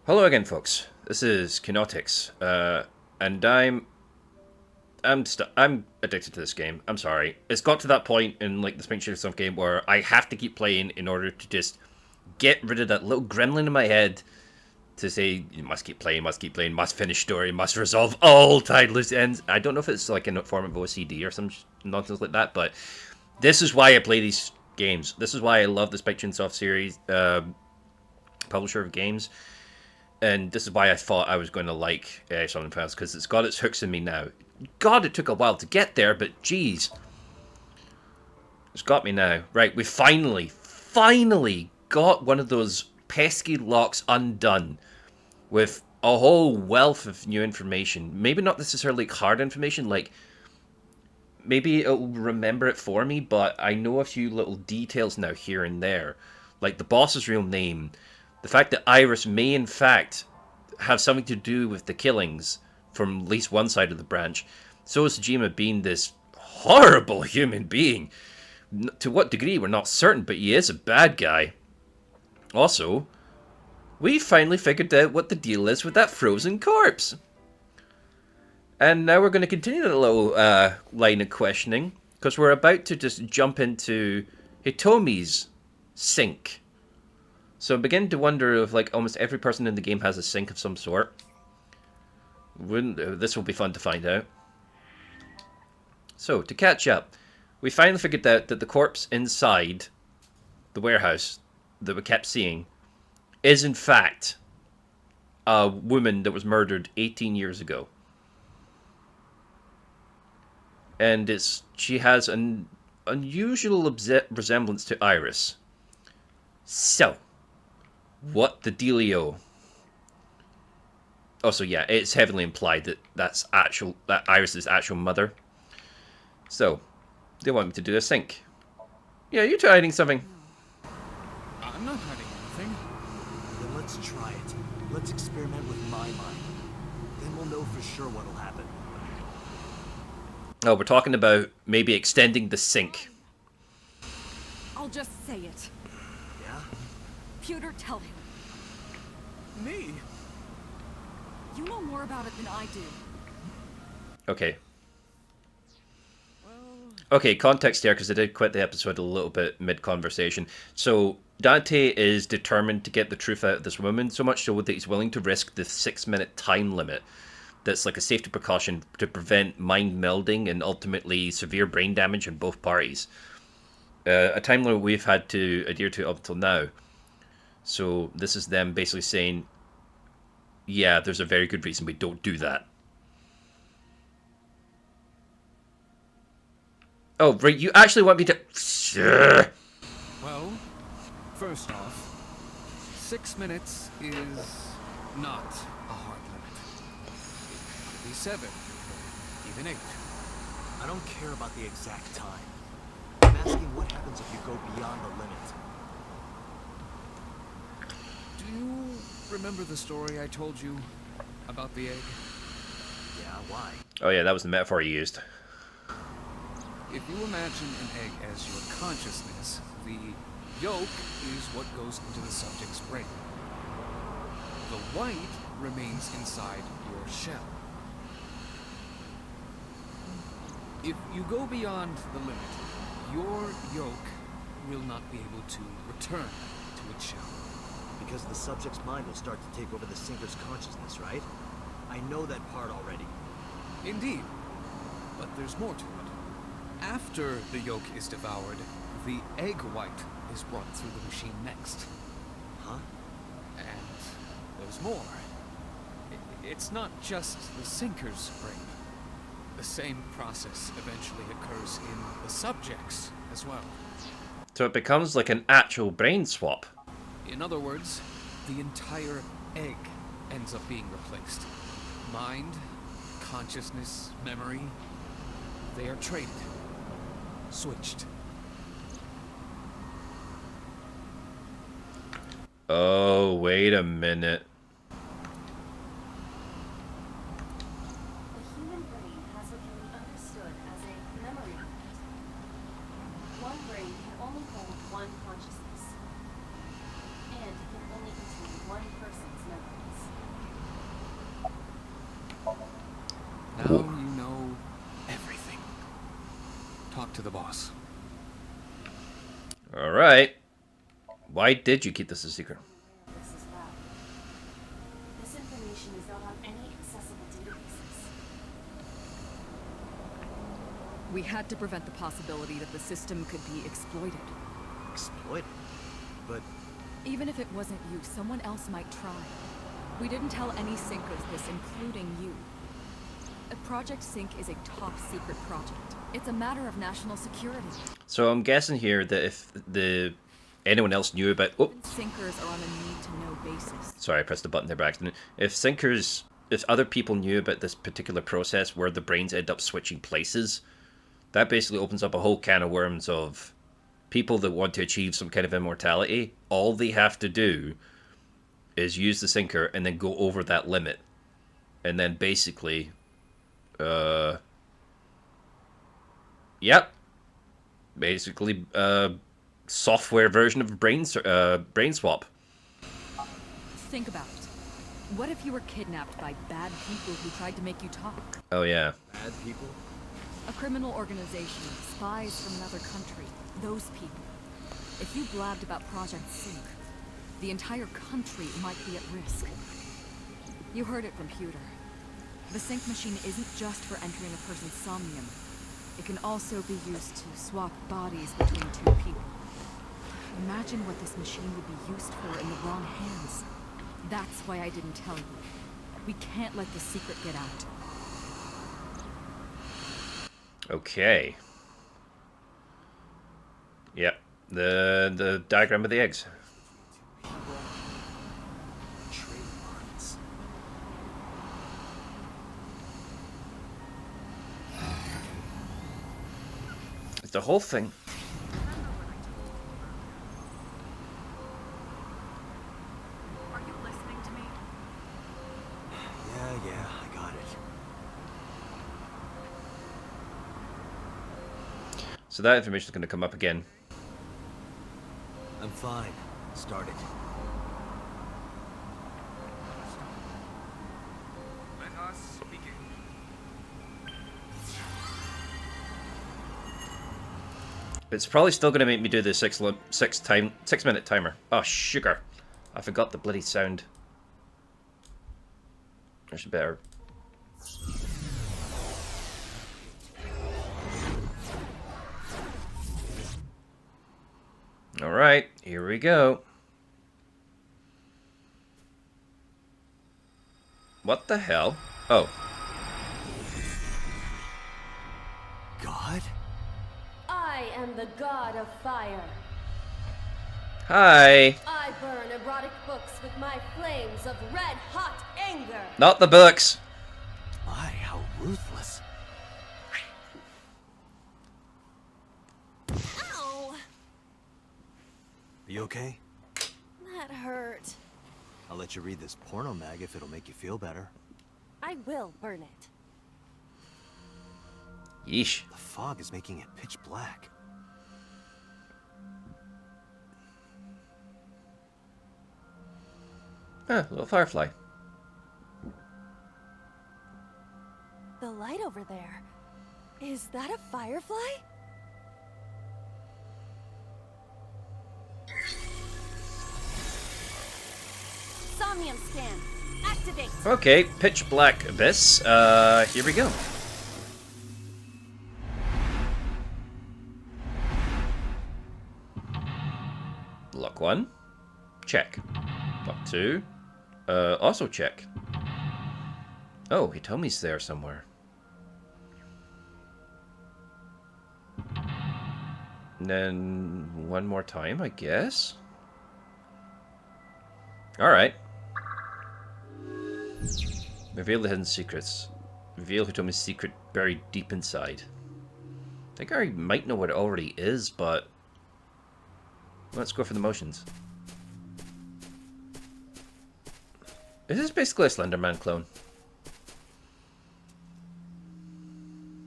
Hello again, folks. This is Keanotix, and I'm addicted to this game. I'm sorry. It's got to that point in like the Spring Chicken Stuff game where I have to keep playing in order to just get rid of that little gremlin in my head to say you must keep playing, must finish story, must resolve all tied loose ends. I don't know if it's like in a form of OCD or some nonsense like that, but this is why I play these games. This is why I love the Spike Chunsoft series, publisher of games. And this is why I thought I was going to like Somnium, because it's got its hooks in me now. God, it took a while to get there, but geez. It's got me now. Right, we finally got one of those pesky locks undone with a whole wealth of new information. Maybe not necessarily hard information, like maybe it'll remember it for me, but I know a few little details now here and there. Like the boss's real name, the fact that Iris may in fact have something to do with the killings from at least one side of the branch. So is Tajima being this horrible human being. To what degree, we're not certain, but he is a bad guy. Also, we finally figured out what the deal is with that frozen corpse. And now we're going to continue the little line of questioning, because we're about to just jump into Hitomi's sink. So I'm beginning to wonder if like almost every person in the game has a sink of some sort. This will be fun to find out. So, to catch up, we finally figured out that the corpse inside the warehouse that we kept seeing is in fact a woman that was murdered 18 years ago. And she has an unusual resemblance to Iris. So, what the dealio? Also, yeah, it's heavily implied that that Iris' actual mother. So, they want me to do a sync. Yeah, you're hiding something. I'm not hiding anything. Then let's try it. Let's experiment with my mind. Then we'll know for sure what'll happen. Oh, we're talking about maybe extending the sync. I'll just say it. Yeah? Pewter, tell him. Me? You know more about it than I do. Okay. Well... Okay, context here, because I did quit the episode a little bit mid-conversation. So, Dante is determined to get the truth out of this woman, so much so that he's willing to risk the 6-minute time limit. That's like a safety precaution to prevent mind melding and ultimately severe brain damage in both parties. A time limit we've had to adhere to up until now. So this is them basically saying, yeah, there's a very good reason we don't do that. Oh, right, you actually want me to... Well, first off, 6 minutes is not a hard limit. It could be 7, even 8. I don't care about the exact time. I'm asking what happens if you go beyond the limit. Do you remember the story I told you about the egg? Yeah, why? Oh yeah, that was the metaphor you used. If you imagine an egg as your consciousness, the yolk is what goes into the subject's brain. The white remains inside your shell. If you go beyond the limit, your yolk will not be able to return to its shell. Because the subject's mind will start to take over the sinker's consciousness, right? I know that part already. Indeed, but there's more to it. After the yolk is devoured, the egg white is brought through the machine next. Huh? And there's more. It's not just the sinker's brain. The same process eventually occurs in the subject's as well. So it becomes like an actual brain swap. In other words, the entire egg ends up being replaced. Mind, consciousness, memory, they are traded. Switched. Oh, wait a minute. The human brain has what can be understood as a memory unit. One brain can only hold one Alright. Why did you keep this a secret? This as well. This information is not on any accessible databases. We had to prevent the possibility that the system could be exploited. Exploited? But Even if it wasn't you, someone else might try. We didn't tell any Syncers this, including you. Project Sync is a top-secret project. It's a matter of national security. So I'm guessing here that if anyone else knew about... Oh, Syncers are on a need-to-know basis. sorry, I pressed the button there by accident. If other people knew about this particular process where the brains end up switching places, that basically opens up a whole can of worms of people that want to achieve some kind of immortality. All they have to do is use the Syncer and then go over that limit. And then basically... Yep. Basically, software version of brain swap. Think about it. What if you were kidnapped by bad people who tried to make you talk? Oh, yeah. bad people? A criminal organization, spies from another country, those people. If you blabbed about Project Sync, the entire country might be at risk. You heard it from Pewter. The Sync machine isn't just for entering a person's Somnium. It can also be used to swap bodies between two people. Imagine what this machine would be used for in the wrong hands. That's why I didn't tell you. We can't let the secret get out. Okay. Yep. The diagram of the eggs. Trade minds. It's the whole thing. Are you listening to me? Yeah, I got it. So that information is going to come up again. I'm fine. Start it. Let us begin. It's probably still going to make me do the 6-minute timer. Oh, sugar. I forgot the bloody sound. There's better. Alright, here we go. What the hell? Oh. God? I am the god of fire. Hi. I burn erotic books with my flames of red-hot anger. Not the books. My, how ruthless. Ow! Are you okay? That hurt. I'll let you read this porno mag if it'll make you feel better. I will burn it. Yeesh. The fog is making it pitch black. Ah, little firefly. The light over there. Is that a firefly? Somnium scan. Activate. Okay, pitch black abyss. Here we go. Lock 1. Check. Lock 2. Also check. Oh, he told me he's there somewhere. And then one more time, I guess. Alright. Reveal the hidden secrets. Reveal who told me secret buried deep inside. I think I might know what it already is, but... let's go for the motions. Is this basically a Slenderman clone?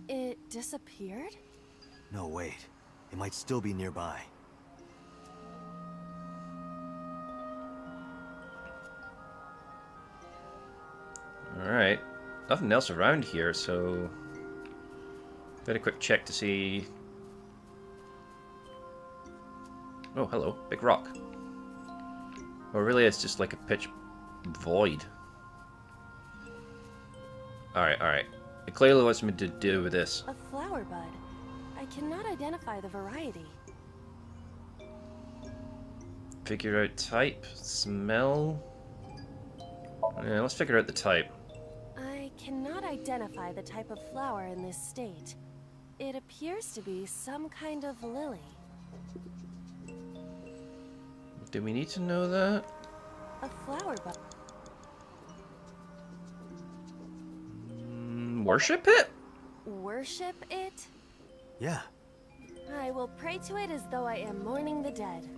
It disappeared? No, wait. It might still be nearby. Alright. Nothing else around here, so... very quick check to see... Oh, hello. Big rock. Or really, it's just like a pitch void. Alright, alright. It clearly wants me to do with this. A flower bud. I cannot identify the variety. Figure out type, smell. Yeah, let's figure out the type. I cannot identify the type of flower in this state. It appears to be some kind of lily. Do we need to know that? A flower bud. Worship it? Worship it? Yeah. I will pray to it as though I am mourning the dead.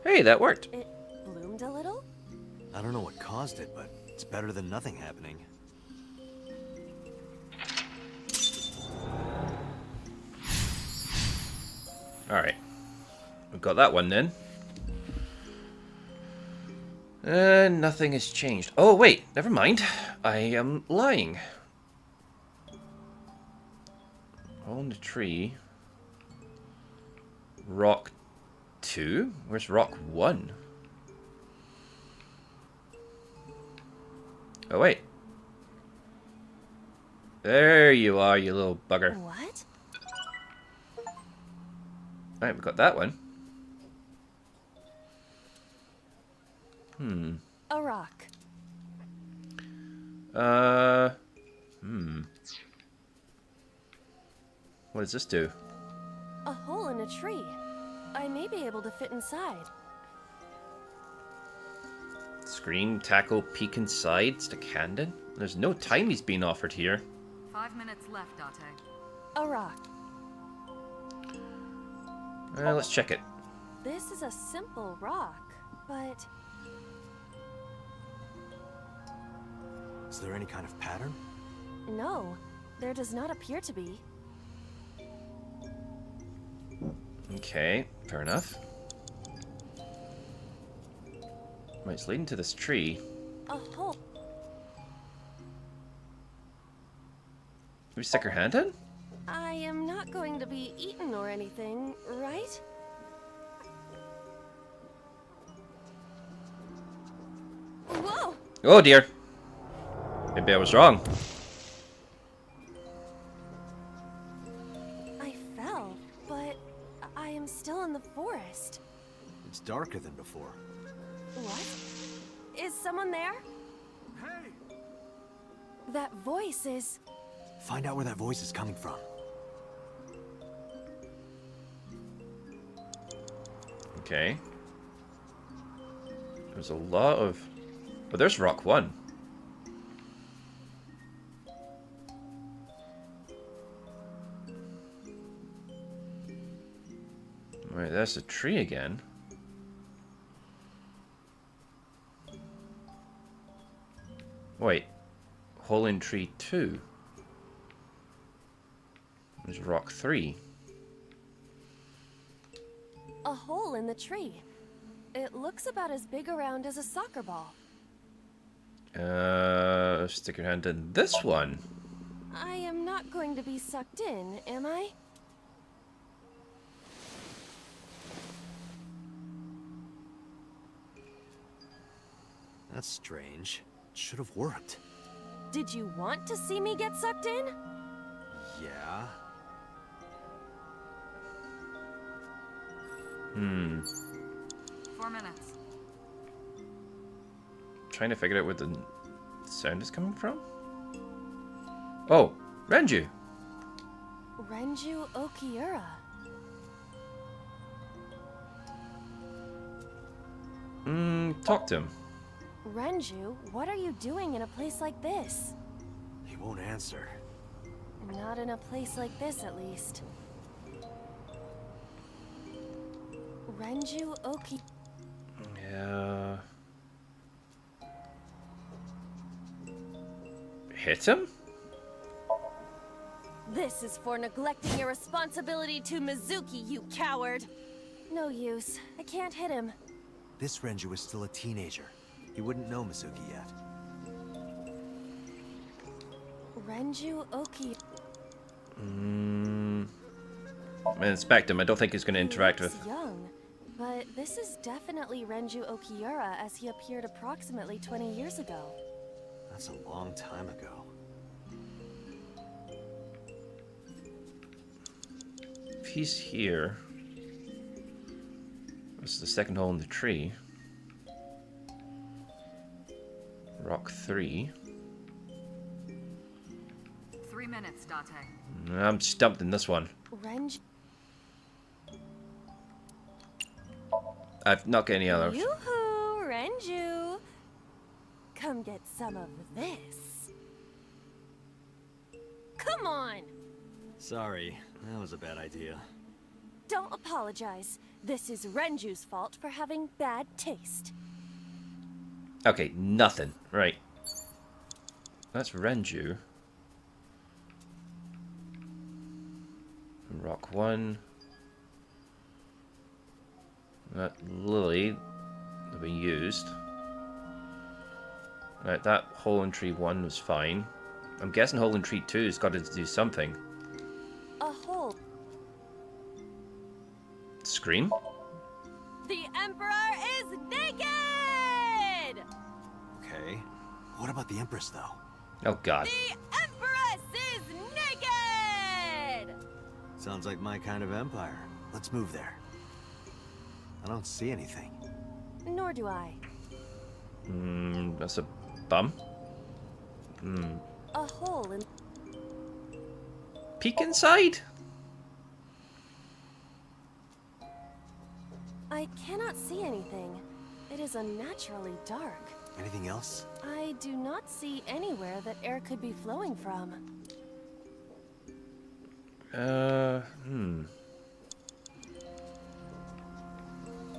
Hey, that worked. It bloomed a little? I don't know what caused it, but it's better than nothing happening. Alright. We've got that one then. Nothing has changed. Oh, wait. Never mind. I am lying. Hole in the tree. Rock 2? Where's rock 1? Oh, wait. There you are, you little bugger. What? Alright, we've got that one. A rock. What does this do? A hole in a tree. I may be able to fit inside. Scream, tackle, peek inside, stick hand in? There's no time he's being offered here. 5 minutes left, Date. A rock. Let's check it. This is a simple rock, but Is there any kind of pattern? no, there does not appear to be. Okay, fair enough. Right, it's leading to this tree. A hole. Can we stick her hand in? I am not going to be eaten or anything, right? Whoa! Oh dear. Maybe I was wrong. I fell, but I am still in the forest. It's darker than before. What? Is someone there? Hey! That voice is... Find out where that voice is coming from. Okay. There's a lot of... Oh, there's rock 1. Right, that's a tree again. Wait. Hole in tree 2. There's rock 3. a hole in the tree. It looks about as big around as a soccer ball. Stick your hand in this one. I am not going to be sucked in, am I? That's strange. It should have worked. Did you want to see me get sucked in? Yeah. 4 minutes. Trying to figure out where the sound is coming from. Oh, Renju. Renju Okiura. Talk to him. Renju, what are you doing in a place like this? He won't answer. Not in a place like this, at least. Renju Oki... Yeah. Hit him? This is for neglecting your responsibility to Mizuki, you coward! No use. I can't hit him. This Renju is still a teenager. He wouldn't know Masuki yet. Renju Oki. I'm gonna inspect him. I don't think he's gonna interact with. Young, but this is definitely Renju Okiura as he appeared approximately 20 years ago. That's a long time ago. If he's here, this is the second hole in the tree. Rock 3. 3 minutes, Date. I'm stumped in this one. Renju. I've not got any others. Yoo-hoo, Renju. Come get some of this. Come on. Sorry, that was a bad idea. Don't apologize. This is Renju's fault for having bad taste. Okay, nothing. Right. That's Renju. Rock 1. That Lily that we used. Right, that hole in tree 1 was fine. I'm guessing hole in tree 2 has got to do something. A hole. Scream? The Emperor is naked! Okay. What about the Empress, though? Oh god. The Empress is naked! Sounds like my kind of empire. Let's move there. I don't see anything. Nor do I. That's a bum. A hole in... Peek inside? I cannot see anything. It is unnaturally dark. Anything else? I do not see anywhere that air could be flowing from.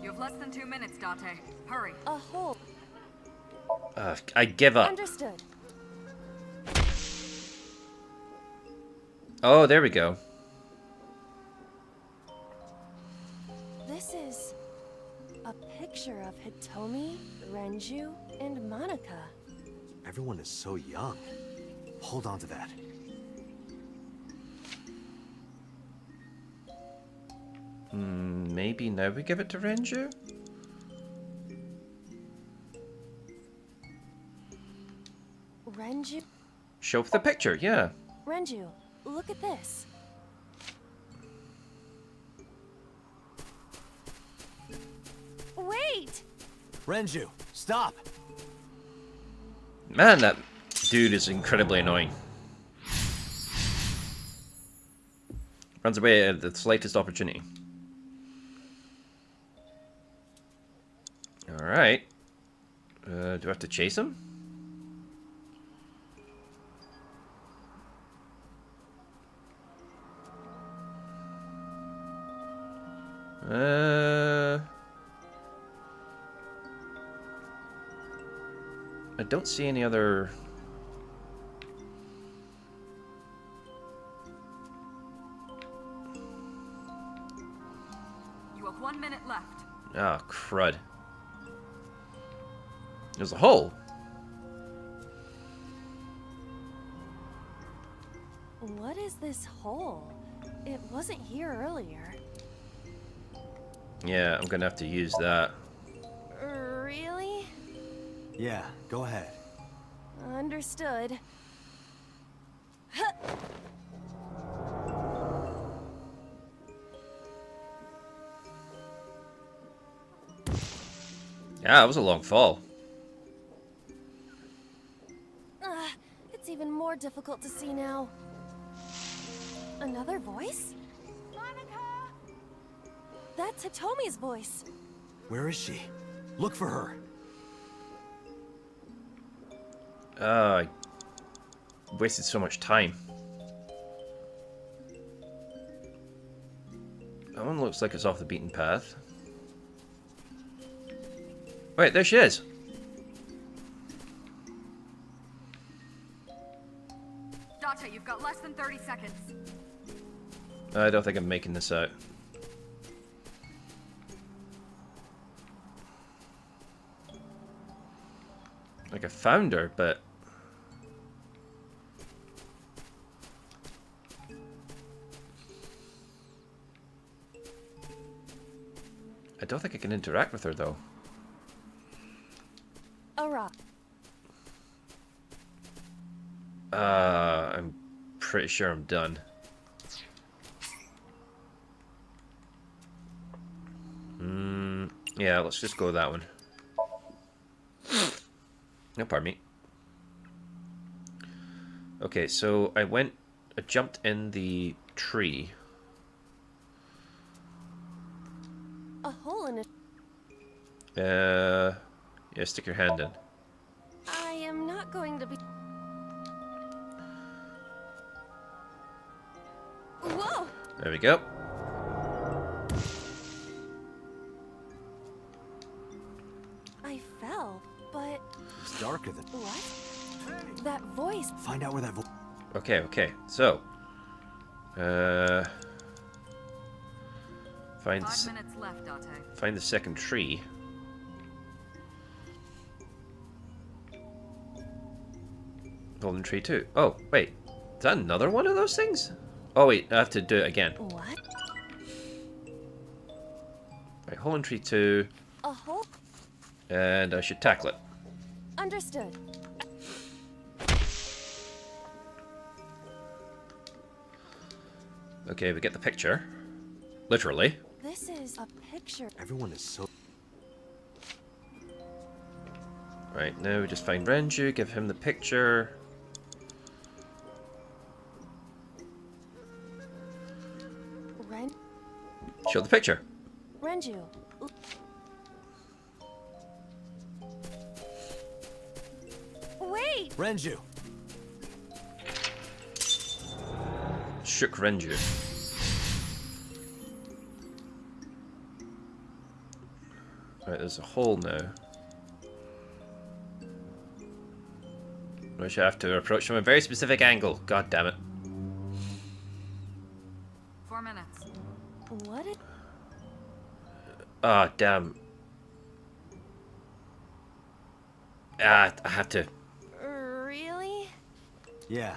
You have less than 2 minutes, Date. Hurry. A hole. I give up. Understood. Oh, there we go. This is a picture of Hitomi, Renju, and Monica. Everyone is so young. Hold on to that. Maybe now we give it to Renju? Renju? Show the picture, yeah. Renju, look at this. Wait! Renju, stop! Man, that dude is incredibly annoying. Runs away at the slightest opportunity. Alright. Do I have to chase him? I don't see any other... You have 1 minute left. Ah, crud. There's a hole. What is this hole? It wasn't here earlier. Yeah, I'm gonna have to use that. Really? Yeah, go ahead. Understood. Yeah, it was a long fall. It's even more difficult to see now. Another voice? Monica! That's Hitomi's voice. Where is she? Look for her. I wasted so much time. That one looks like it's off the beaten path. Wait, there she is. Date, you've got less than 30 seconds. I don't think I'm making this out. Like I found her, but... I don't think I can interact with her, though. A rock. I'm pretty sure I'm done. Yeah, let's just go with that one. No, pardon me. Okay, so I jumped in the tree. A hole in it. Yeah, stick your hand in. I am not going to be. Whoa! There we go. I fell, but It's darker than... what? That voice. Find out where that voice... Okay, so... Find 5 minutes left, Date. find the second tree. Golden tree too. Oh, wait. Is that another one of those things? Oh, wait. I have to do it again. What? Right, hole in tree 2. A hole? And I should tackle it. Understood. Okay, we get the picture. Literally. This is a picture. Everyone is so... Right, now we just find Renju, give him the picture. Show the picture. Renju. Wait! Renju! Shook Renju. Right, there's a hole now. Which I have to approach from a very specific angle. God damn it. 4 minutes. What? Ah, damn. Ah, I have to. Really? Yeah.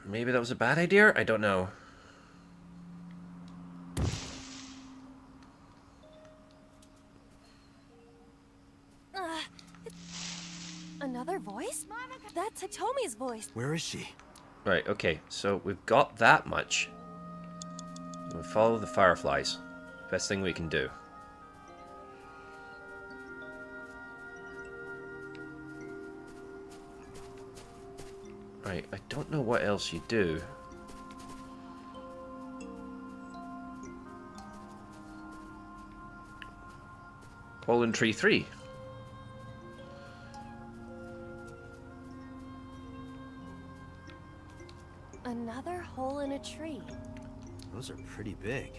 Maybe that was a bad idea? I don't know. Another voice? That's Hitomi's voice. Where is she? Right, okay, so we've got that much. We'll follow the fireflies. Best thing we can do. Right, I don't know what else you do. Hole in tree 3. Another hole in a tree. Those are pretty big.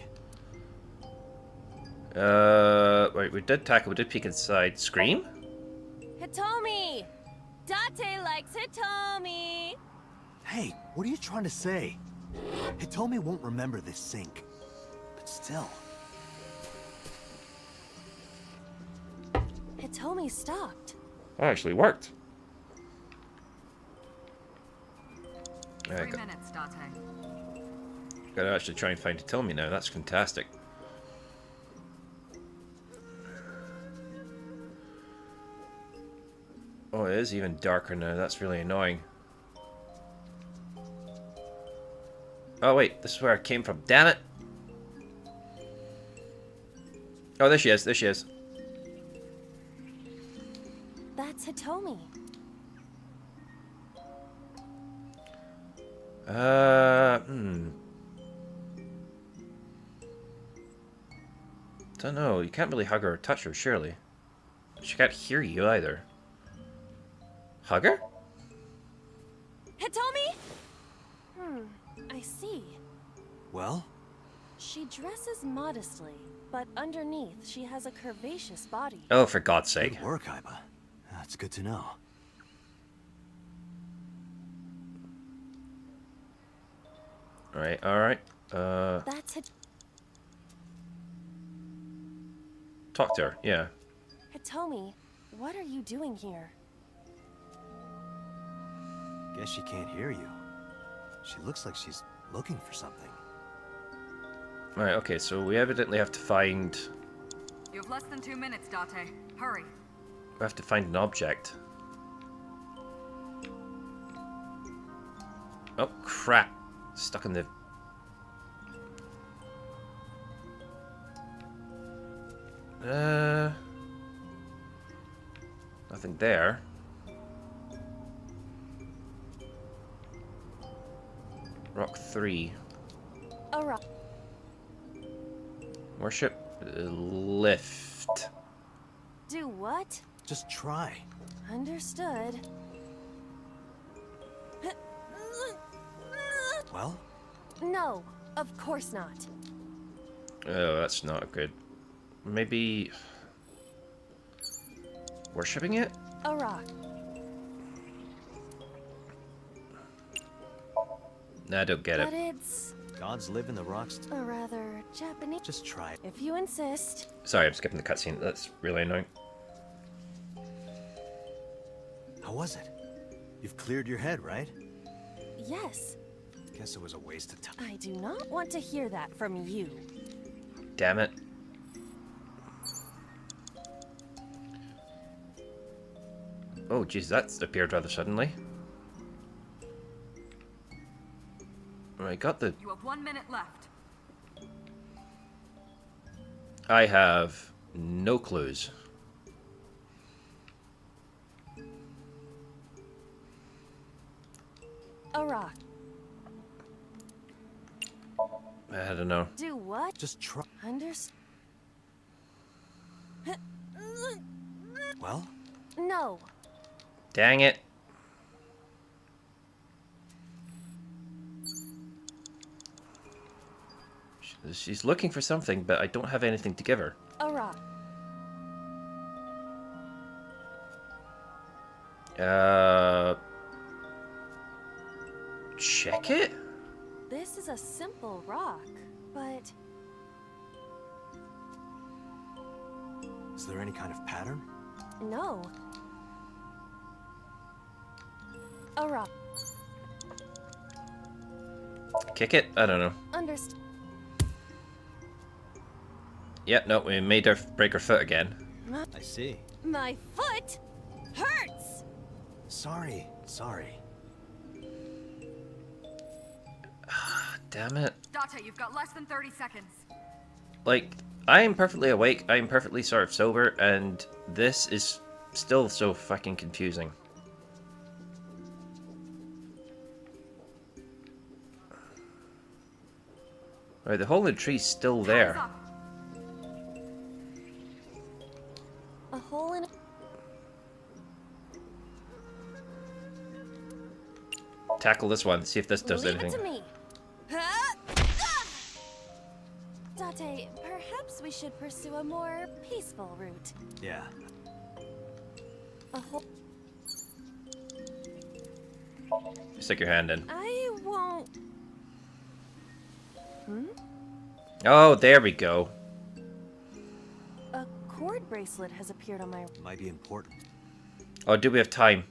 Right, we did peek inside. Scream? Hitomi! Date likes Hitomi! Hey, what are you trying to say? Hitomi won't remember this sink. But still... Hitomi stopped. That actually worked. 3 minutes, Date. Gotta actually try and find Hitomi now. That's fantastic. Oh, it is even darker now. That's really annoying. Oh, wait. This is where I came from. Damn it. Oh, there she is. There she is. That's Hitomi. Don't know. You can't really hug her or touch her, surely. She can't hear you either. Hug her? Hitomi? I see. Well? She dresses modestly, but underneath she has a curvaceous body. Oh, for God's sake. Good work, Aiba. That's good to know. Alright, alright. That's it. talk to her. Yeah. Hitomi, what are you doing here? Guess she can't hear you. She looks like she's looking for something. Right. Okay. So we evidently have to find. You have less than 2 minutes, Date. Hurry. We have to find an object. Oh crap! Stuck in the. Nothing there. Rock 3. A rock. Worship lift. Do what? Just try. Understood. Well, No, of course not. Oh, that's not good. Maybe worshipping it? A rock. Nah, I don't get But it. it's gods live in the rocks. a rather Japanese. Just try. If you insist. Sorry, I'm skipping the cutscene. That's really annoying. How was it? You've cleared your head, right? Yes, Guess it was a waste of time. I do not want to hear that from you. Damn it. Oh, jeez, that's appeared rather suddenly. Right, got the... You have 1 minute left. I have no clues. A rock. I don't know. Do what? Just try. Understood. Well, No. Dang it. She's looking for something, but I don't have anything to give her. A rock. Check it? This is a simple rock, but is there any kind of pattern? no. A rock. Kick it? I don't know. Understood. Yep, no, we made her break her foot again. I see. My foot hurts. Sorry. Damn it. Date, you've got less than 30 seconds. Like, I am perfectly awake, I am perfectly sort of sober, and this is still so fucking confusing. Right, the hole in the tree's still there. Time's up. A hole in. Tackle this one, see if this does Leave anything. it to me. Date, perhaps we should pursue a more peaceful route. Yeah. A hole. Stick your hand in. I won't. Oh, there we go. A cord bracelet has appeared on my. Might be important. Oh, do we have time?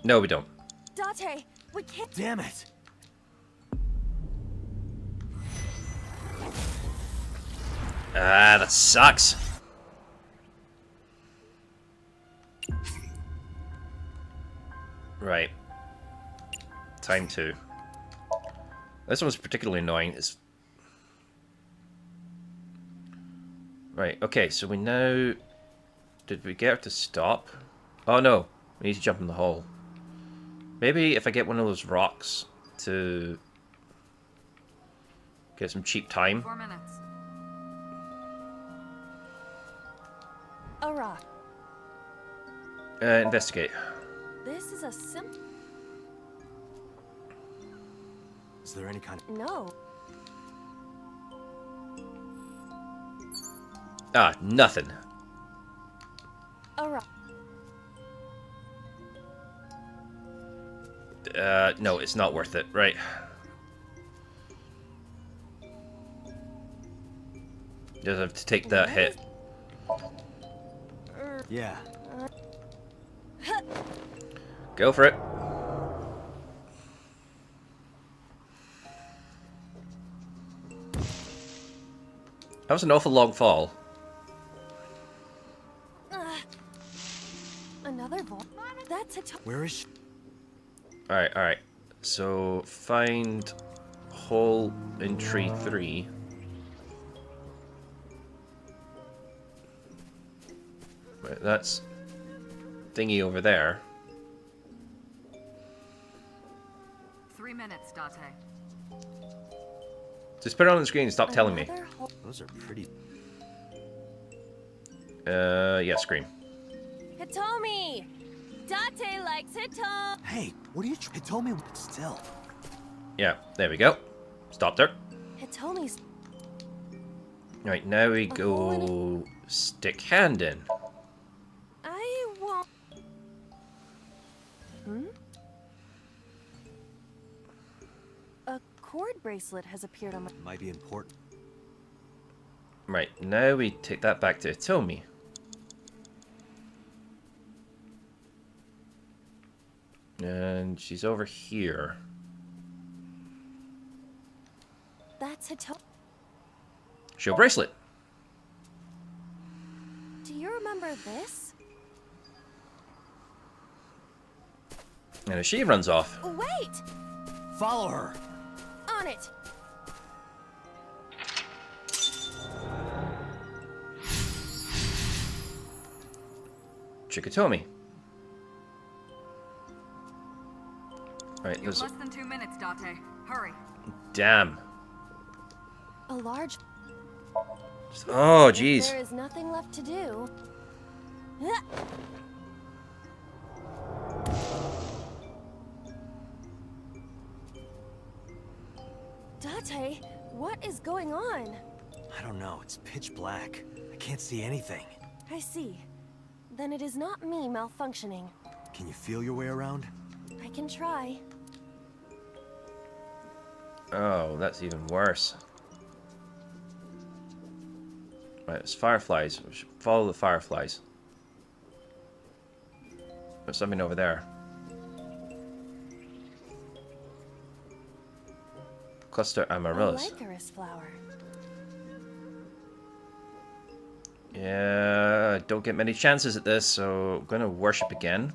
No, we don't. Date, we can't. Damn it! Ah, that sucks. Right. Time 2. This one's particularly annoying. It's... Right, okay, so we now... Did we get her to stop? Oh no, we need to jump in the hole. Maybe if I get one of those rocks to get some cheap time. 4 minutes. A rock. Investigate. This is a simple. Is there any kind of... No. Ah, nothing. A rock. No, it's not worth it. Right. Just have to take that hit. Yeah. Go for it. That was an awful long fall. Another voice. That's a Where is she? Alright, alright. So, find hole in tree 3. Right, that's thingy over there. 3 minutes, Date. Just put it on the screen and stop telling me. Those are pretty. Yeah, scream. Hitomi! Date likes Hitomi! Hey, what are you? It told me still. Yeah, there we go. Stopped her. Hitomi's. Right, now we hole in go stick hand in. I won't. A cord bracelet has appeared on my. Might be important. Right, now we take that back to Hitomi. And she's over here. That's Hitomi. Show bracelet. Do you remember this? And as she runs off. Wait! Follow her. On it! Chikatomi. Right, You have there's... less than 2 minutes, Date. Hurry. Damn. A large. Oh, If jeez. there is nothing left to do. Date, what is going on? I don't know. It's pitch black. I can't see anything. I see. Then it is not me malfunctioning. Can you feel your way around? I can try. Oh, that's even worse. Right, it's fireflies. We should follow the fireflies. There's something over there. Cluster A amaryllis. Lycaris flower. Yeah, I don't get many chances at this, so I'm gonna worship again.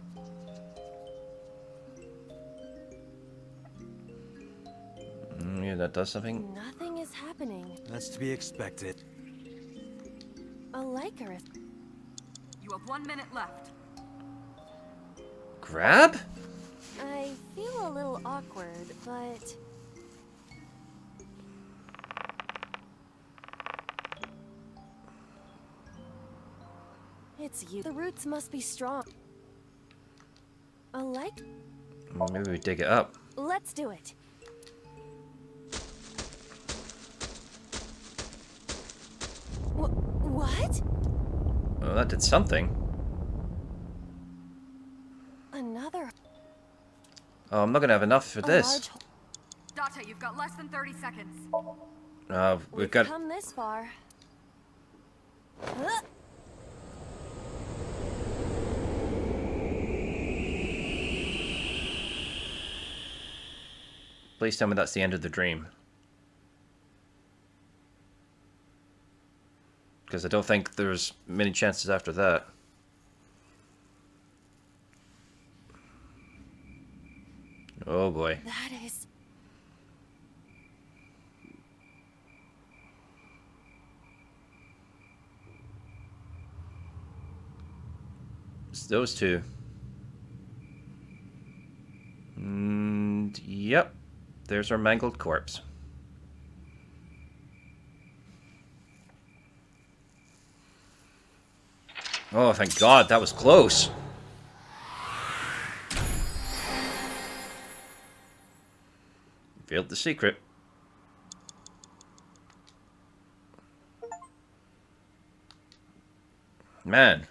Yeah, that does something. Nothing is happening. That's to be expected. A Lycaris. You have 1 minute left. Grab? I feel a little awkward, but... It's you. The roots must be strong. A like. Maybe we dig it up. Let's do it. What? Oh, that did something. Another. Oh, I'm not gonna have enough for a this. large Date, you've got less than 30 seconds. We've got... come this far. Please tell me that's the end of the dream. Because I don't think there's many chances after that. Oh boy. That is. It's those two. And yep. There's our mangled corpse. Oh, thank God, that was close. Revealed the secret. Man.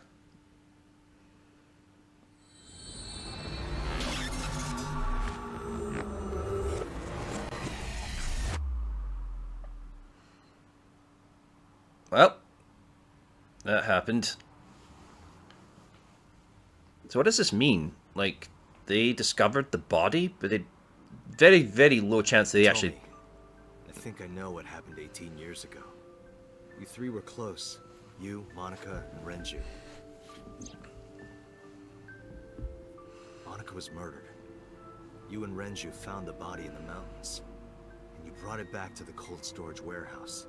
Well, that happened. So what does this mean? Like, they discovered the body, but they very, very low chance they Tell actually... me. I think I know what happened 18 years ago. You three were close. You, Monica, and Renju. Monica was murdered. You and Renju found the body in the mountains, and you brought it back to the cold storage warehouse.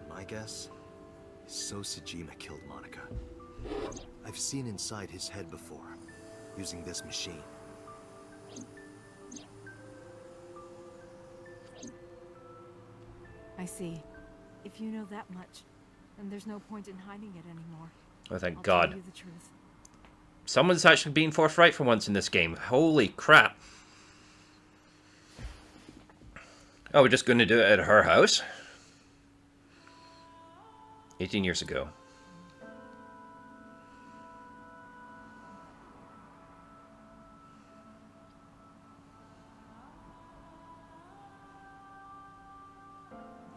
My guess is So Sejima killed Monica. I've seen inside his head before, using this machine. I see. If you know that much, then there's no point in hiding it anymore. Oh, thank I'll God. tell you the truth. Someone's actually being forthright for once in this game. Holy crap. Oh, we're just going to do it at her house? 18 years ago.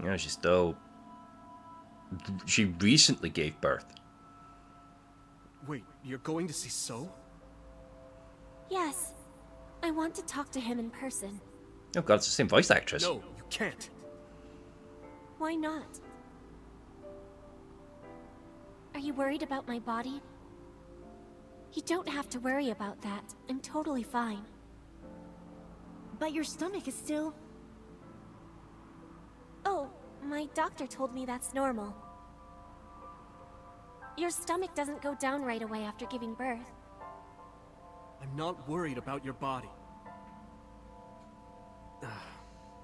Yeah, she's still... She recently gave birth. Wait, you're going to see So? Yes. I want to talk to him in person. Oh god, it's the same voice actress. No, you can't. Why not? Are you worried about my body? You don't have to worry about that. I'm totally fine. But your stomach is still... Oh, my doctor told me that's normal. Your stomach doesn't go down right away after giving birth. I'm not worried about your body.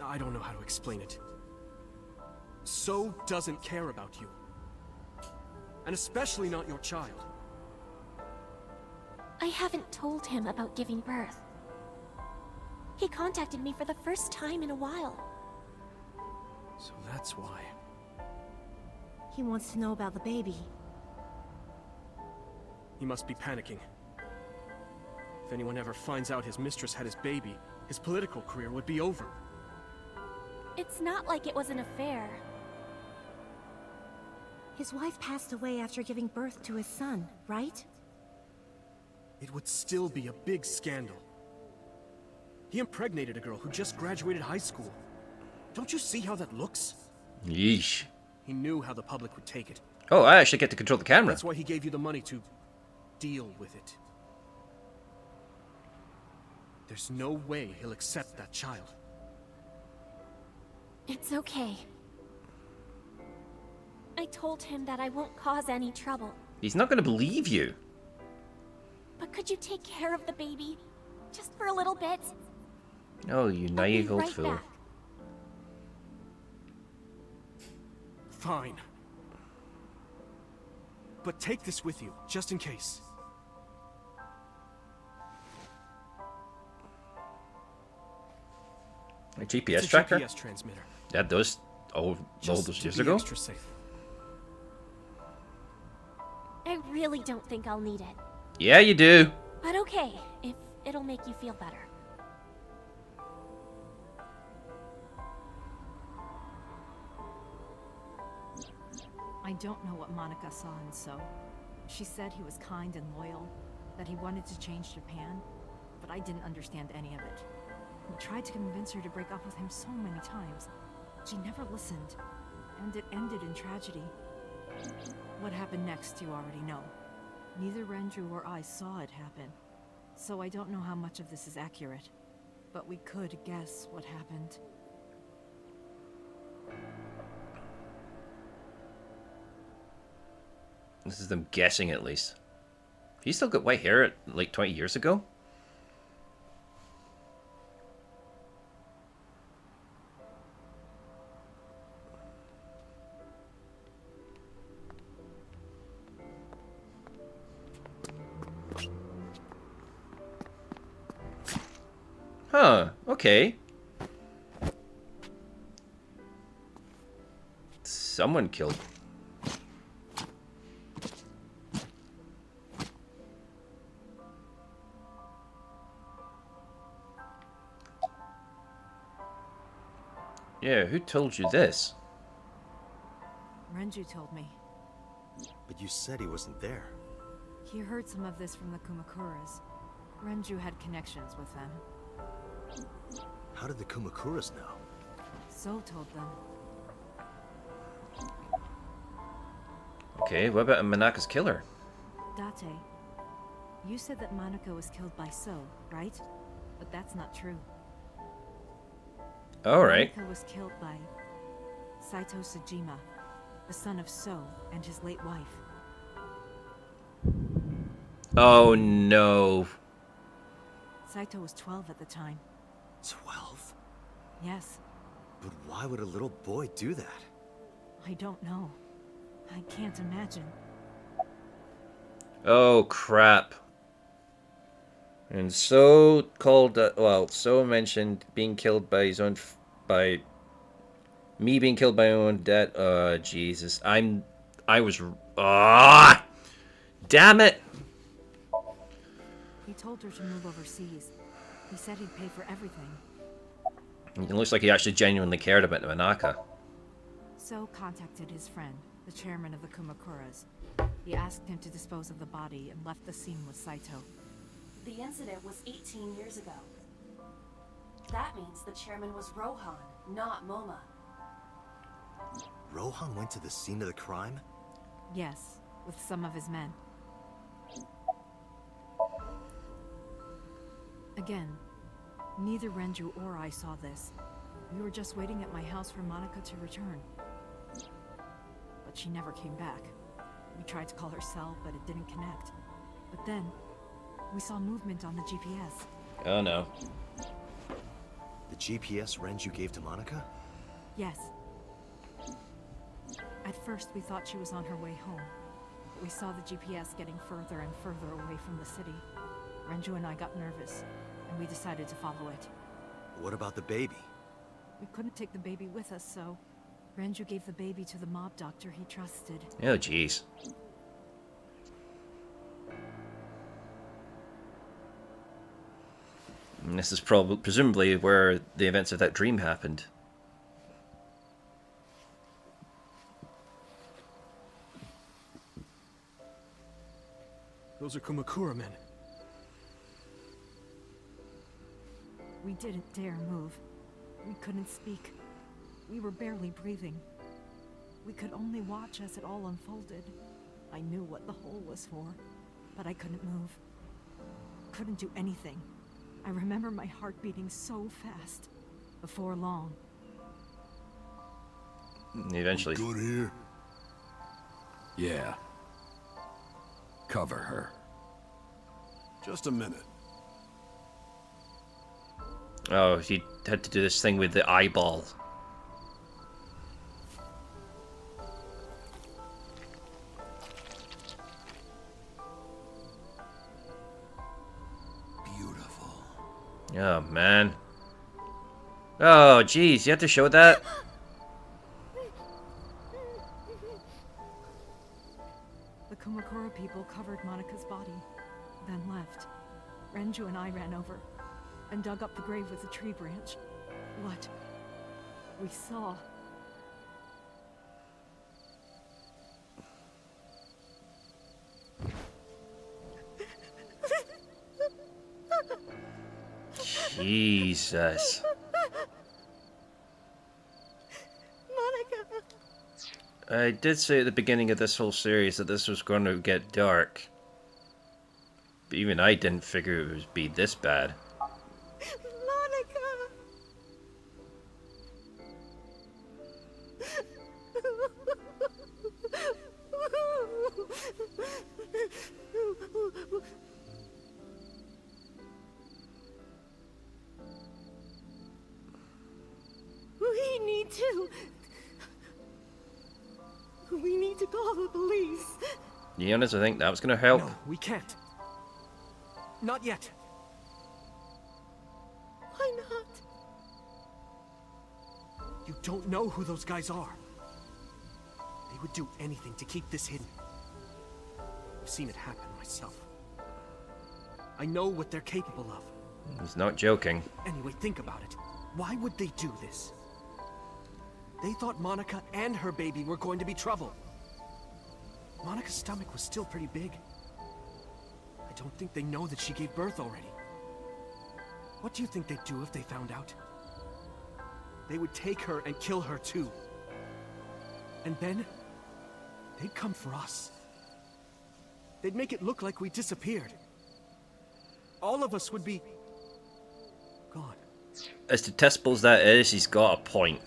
I don't know how to explain it. So doesn't care about you. And especially not your child. I haven't told him about giving birth. He contacted me for the first time in a while. So that's why. He wants to know about the baby. He must be panicking. If anyone ever finds out his mistress had his baby, his political career would be over. It's not like it was an affair. His wife passed away after giving birth to his son, right? It would still be a big scandal. He impregnated a girl who just graduated high school. Don't you see how that looks? Yeesh. He knew how the public would take it. Oh, I actually get to control the camera. That's why he gave you the money to deal with it. There's no way he'll accept that child. It's okay. I told him that I won't cause any trouble. He's not going to believe you. But could you take care of the baby? Just for a little bit? Oh, you naive I'll be old right fool. back. Fine. But take this with you, just in case. A GPS It's a tracker? GPS transmitter. They had those all Just those to years be ago? extra safe. I really don't think I'll need it. Yeah, you do. But okay, if it'll make you feel better. I don't know what Monica saw in So. She said he was kind and loyal, that he wanted to change Japan, but I didn't understand any of it. We tried to convince her to break up with him so many times. She never listened, and it ended in tragedy. What happened next, you already know. Neither Renju or I saw it happen, so I don't know how much of this is accurate. But we could guess what happened. This is them guessing at least. He still got white hair at like 20 years ago? Huh, okay. Someone killed. Yeah, who told you this? Renju told me. But you said he wasn't there. He heard some of this from the Kumakuras. Renju had connections with them. How did the Kumakuras know? So told them. Okay, what about Manaka's killer? Date, you said that Monica was killed by So, right? But that's not true. Alright. Monica was killed by Saito Sejima, the son of So and his late wife. Oh no. Saito was 12 at the time. 12? Yes, But why would a little boy do that? I don't know. I can't imagine. Oh crap. And So called, So mentioned being killed by his own, by me being killed by my own dad. Jesus. Damn it! He told her to move overseas. He said he'd pay for everything. It looks like he actually genuinely cared about Manaka. So contacted his friend, the chairman of the Kumakuras. He asked him to dispose of the body and left the scene with Saito. The incident was 18 years ago. That means the chairman was Rohan, not Moma. Rohan went to the scene of the crime? Yes, with some of his men. Again, neither Renju or I saw this. We were just waiting at my house for Monica to return. But she never came back. We tried to call her cell, but it didn't connect. But then, we saw movement on the GPS. Oh no. The GPS Renju gave to Monica? Yes. At first, we thought she was on her way home. But we saw the GPS getting further and further away from the city. Renju and I got nervous, and we decided to follow it. What about the baby? We couldn't take the baby with us, so Renju gave the baby to the mob doctor he trusted. Oh jeez. And this is presumably where the events of that dream happened. Those are Kumakura men. We didn't dare move. We couldn't speak. We were barely breathing. We could only watch as it all unfolded. I knew what the hole was for, but I couldn't move. Couldn't do anything. I remember my heart beating so fast. Before long. Eventually. Good here? Yeah. Cover her. Just a minute. Oh, he had to do this thing with the eyeball. Beautiful. Oh, man. Oh, jeez, you had to show that? The Kumakura people covered Monica's body, then left. Renju and I ran over and dug up the grave with a tree branch. What we saw. Jesus. Monica! I did say at the beginning of this whole series that this was going to get dark. But even I didn't figure it would be this bad. Monica! We need to... We need to call the police. To be honest, I think that was going to help. No, we can't. Not yet. Why not? You don't know who those guys are. They would do anything to keep this hidden. I've seen it happen myself. I know what they're capable of. He's not joking. Anyway, think about it. Why would they do this? They thought Monica and her baby were going to be trouble. Monica's stomach was still pretty big. I don't think they know that she gave birth already. What do you think they'd do if they found out? They would take her and kill her too. And then, they'd come for us. They'd make it look like we disappeared. All of us would be... gone. As detestable as that is, he's got a point.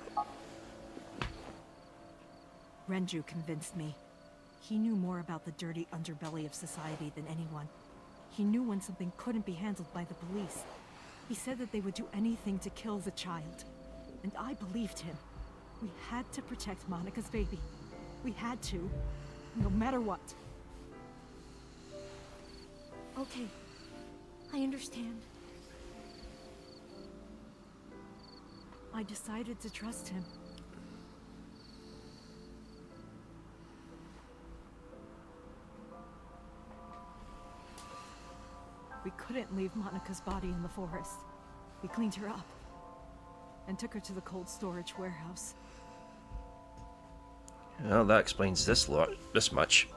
Renju convinced me. He knew more about the dirty underbelly of society than anyone. He knew when something couldn't be handled by the police. He said that they would do anything to kill the child. And I believed him. We had to protect Monica's baby. We had to, no matter what. Okay. I understand. I decided to trust him. We couldn't leave Monica's body in the forest. We cleaned her up and took her to the cold storage warehouse. Well, that explains this much.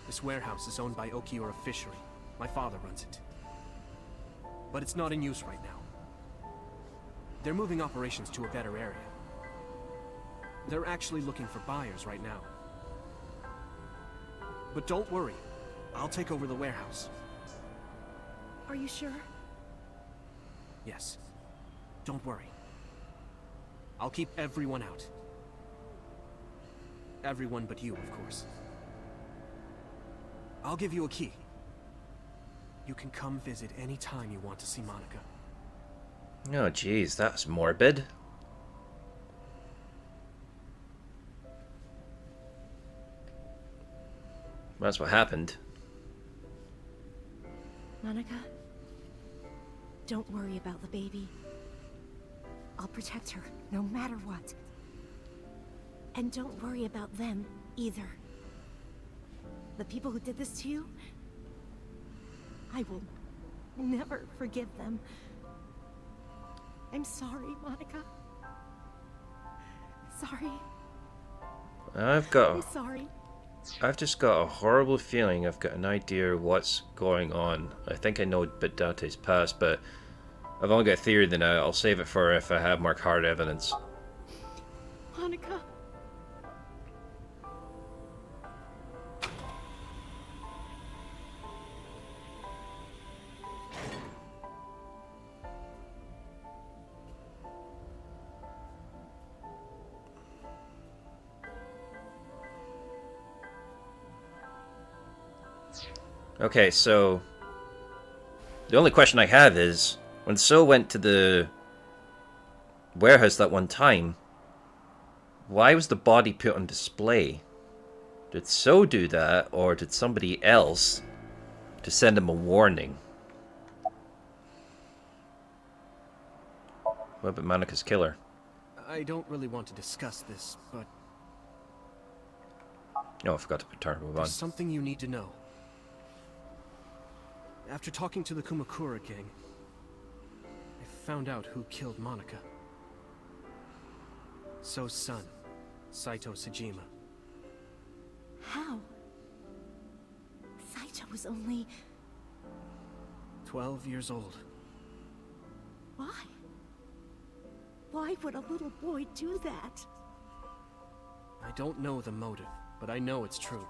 This warehouse is owned by Okiura Fishery. My father runs it. But it's not in use right now. They're moving operations to a better area. They're actually looking for buyers right now. But don't worry, I'll take over the warehouse. Are you sure? Yes. Don't worry. I'll keep everyone out. Everyone but you, of course. I'll give you a key. You can come visit any time you want to see Monica. Oh jeez, that's morbid. That's what happened. Monica, don't worry about the baby. I'll protect her, no matter what. And don't worry about them, either. The people who did this to you, I will never forgive them. I'm sorry, Monica. Sorry. I'm sorry. I've just got a horrible feeling I've got an idea what's going on. I think I know a bit Dante's past, but I've only got a theory now. I'll save it for if I have more hard evidence. Monica. Okay, so the only question I have is, when So went to the warehouse that one time, why was the body put on display? Did So do that, or did somebody else to send him a warning? What about Monica's killer? I don't really want to discuss this, but... Oh, I forgot to put turbo on. There's something you need to know. After talking to the Kumakura gang, I found out who killed Monica. So's son, Saito Sejima. How? Saito was only... 12 years old. Why? Why would a little boy do that? I don't know the motive, but I know it's true.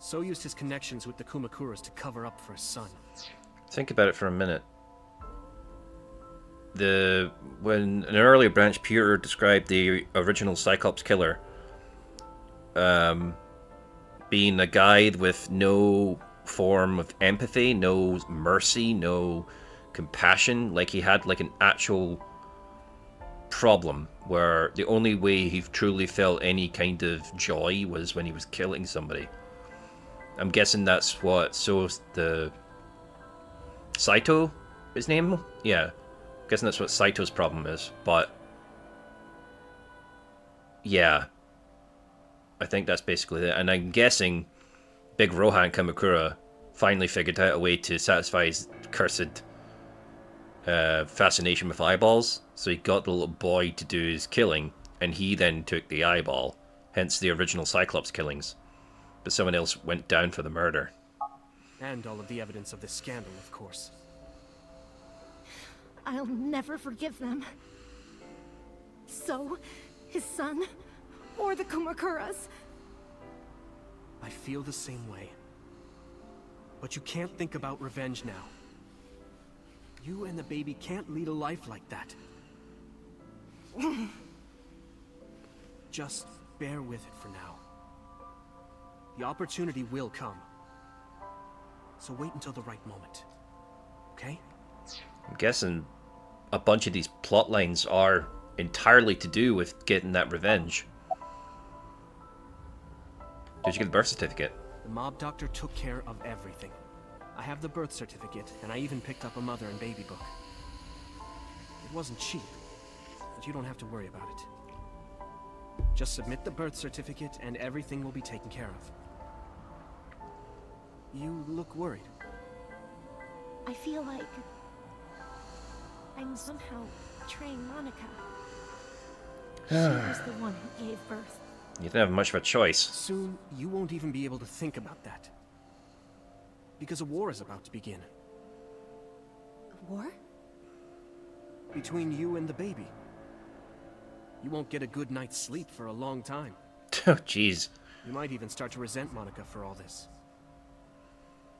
So used his connections with the Kumakuras to cover up for his son. Think about it for a minute. When an earlier branch, Peter described the original Cyclops killer being a guy with no form of empathy, no mercy, no compassion. Like he had like an actual problem where the only way he truly felt any kind of joy was when he was killing somebody. I'm guessing that's what the Saito, his name? Yeah. I'm guessing that's what Saito's problem is, but yeah. I think that's basically it. And I'm guessing Big Rohan Kamakura finally figured out a way to satisfy his cursed fascination with eyeballs. So he got the little boy to do his killing, and he then took the eyeball. Hence the original Cyclops killings. But someone else went down for the murder. And all of the evidence of this scandal, of course. I'll never forgive them. So, his son, or the Kumakuras. I feel the same way. But you can't think about revenge now. You and the baby can't lead a life like that. Just bear with it for now. The opportunity will come. So wait until the right moment. Okay? I'm guessing a bunch of these plot lines are entirely to do with getting that revenge. Did you get the birth certificate? The mob doctor took care of everything. I have the birth certificate, and I even picked up a mother and baby book. It wasn't cheap, but you don't have to worry about it. Just submit the birth certificate, and everything will be taken care of. You look worried. I feel like I'm somehow betraying Monica. She was the one who gave birth. You didn't have much of a choice. Soon, you won't even be able to think about that. Because a war is about to begin. A war? Between you and the baby. You won't get a good night's sleep for a long time. Oh, jeez. You might even start to resent Monica for all this.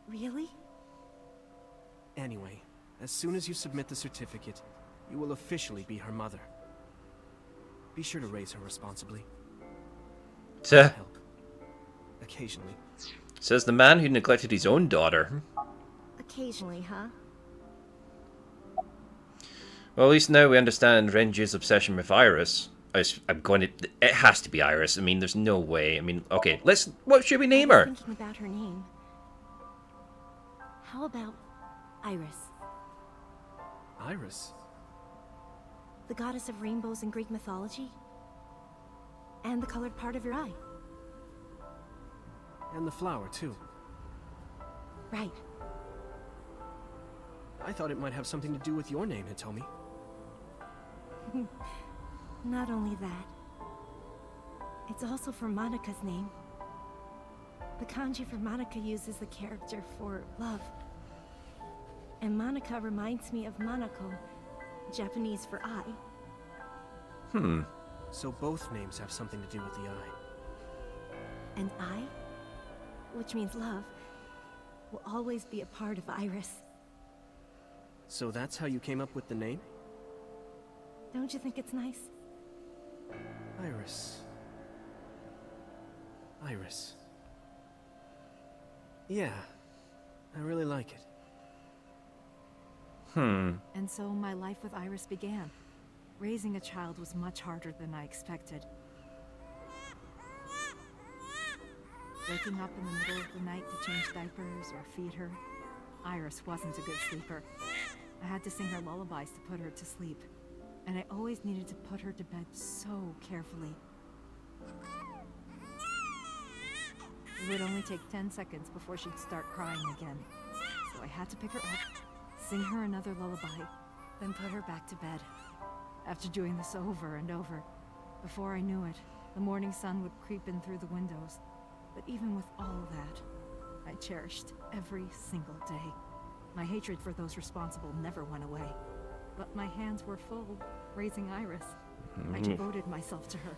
Really? Anyway, as soon as you submit the certificate, you will officially be her mother. Be sure to raise her responsibly. Tuh. Help. Occasionally. Says the man who neglected his own daughter. Occasionally, huh? Well, at least now we understand Renju's obsession with Iris. I'm going to... It has to be Iris. I mean, there's no way. I mean, okay, let's... What should we name her? Thinking about her name. How about Iris? Iris? The goddess of rainbows in Greek mythology? And the colored part of your eye. And the flower, too. Right. I thought it might have something to do with your name, Hitomi. Not only that. It's also for Monika's name. The kanji for Monica uses the character for love. And Monica reminds me of Monoko, Japanese for eye. So both names have something to do with the eye. And I, which means love, will always be a part of Iris. So that's how you came up with the name? Don't you think it's nice? Iris. Iris. Yeah, I really like it. And so my life with Iris began. Raising a child was much harder than I expected. Waking up in the middle of the night to change diapers or feed her. Iris wasn't a good sleeper. I had to sing her lullabies to put her to sleep. And I always needed to put her to bed so carefully. It would only take 10 seconds before she'd start crying again. So I had to pick her up, sing her another lullaby, then put her back to bed. After doing this over and over, before I knew it, the morning sun would creep in through the windows. But even with all that, I cherished every single day. My hatred for those responsible never went away. But my hands were full, raising Iris. I devoted myself to her.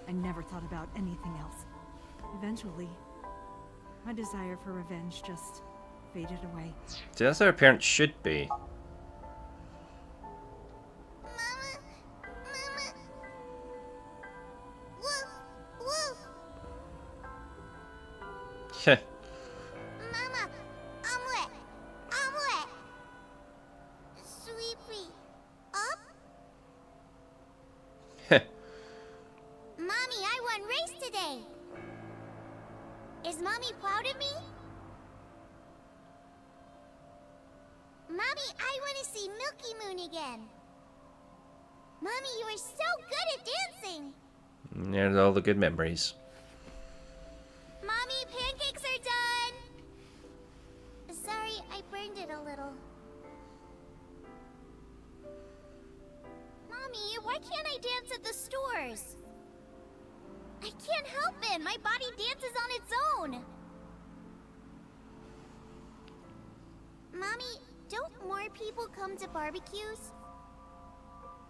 I never thought about anything else. Eventually, my desire for revenge just faded away. See, that's how a parent should be. Heh. Mama, I'm wet. I'm wet. Sweepy, up? Heh. Mommy, I won race today. Is Mommy proud of me? Mommy, I want to see Milky Moon again. Mommy, you were so good at dancing. There's all the good memories. can't I dance at the stores? I can't help it. My body dances on its own. Mommy, don't more people come to barbecues?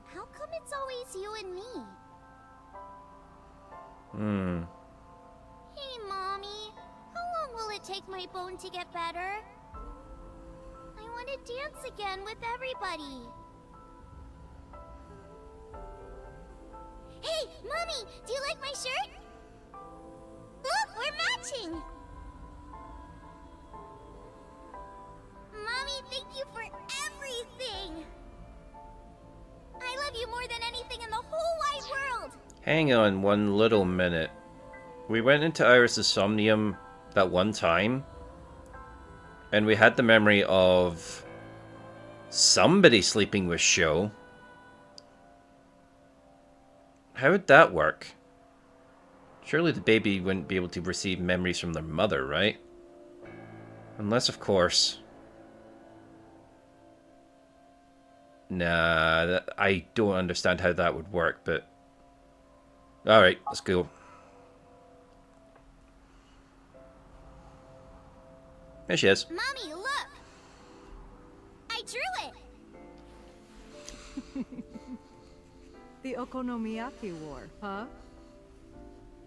How come it's always you and me? Hey, Mommy. How long will it take my bone to get better? I want to dance again with everybody. Hey, Mommy, do you like my shirt? Look, we're matching! Mommy, thank you for everything! I love you more than anything in the whole wide world! Hang on one little minute. We went into Iris' Somnium that one time, and we had the memory of somebody sleeping with Sho. How would that work? Surely the baby wouldn't be able to receive memories from their mother, right? Unless, of course... Nah, I don't understand how that would work, but... Alright, let's go. There she is. Mommy, look! I drew it! The Okonomiyaki War, huh?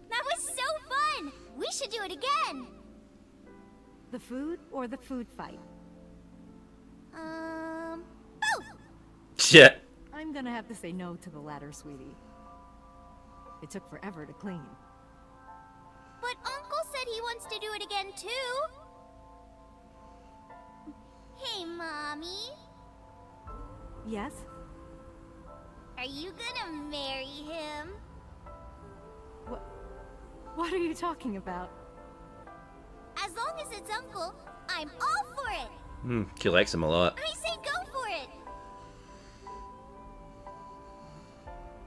That was so fun! We should do it again! The food or the food fight? Both! Shit. I'm gonna have to say no to the latter, sweetie. It took forever to clean. But Uncle said he wants to do it again, too! Hey, Mommy. Yes? Are you gonna marry him? What are you talking about? As long as it's Uncle, I'm all for it! She likes him a lot. I say go for it!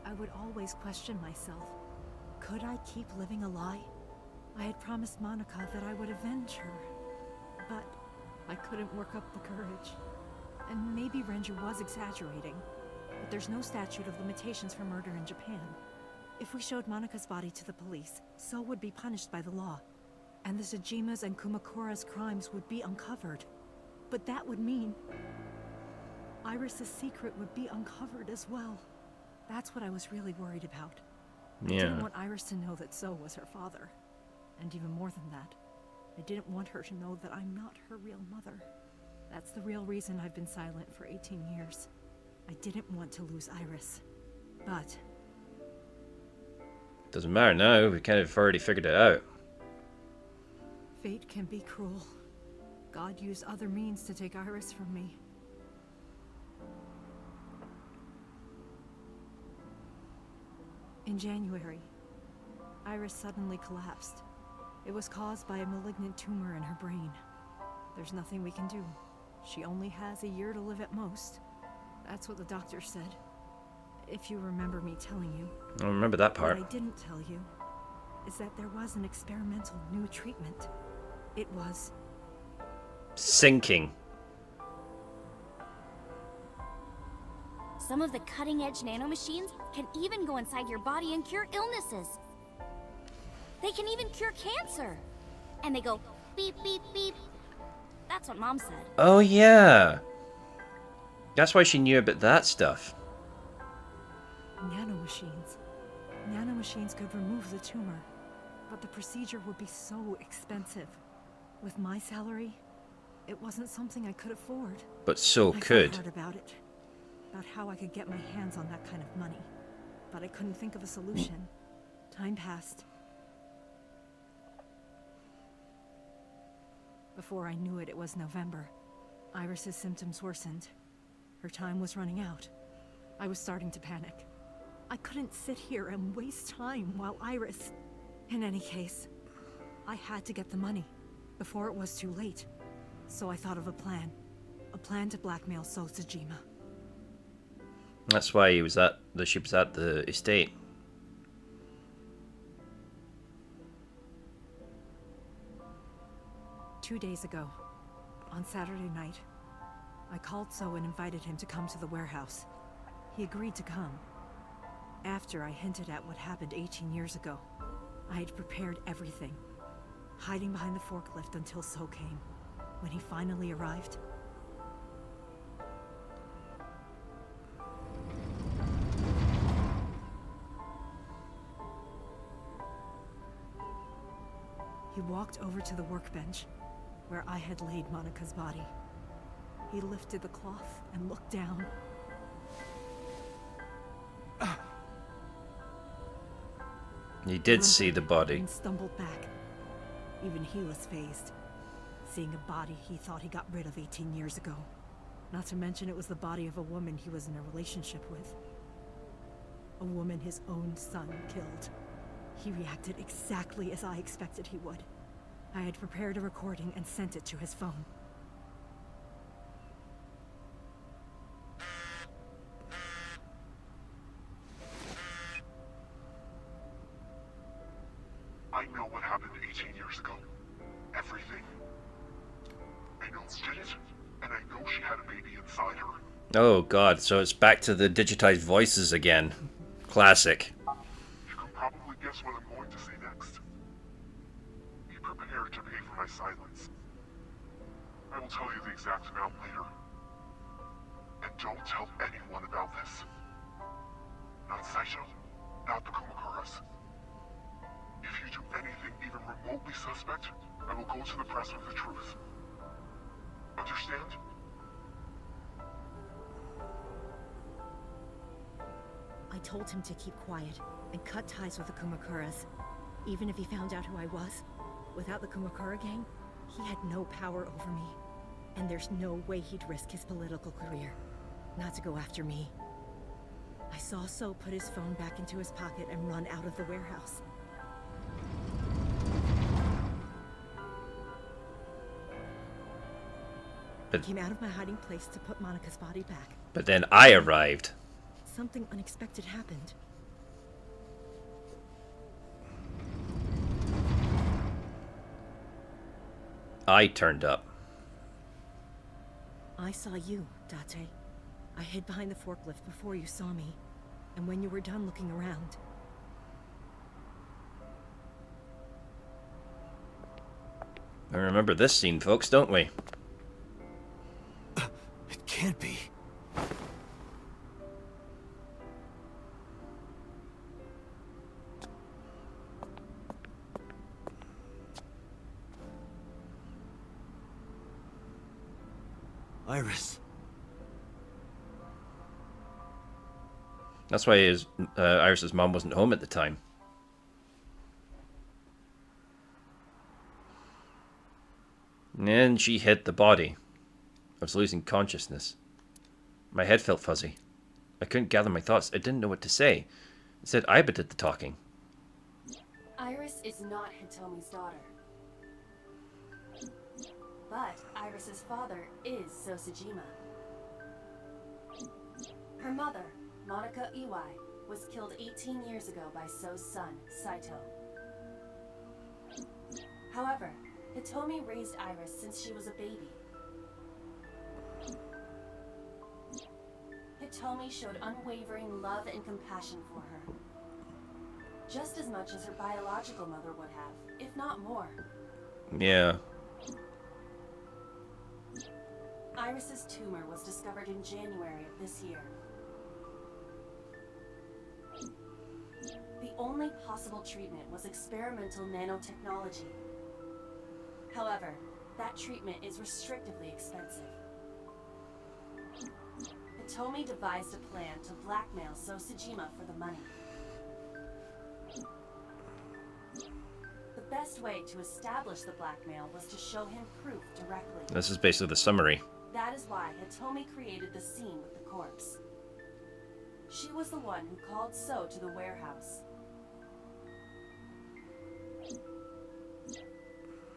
I would always question myself. Could I keep living a lie? I had promised Monica that I would avenge her. But I couldn't work up the courage. And maybe Renju was exaggerating. But there's no statute of limitations for murder in Japan. If we showed Monica's body to the police, So would be punished by the law. And the Tsujima's and Kumakura's crimes would be uncovered. But that would mean... Iris' secret would be uncovered as well. That's what I was really worried about. I didn't want Iris to know that So was her father. And even more than that, I didn't want her to know that I'm not her real mother. That's the real reason I've been silent for 18 years. I didn't want to lose Iris. But... Doesn't matter now, we kind of already figured it out. fate can be cruel. God used other means to take Iris from me. In January, Iris suddenly collapsed. It was caused by a malignant tumor in her brain. There's nothing we can do. She only has a year to live at most. That's what the doctor said. If you remember me telling you. I remember that part. What I didn't tell you is that there was an experimental new treatment. It was... sinking. Some of the cutting-edge nanomachines can even go inside your body and cure illnesses. They can even cure cancer. And they go beep, beep, beep. That's what Mom said. Oh, yeah. That's why she knew about that stuff. Nanomachines. Nanomachines could remove the tumor, but the procedure would be so expensive. With my salary, it wasn't something I could afford. But So I could. thought hard about it. About how I could get my hands on that kind of money. But I couldn't think of a solution. Time passed. Before I knew it, it was November. Iris's symptoms worsened. Her time was running out. I was starting to panic. I couldn't sit here and waste time while Iris... In any case, I had to get the money before it was too late. So I thought of a plan. A plan to blackmail So Tsujima. That's why she was at the estate. Two days ago, on Saturday night, I called So and invited him to come to the warehouse. He agreed to come. After I hinted at what happened 18 years ago, I had prepared everything, hiding behind the forklift until So came. When he finally arrived, he walked over to the workbench where I had laid Monica's body. He lifted the cloth and looked down. You did see the body. And stumbled back. Even he was fazed, seeing a body he thought he got rid of 18 years ago. Not to mention it was the body of a woman he was in a relationship with. A woman his own son killed. He reacted exactly as I expected he would. I had prepared a recording and sent it to his phone. I know what happened 18 years ago. Everything. I know who did it, and I know she had a baby inside her. Oh god, so it's back to the digitized voices again. Classic. You can probably guess what I'm going to say next. Be prepared to pay for my silence. I will tell you the exact amount later. And don't tell anyone about this. Not Saito, not the Kumakuras. If you do anything even remotely suspect, I will go to the press with the truth. Understand? I told him to keep quiet and cut ties with the Kumakuras. Even if he found out who I was, without the Kumakura gang, he had no power over me. And there's no way he'd risk his political career, not to go after me. I saw So put his phone back into his pocket and run out of the warehouse. I came out of my hiding place to put Monica's body back. But then I arrived. Something unexpected happened. I turned up. I saw you, Date. I hid behind the forklift before you saw me. And when you were done looking around... I remember this scene, folks, don't we? It can't be. Iris. That's why Iris's mom wasn't home at the time. And she hit the body. I was losing consciousness. My head felt fuzzy. I couldn't gather my thoughts. I didn't know what to say. Instead, Aiba did the talking. Iris is not Hitomi's daughter. But Iris's father is Sosajima. Her mother, Monica Iwai, was killed 18 years ago by So's son, Saito. However, Hitomi raised Iris since she was a baby. Hitomi showed unwavering love and compassion for her. Just as much as her biological mother would have, if not more. Yeah. Iris's tumor was discovered in January of this year. The only possible treatment was experimental nanotechnology. However, that treatment is restrictively expensive. Hitomi devised a plan to blackmail Sosajima for the money. The best way to establish the blackmail was to show him proof directly. This is basically the summary. That is why Hitomi created the scene with the corpse. She was the one who called So to the warehouse.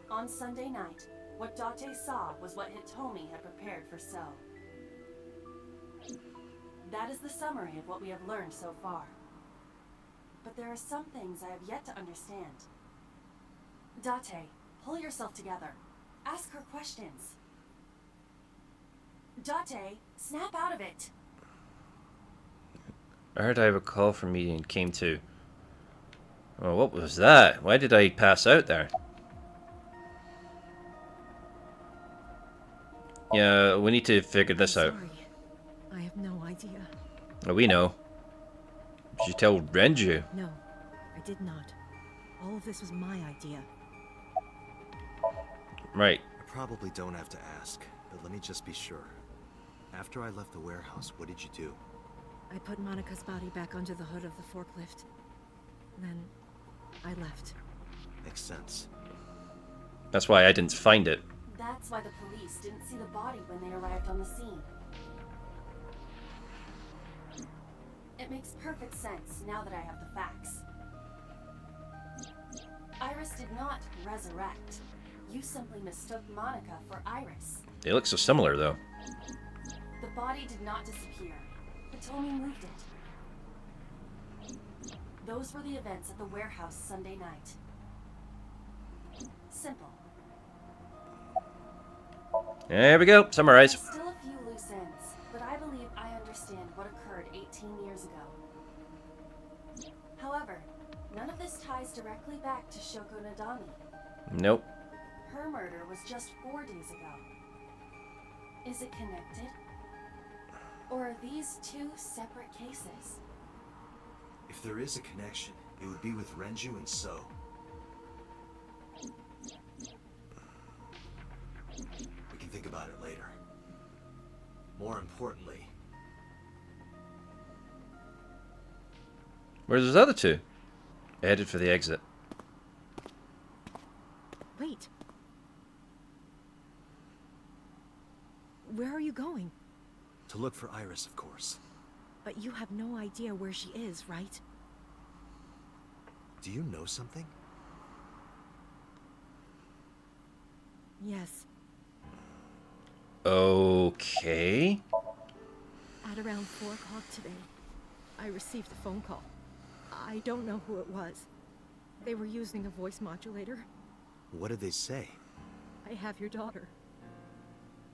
On Sunday night, what Date saw was what Hitomi had prepared for So. That is the summary of what we have learned so far. But there are some things I have yet to understand. Date, pull yourself together. Ask her questions. Date, snap out of it. I heard I have a call from me and came to. Oh, what was that? Why did I pass out there? Yeah, we need to figure this out. Sorry. I have no idea. Oh, we know. Did you tell Renju? No, I did not. All of this was my idea. Right. I probably don't have to ask, but let me just be sure. After I left the warehouse, what did you do? I put Monica's body back under the hood of the forklift. Then, I left. Makes sense. That's why I didn't find it. That's why the police didn't see the body when they arrived on the scene. It makes perfect sense now that I have the facts. Iris did not resurrect. You simply mistook Monica for Iris. They look so similar, though. The body did not disappear. Hitomi moved it. Those were the events at the warehouse Sunday night. Simple. There we go. Summarize. There's still a few loose ends, but I believe I understand what occurred 18 years ago. However, none of this ties directly back to Shoko Nadami. Nope. Her murder was just 4 days ago. Is it connected? Or are these two separate cases? If there is a connection, it would be with Renju and So. We can think about it later. More importantly, Where's those other two? They headed for the exit. Wait. Where are you going? to look for Iris, of course. But you have no idea where she is, right? Do you know something? Yes. Okay. At around 4 o'clock today, I received a phone call. I don't know who it was. They were using a voice modulator. What did they say? I have your daughter.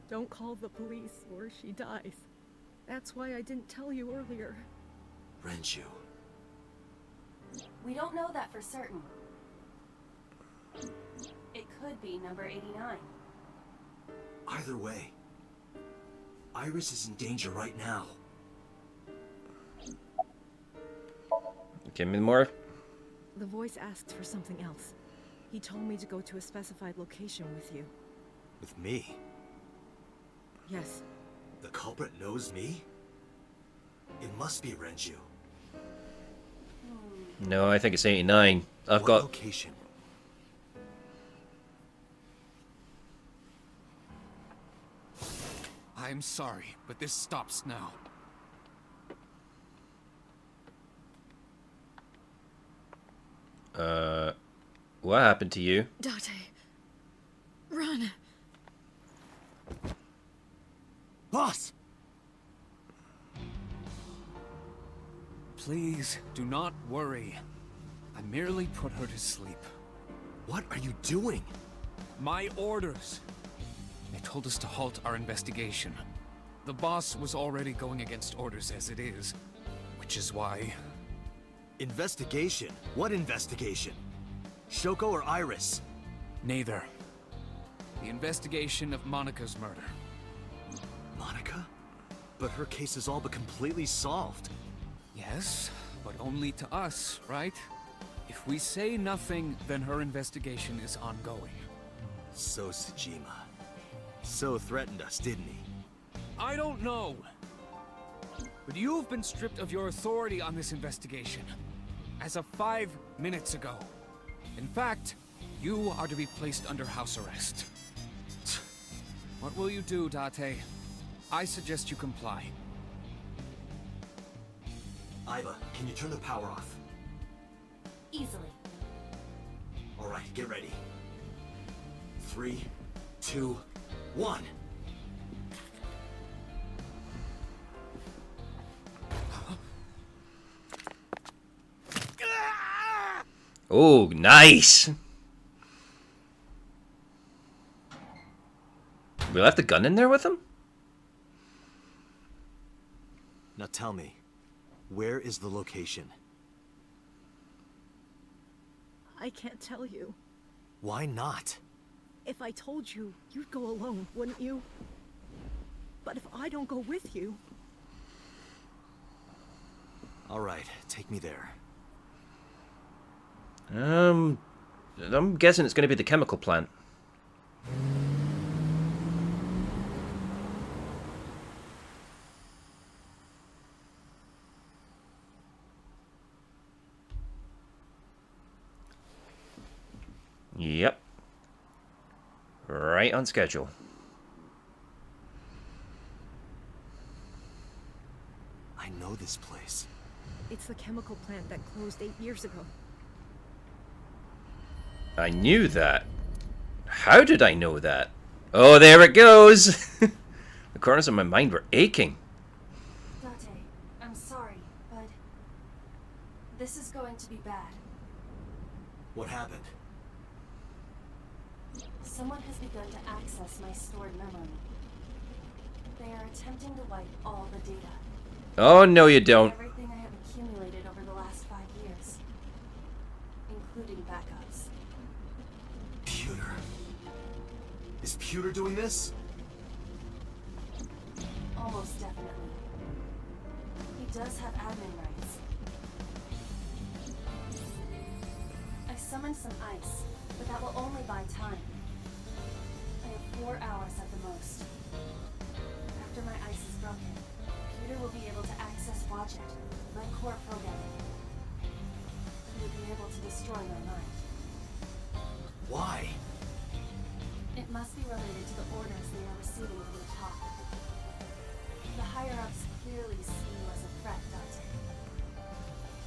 Don't call the police or she dies. That's why I didn't tell you earlier. Renju. We don't know that for certain. It could be number 89. Either way, Iris is in danger right now. Give me more. The voice asked for something else. He told me to go to a specified location with you. With me? Yes. The culprit knows me? It must be Renju. No, I think it's 89. I've What got... location? I'm sorry, but this stops now. What happened to you? Date. Run. Boss! Please, do not worry. I merely put her to sleep. What are you doing? My orders. They told us to halt our investigation. The boss was already going against orders as it is, which is why... Investigation? What investigation? Shoko or Iris? Neither. The investigation of Monica's murder. Monica? But her case is all but completely solved. Yes, but only to us, right? If we say nothing, then her investigation is ongoing. So Tsujima. So threatened us, didn't he? I don't know. But you've been stripped of your authority on this investigation. As of 5 minutes ago. In fact, you are to be placed under house arrest. What will you do, Date? I suggest you comply. Iva, can you turn the power off? Easily. Alright, get ready. 3, 2, 1. Oh, nice! We left the gun in there with him? Now tell me, Where is the location? I can't tell you. Why not? If I told you, you'd go alone, wouldn't you? But if I don't go with you... All right, take me there. I'm guessing it's going to be the chemical plant. Yep. Right on schedule. I know this place. It's the chemical plant that closed 8 years ago. I knew that. How did I know that? Oh, there it goes! The corners of my mind were aching. Date, I'm sorry, but this is going to be bad. What happened? Someone has begun to access my stored memory. They are attempting to wipe all the data. Oh, no you don't. Everything I have accumulated over the last 5 years, including backups. Pewter. Is Pewter doing this? Almost definitely. He does have admin rights. I summoned some ice, but that will only buy time. I have 4 hours at the most. After my ice is broken, Peter will be able to access Watch It, my core programming. He will be able to destroy my mind. Why? It must be related to the orders they are receiving from the top. The higher-ups clearly see you as a threat, Dante.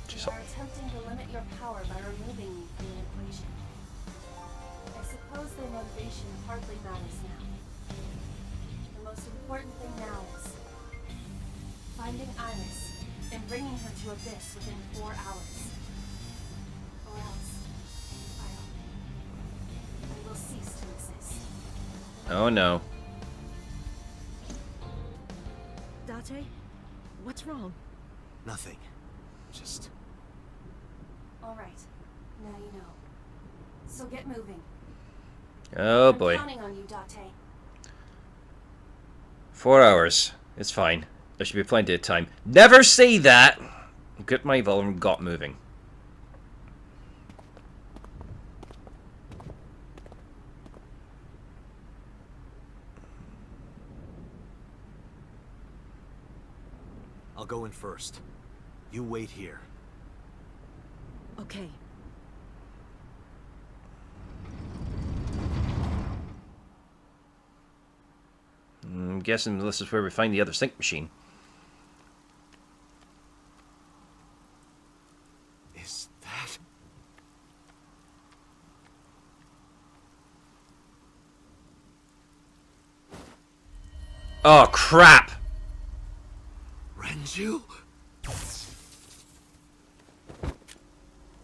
They are attempting to limit your power by removing you from the equation. I suppose their motivation hardly matters now. The most important thing now is finding Iris and bringing her to Abyss within 4 hours. Or else, I will cease to exist. Oh no. Date? What's wrong? Nothing. Just... All right, now you know. So get moving. Oh boy. I'm counting on you, Date. 4 hours. It's fine. There should be plenty of time. Never say that! Get my volume got moving. I'll go in first. You wait here. Okay. I'm guessing this is where we find the other sync machine. Is that... Oh, crap! Renju?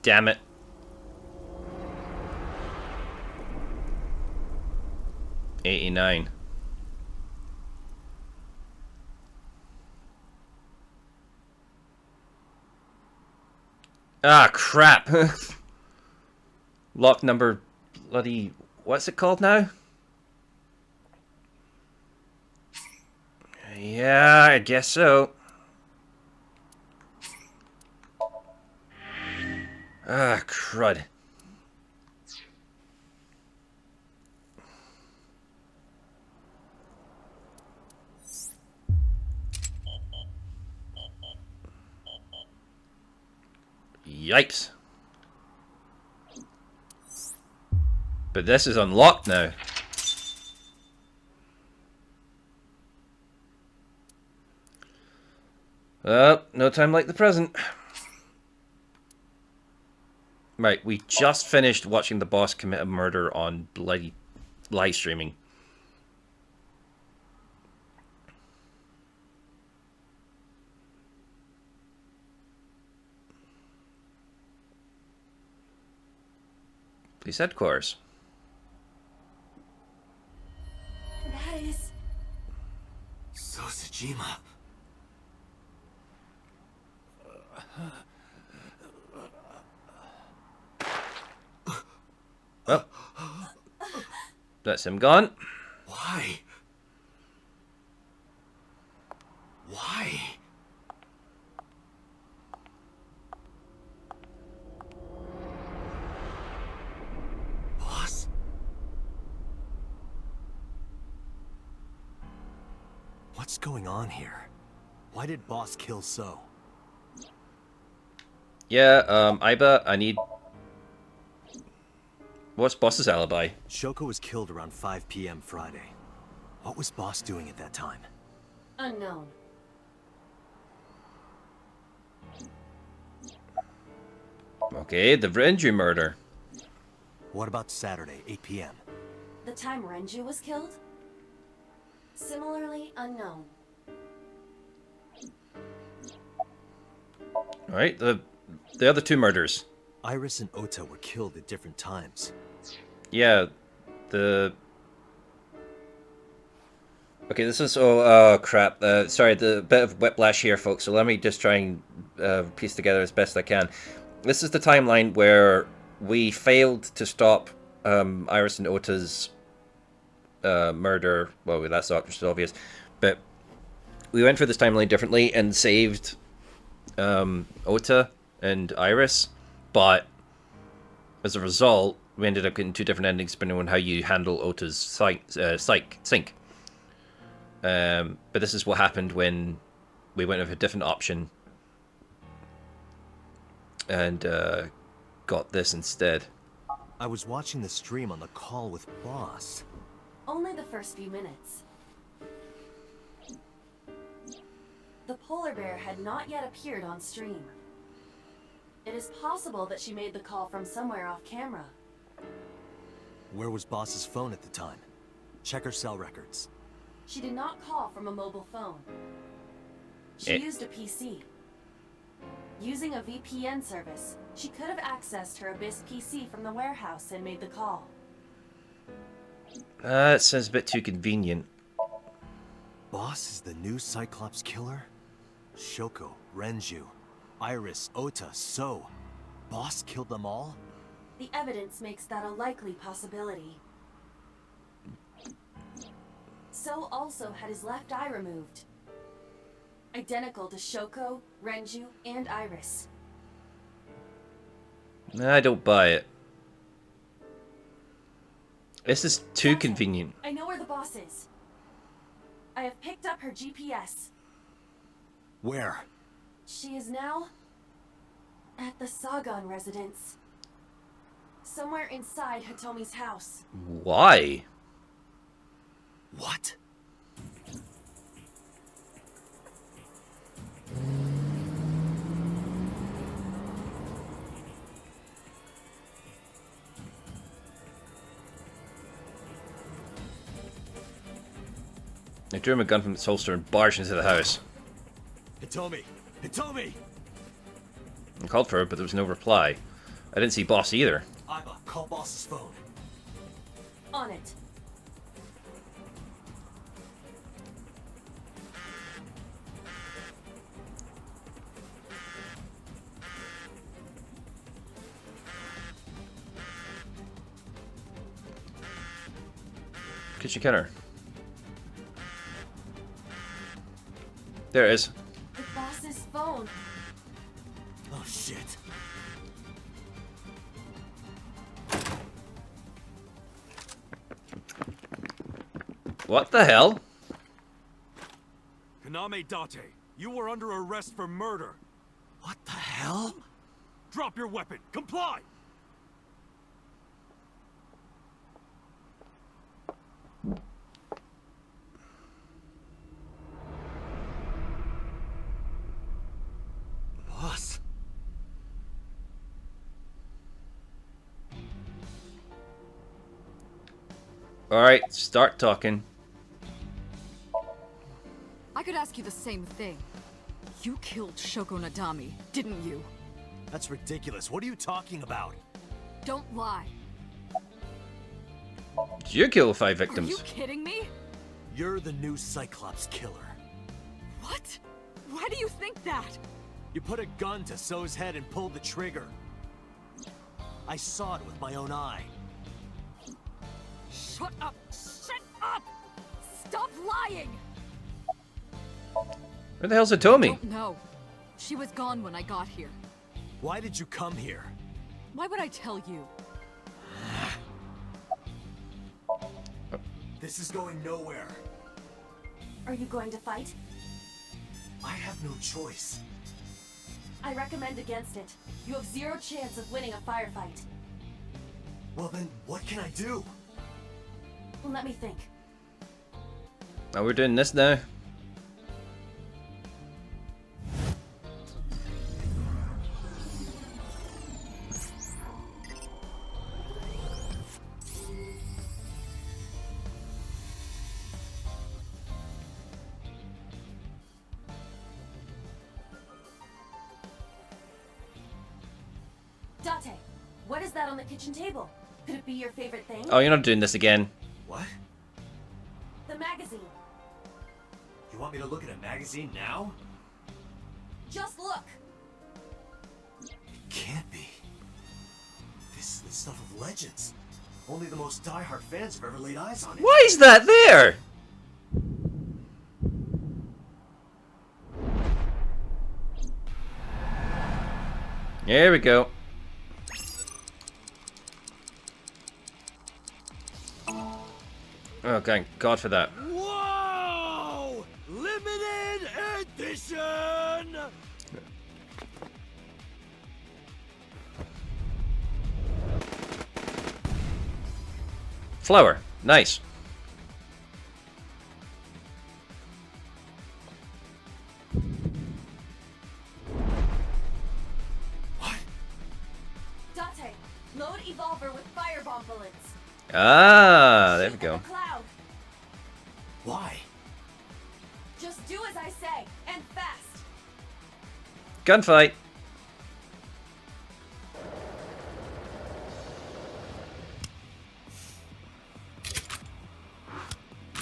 Damn it. '89. Ah, crap. Lock number bloody... What's it called now? Yeah, I guess so. Ah, crud. Yipes. But this is unlocked now. No time like the present. Right, we just finished watching the boss commit a murder on bloody live streaming. Police headquarters. That is... Sosajima. Well, that's him gone. Why? Why? Boss? What's going on here? Why did Boss kill So? Yeah, Iba, I need... What's Boss's alibi? Shoko was killed around 5 p.m. Friday. What was Boss doing at that time? Unknown. Okay, the Renju murder. What about Saturday, 8 p.m.? The time Renju was killed? Similarly unknown. Alright, the other two murders. Iris and Ota were killed at different times. Yeah, the... Okay, this is... Oh, crap. Sorry, the bit of whiplash here, folks, so let me just try and piece together as best I can. This is the timeline where we failed to stop Iris and Ota's murder. Well, that's just obvious. But we went for this timeline differently and saved Ota and Iris. But as a result, we ended up getting two different endings depending on how you handle Ota's sync. But this is what happened when we went with a different option and got this instead. I was watching the stream on the call with Boss. Only the first few minutes. The polar bear had not yet appeared on stream. It is possible that she made the call from somewhere off camera. Where was Boss's phone at the time? Check her cell records. She did not call from a mobile phone. She used a PC. Using a VPN service, she could have accessed her Abyss PC from the warehouse and made the call. That sounds a bit too convenient. Boss is the new Cyclops killer? Shoko, Renju, Iris, Ota, So. Boss killed them all? The evidence makes that a likely possibility. So also had his left eye removed. Identical to Shoko, Renju, and Iris. I don't buy it. This is too convenient. I know where the boss is. I have picked up her GPS. Where? She is now at the Sagan residence. Somewhere inside Hitomi's house. Why? What? I drew him a gun from its holster and barged into the house. Hitomi! Hitomi! I called for her, but there was no reply. I didn't see Boss either. Iba, call Boss's phone. On it. Could you get her? There it is. The boss's phone. Oh shit. What the hell? Kaname Date, you were under arrest for murder. What the hell? Drop your weapon. Comply! Boss. Alright, start talking. I could ask you the same thing. You killed Shoko Nadami, didn't you? That's ridiculous. What are you talking about? Don't lie. Did you kill 5 Are victims? you kidding me? You're the new Cyclops killer. What? Why do you think that? You put a gun to So's head and pulled the trigger. I saw it with my own eye. Shut up! Shut up! Stop lying! Where the hell's Hitomi? No. She was gone when I got here. Why did you come here? Why would I tell you? This is going nowhere. Are you going to fight? I have no choice. I recommend against it. You have zero chance of winning a firefight. Well then, what can I do? Let me think. Oh, we're doing this now. Date, what is that on the kitchen table? Could it be your favorite thing? Oh, you're not doing this again. What? The magazine. You want me to look at a magazine now? Just look. It can't be. This is the stuff of legends. Only the most diehard fans have ever laid eyes on it. Why is that there? There we go. Oh, thank God for that. Whoa! Limited edition! Flower. Nice. What? Date, load Evolver with firebomb bullets. Ah, there we Shoot go. at the cloud. Why? Just do as I say, and fast. Gunfight.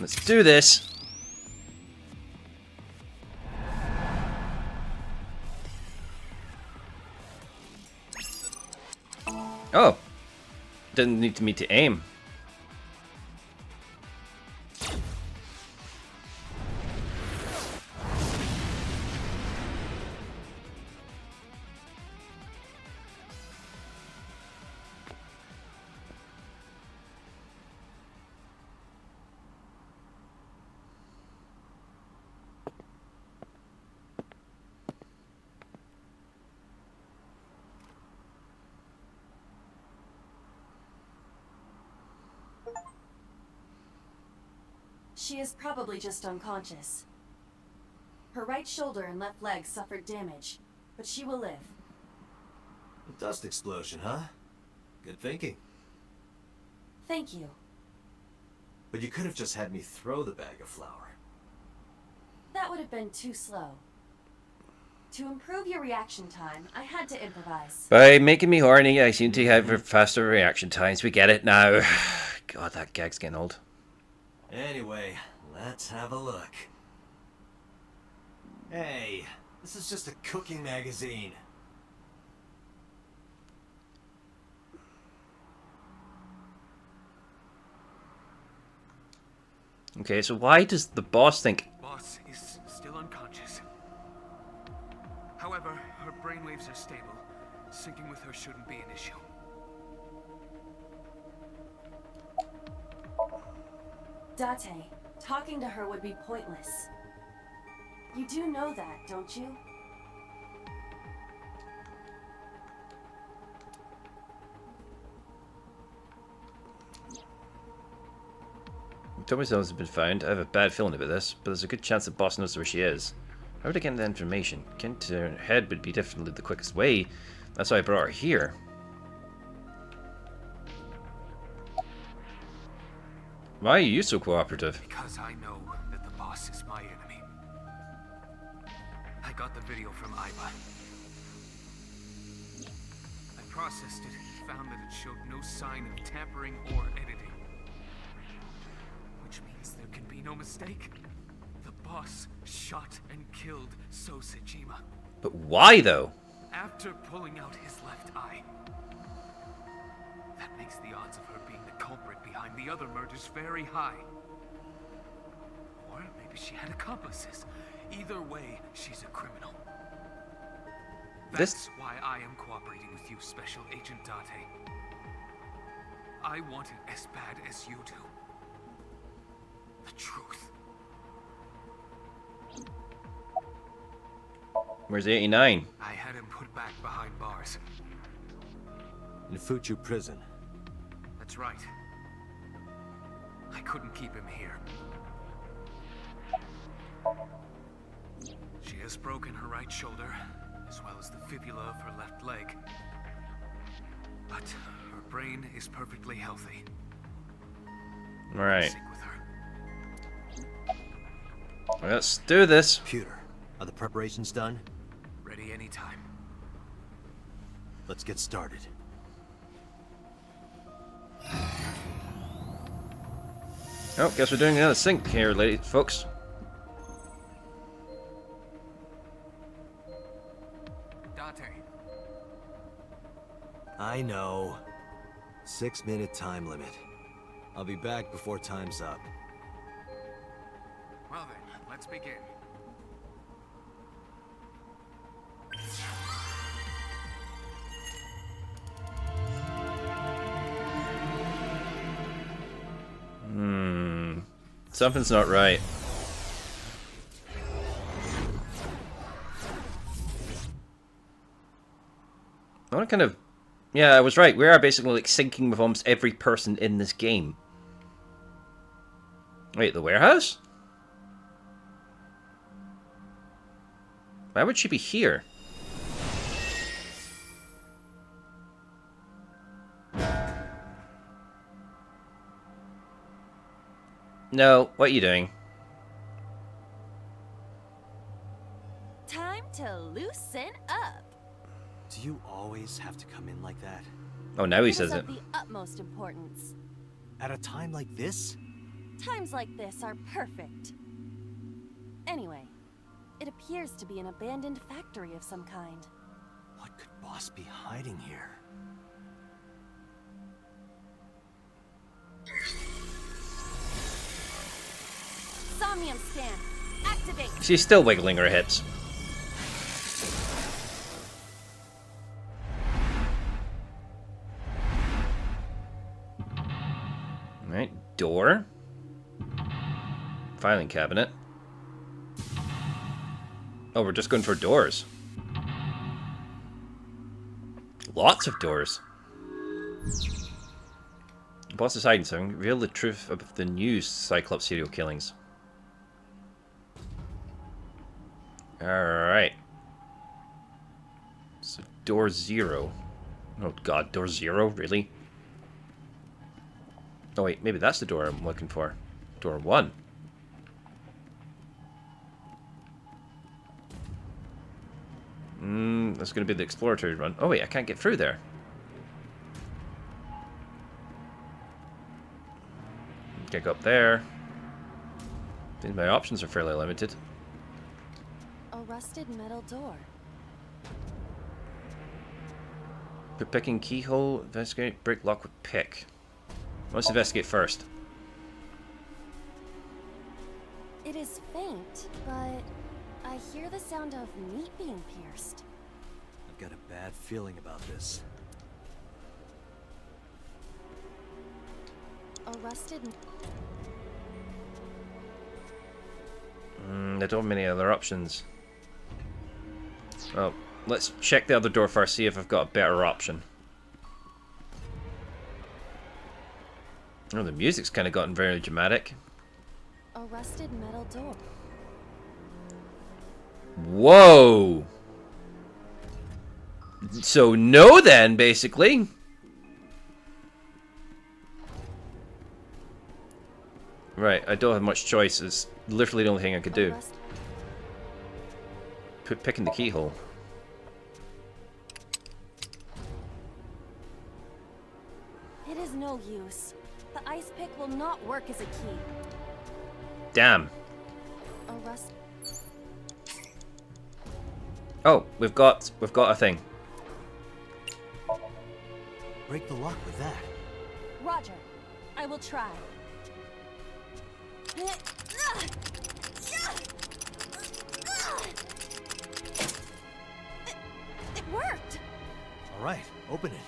Let's do this. Oh. Didn't need me to aim. She is probably just unconscious. Her right shoulder and left leg suffered damage, but she will live. A dust explosion, huh? Good thinking. Thank you. But you could have just had me throw the bag of flour. That would have been too slow. To improve your reaction time, I had to improvise. By making me horny, I seem to have faster reaction times. We get it now. God, that gag's getting old. Anyway, let's have a look. Hey, this is just a cooking magazine. Okay, so why does the boss think... Boss is still unconscious. However, her brainwaves are stable. Syncing with her shouldn't be an issue. Date, talking to her would be pointless. You do know that, don't you? Tommy's nose has been found. I have a bad feeling about this, but there's a good chance the boss knows where she is. How would I get that information? Getting to her head would be definitely the quickest way. That's why I brought her here. Why are you so cooperative? Because I know that the boss is my enemy. I got the video from Aiba. I processed it and found that it showed no sign of tampering or editing. Which means there can be no mistake. The boss shot and killed So Sejima. But why, though? After pulling out his left eye. That makes the odds of her being the culprit behind the other murders very high. Or maybe she had accomplices. Either way, she's a criminal. That's why I am cooperating with you, Special Agent Date. I want it as bad as you do. The truth. Where's the 89? I had him put back behind bars. In Fuchu prison. That's right. I couldn't keep him here. She has broken her right shoulder, as well as the fibula of her left leg. But her brain is perfectly healthy. Alright. Sick with her. Let's do this. Computer, are the preparations done? Ready anytime. Let's get started. Oh, guess we're doing another sync here, ladies, folks. Date. I know. 6-minute time limit. I'll be back before time's up. Well then, let's begin. Something's not right. I want to kind of... Yeah, I was right. We are basically like syncing with almost every person in this game. Wait, the warehouse? Why would she be here? No, what are you doing? Time to loosen up. Do you always have to come in like that? Oh, now he It says is it. of the utmost importance. At a time like this? Times like this are perfect. Anyway, it appears to be an abandoned factory of some kind. What could Boss be hiding here? Somnium scan. Activate. She's still wiggling her hips. Alright, door. Filing cabinet. Oh, we're just going for doors. Lots of doors. The boss is hiding something. Reveal the truth about the new Cyclops serial killings. Alright. So, door 0. Oh god, door 0? Really? Oh wait, maybe that's the door I'm looking for. Door 1. That's gonna be the exploratory run. Oh wait, I can't get through there. Can't go up there. I think my options are fairly limited. A rusted metal door. Picking keyhole, investigate, break lock with pick. Let's investigate first. It is faint, but I hear the sound of meat being pierced. I've got a bad feeling about this. A rusted... I don't have many other options. Well, let's check the other door first, see if I've got a better option. Oh, the music's kind of gotten very dramatic. A rusted metal door. Whoa! So no then, basically. Right, I don't have much choice. It's literally the only thing I could do. Picking the keyhole. It is no use. The ice pick will not work as a key. Damn. A rust... Oh, we've got a thing. Break the lock with that. Roger. I will try. It worked! All right, open it.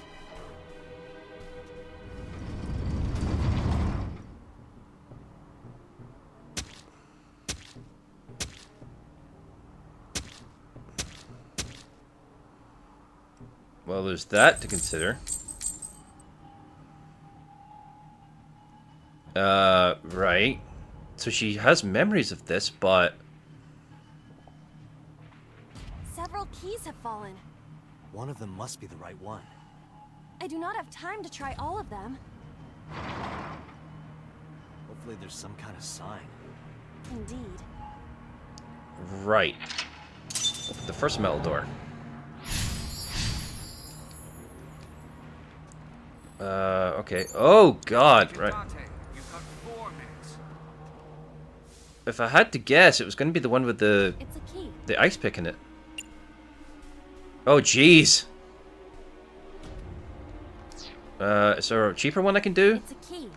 Well, there's that to consider. Right. So she has memories of this, but... Several keys have fallen. One of them must be the right one. I do not have time to try all of them. Hopefully there's some kind of sign. Indeed. Right. Open the first metal door. Okay. Oh, God. Right. Dante, you've got 4 minutes. If I had to guess, it was going to be the one with the It's a key. ice pick in it. Oh, jeez. Is there a cheaper one I can do? It's a key.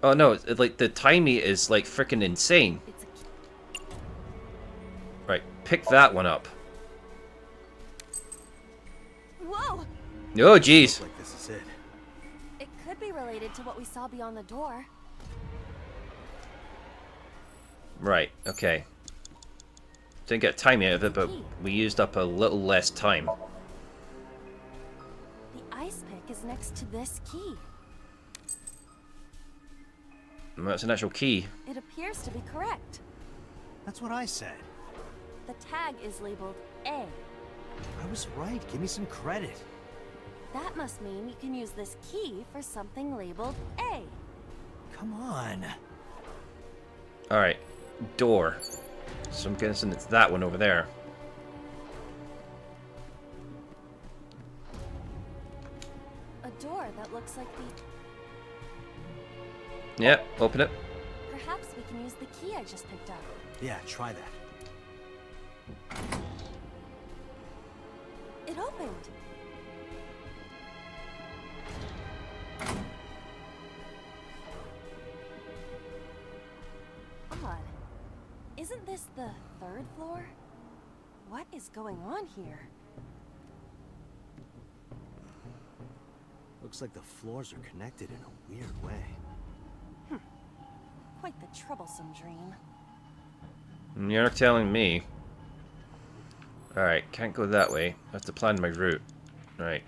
Oh, no. Like, the timey is, like, freaking insane. It's a key. Right. Pick that one up. Whoa! Oh, jeez. Looks like this is it. It could be related to what we saw beyond the door. Right. Okay. Didn't get timey out of it, but we used up a little less time. The ice pick is next to this key. And that's an actual key. It appears to be correct. That's what I said. The tag is labeled A. I was right. Give me some credit. That must mean you can use this key for something labeled A. Come on. Alright. Door. So I'm guessing it's that one over there. A door that looks like the... Yep, open it. Perhaps we can use the key I just picked up. Yeah, try that. It opened. Odd. Isn't this the 3rd floor? What is going on here? Looks like the floors are connected in a weird way. Quite the troublesome dream. You're telling me. Alright, can't go that way. I have to plan my route. Alright.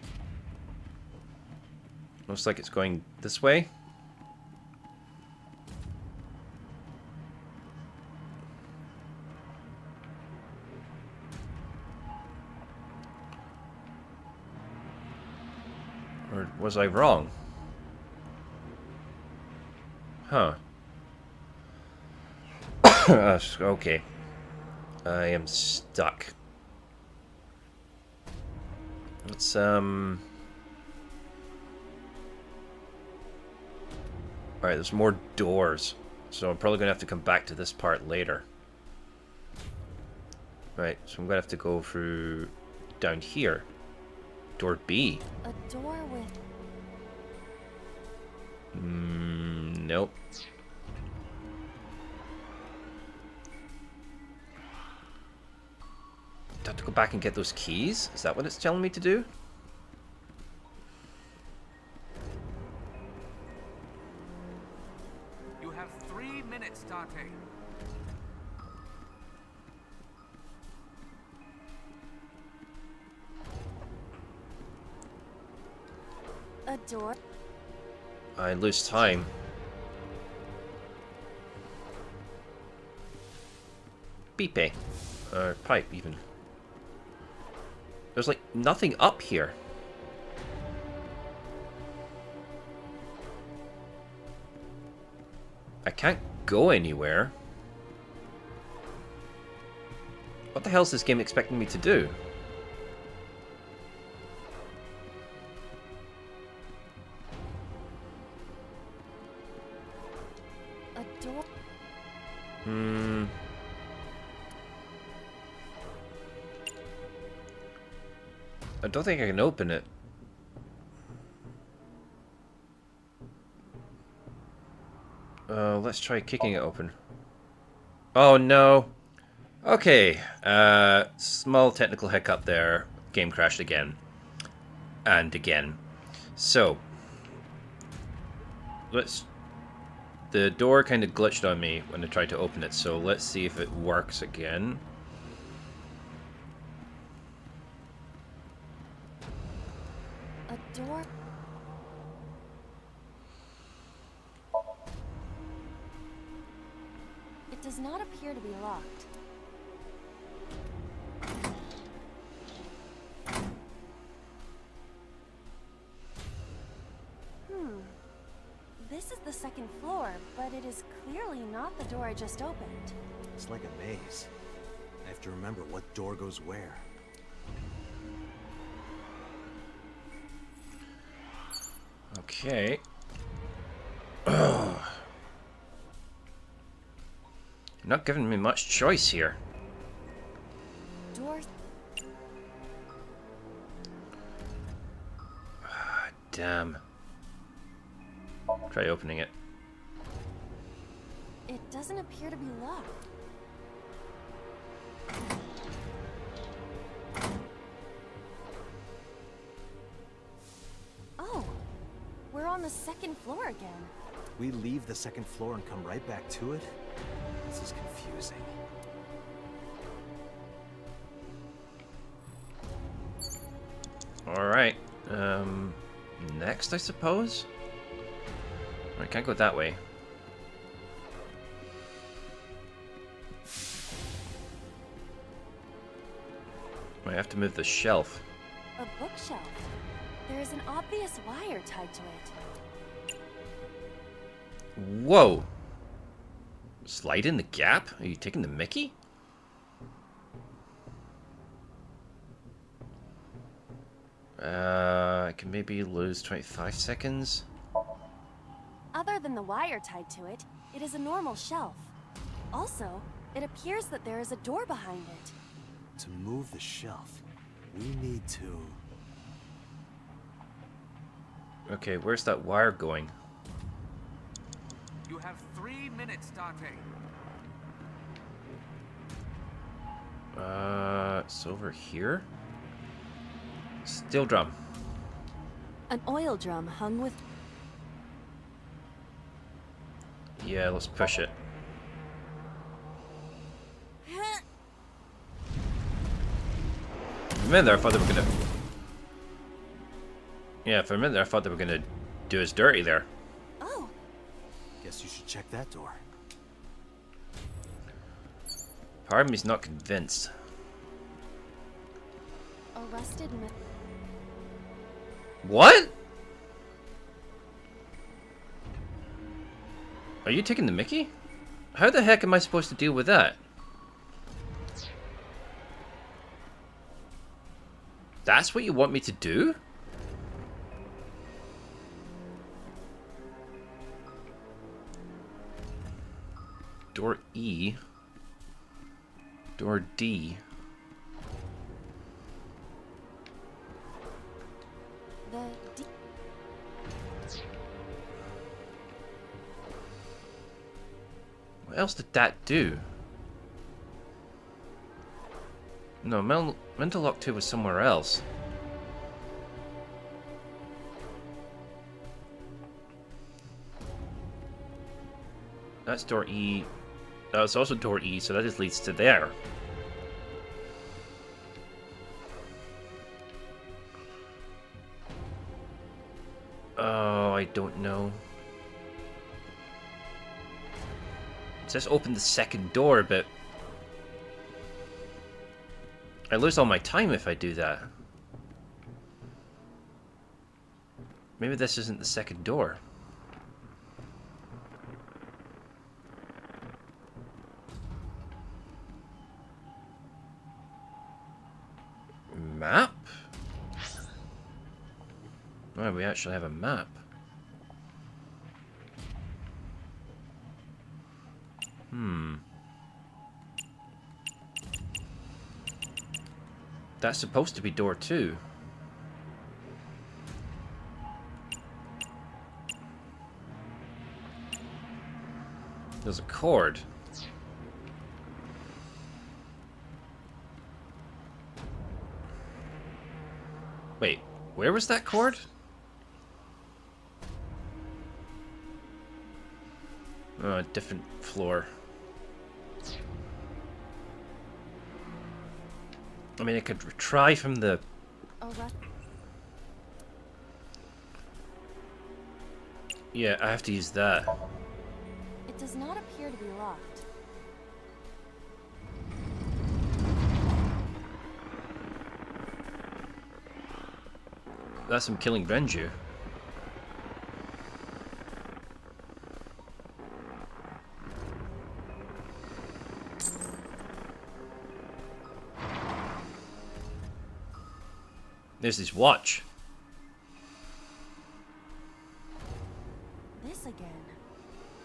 Looks like it's going this way. Or was I wrong? Huh. Okay. I am stuck. Let's, Alright, there's more doors. So I'm probably gonna have to come back to this part later. Right, so I'm gonna have to go through down here. Door B. A door with... Nope. Do I have to go back and get those keys? Is that what it's telling me to do? You have 3 minutes, Dante. A door? I lose time. Pipe. Or pipe, even. There's like nothing up here. I can't go anywhere. What the hell is this game expecting me to do? A door? I don't think I can open it. Let's try kicking it open. Oh no. Okay. Small technical hiccup there. Game crashed again. And again. So. The door kind of glitched on me when I tried to open it, so let's see if it works again. A door? It does not appear to be locked. This is the second floor, but it is clearly not the door I just opened. It's like a maze. I have to remember what door goes where. Okay. You're not giving me much choice here. Door. Damn. Try opening it. It doesn't appear to be locked. Oh, we're on the second floor again. We leave the second floor and come right back to it? This is confusing. Alright. Next, I suppose? I can't go that way. I have to move the shelf. A bookshelf. There is an obvious wire tied to it. Whoa! Slide in the gap? Are you taking the mickey? I can maybe lose 25 seconds. Other than the wire tied to it, it is a normal shelf. Also, it appears that there is a door behind it. To move the shelf, we need to... Okay, where's that wire going? You have 3 minutes, Date. It's over here? Steel drum. An oil drum hung with... Yeah, let's push it. For a minute there, I thought they were gonna... Yeah, for a minute there, I thought they were gonna do us dirty there. Oh, Guess you should check that door. Part of me's not convinced. a rusted What? Are you taking the mickey? How the heck am I supposed to deal with that? That's what you want me to do? Door E. Door D. the D. What else did that do? No, Mental Lock 2 was somewhere else. That's door E. That's also door E, so that just leads to there. Oh, I don't know. It says open the second door, but I lose all my time if I do that. Maybe this isn't the second door. Map? Oh, we actually have a map. That's supposed to be door 2. There's a cord. Wait, where was that cord? Oh, a different floor. I mean, I could try from the... Oh, what? Yeah, I have to use that. It does not appear to be locked. That's him killing Renju. There's his watch. This again.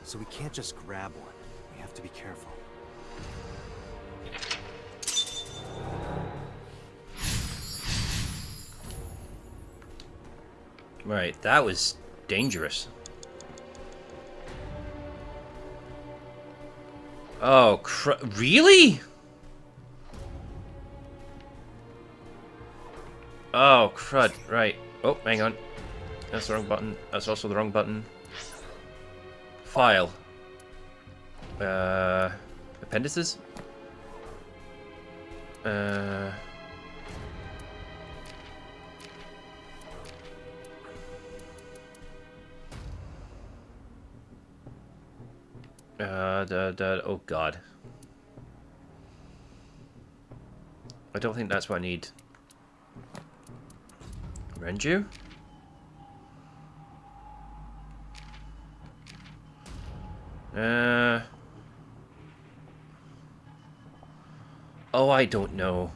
So we can't just grab one. We have to be careful. Right, that was dangerous. Oh, really? Oh, crud. Right. Oh, hang on. That's the wrong button. That's also the wrong button. File. Appendices? Oh god. I don't think that's what I need. Renju? Oh, I don't know.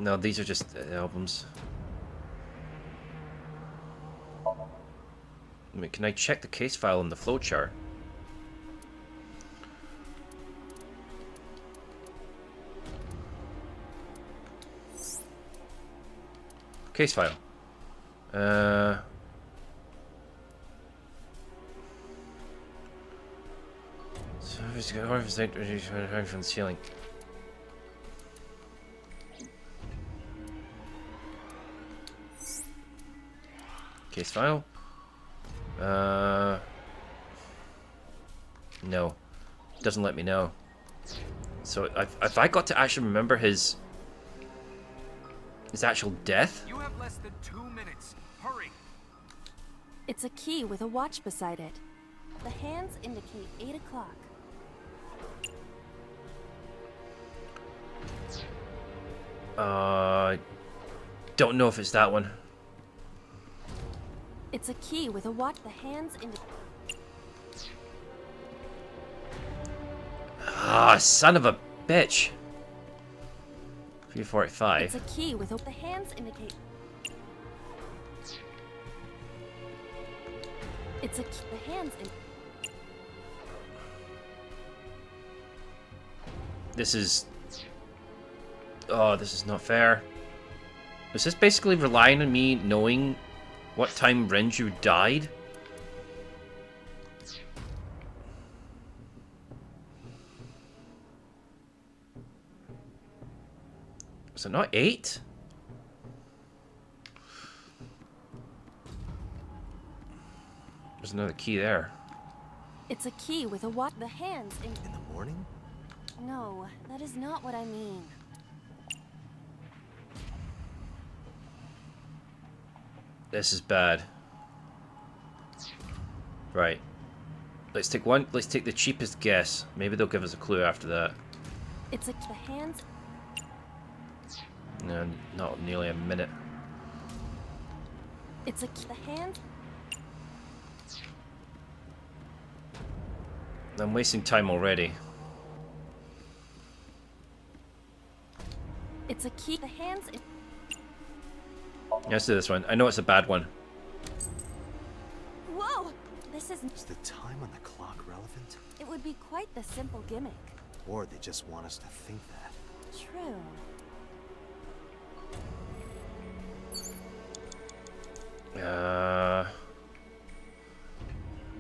No, these are just albums. I mean, can I check the case file in the flowchart? Case file. So it's got orifice from the ceiling. Case file. No. Doesn't let me know. So if I got to actually remember his actual death. You have less than 2 minutes. Hurry. It's a key with a watch beside it. The hands indicate 8 o'clock. Don't know if it's that one. It's a key with a watch. The hands indicate. Ah, son of a bitch. 345. It's a key with the hands indicate. It's a key. The hands in. This is... Oh, this is not fair. Is this basically relying on me knowing what time Renju died? Is it not 8? There's another key there. It's a key with a watch. The hands in. In the morning? No, that is not what I mean. This is bad. Right. Let's take the cheapest guess. Maybe they'll give us a clue after that. It's a the hands. No, not nearly a minute. It's a the hands. I'm wasting time already. It's a key. The hands in. Let's do this one. I know it's a bad one. This is... Is the time on the clock relevant? It would be quite the simple gimmick. Or they just want us to think that. True.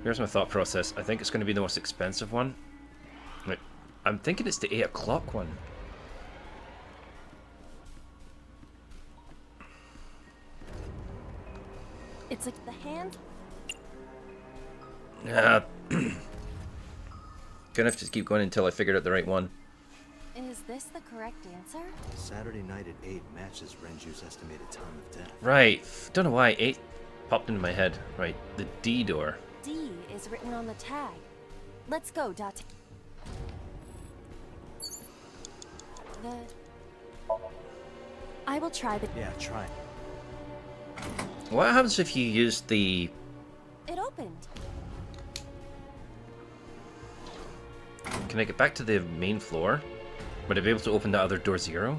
Here's my thought process. I think it's going to be the most expensive one. Wait, I'm thinking it's the 8 o'clock one. It's like the hand... Gonna have to keep going until I figured out the right one. Is this the correct answer? Saturday night at 8 matches Renju's estimated time of death. Right. Don't know why 8 popped into my head. Right. The D door. D is written on the tag. Let's go, Date. I will try the... Yeah, try. What happens if you use the... It opened. Can I get back to the main floor? Would I be able to open the other door 0?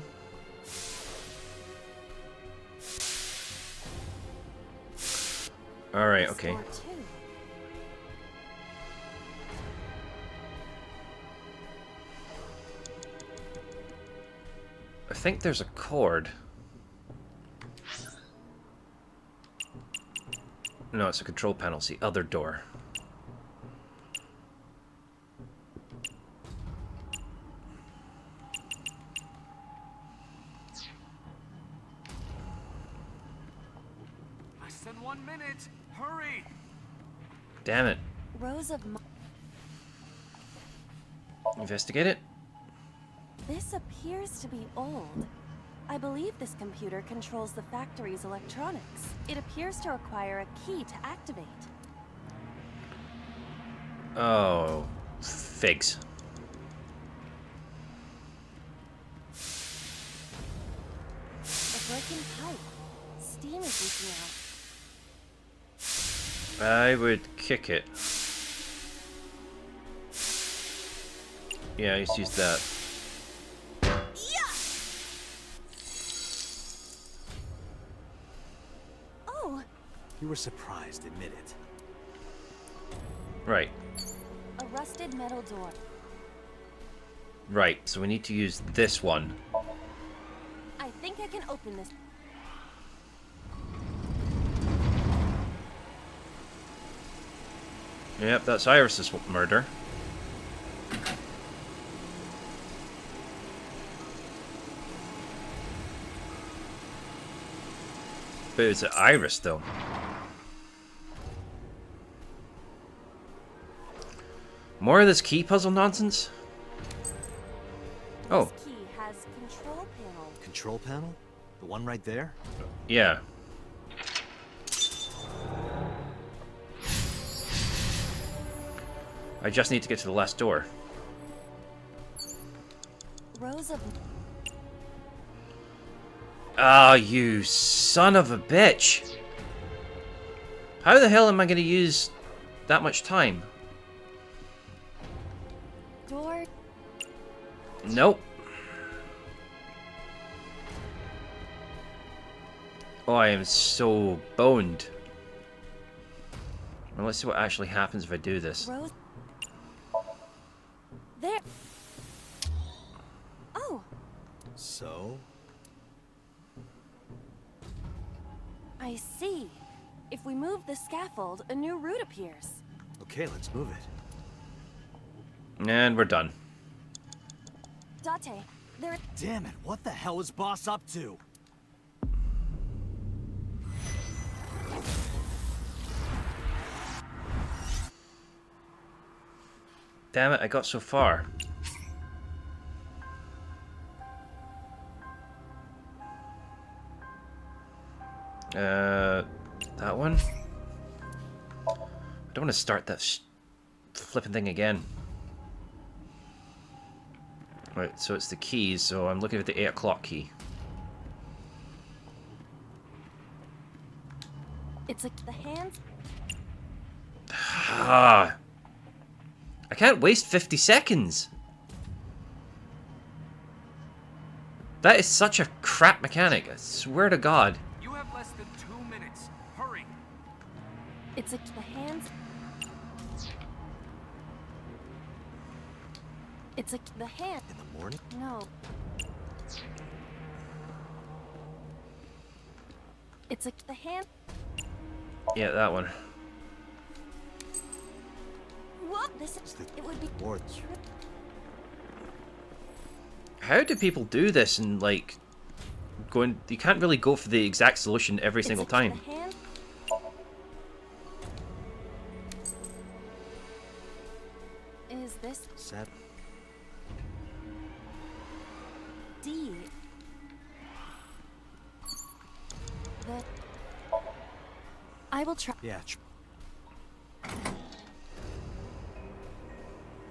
Alright, okay. Door 2. I think there's a cord. No, it's a control panel. It's the other door. Less than 1 minute. Hurry! Damn it. Rows of... Investigate it. This appears to be old. I believe this computer controls the factory's electronics. It appears to require a key to activate. Oh, figs. A broken pipe. Steam is leaking out. I would kick it. Yeah, let's use that. Oh! You were surprised, admit it. Right. A rusted metal door. Right, so we need to use this one. I think I can open this. Yep, that's Iris's murder. But it's Iris, though. More of this key puzzle nonsense? Oh. This key has control panel. Control panel? The one right there? Yeah. I just need to get to the last door. Rows of... Ah, you son of a bitch! How the hell am I going to use that much time? Door... Nope. Oh, I am so boned. Well, let's see what actually happens if I do this. Rows... There... Oh! So? I see. If we move the scaffold, a new route appears. Okay, let's move it. And we're done. Date, there... Damn it, what the hell is Boss up to? Damn it, I got so far. That one? I don't want to start that flipping thing again. Right, so it's the keys, so I'm looking at the 8 o'clock key. It's like the hands... Ah! I can't waste 50 seconds! That is such a crap mechanic, I swear to God. You have less than 2 minutes. Hurry! It's like the hands... It's a the hand. In the morning? No. It's a the hand. Yeah, that one. What? This is. It would be. Or How do people do this and like going? You can't really go for the exact solution every single The time. hand. Is this set. D? The. I will try. Yeah.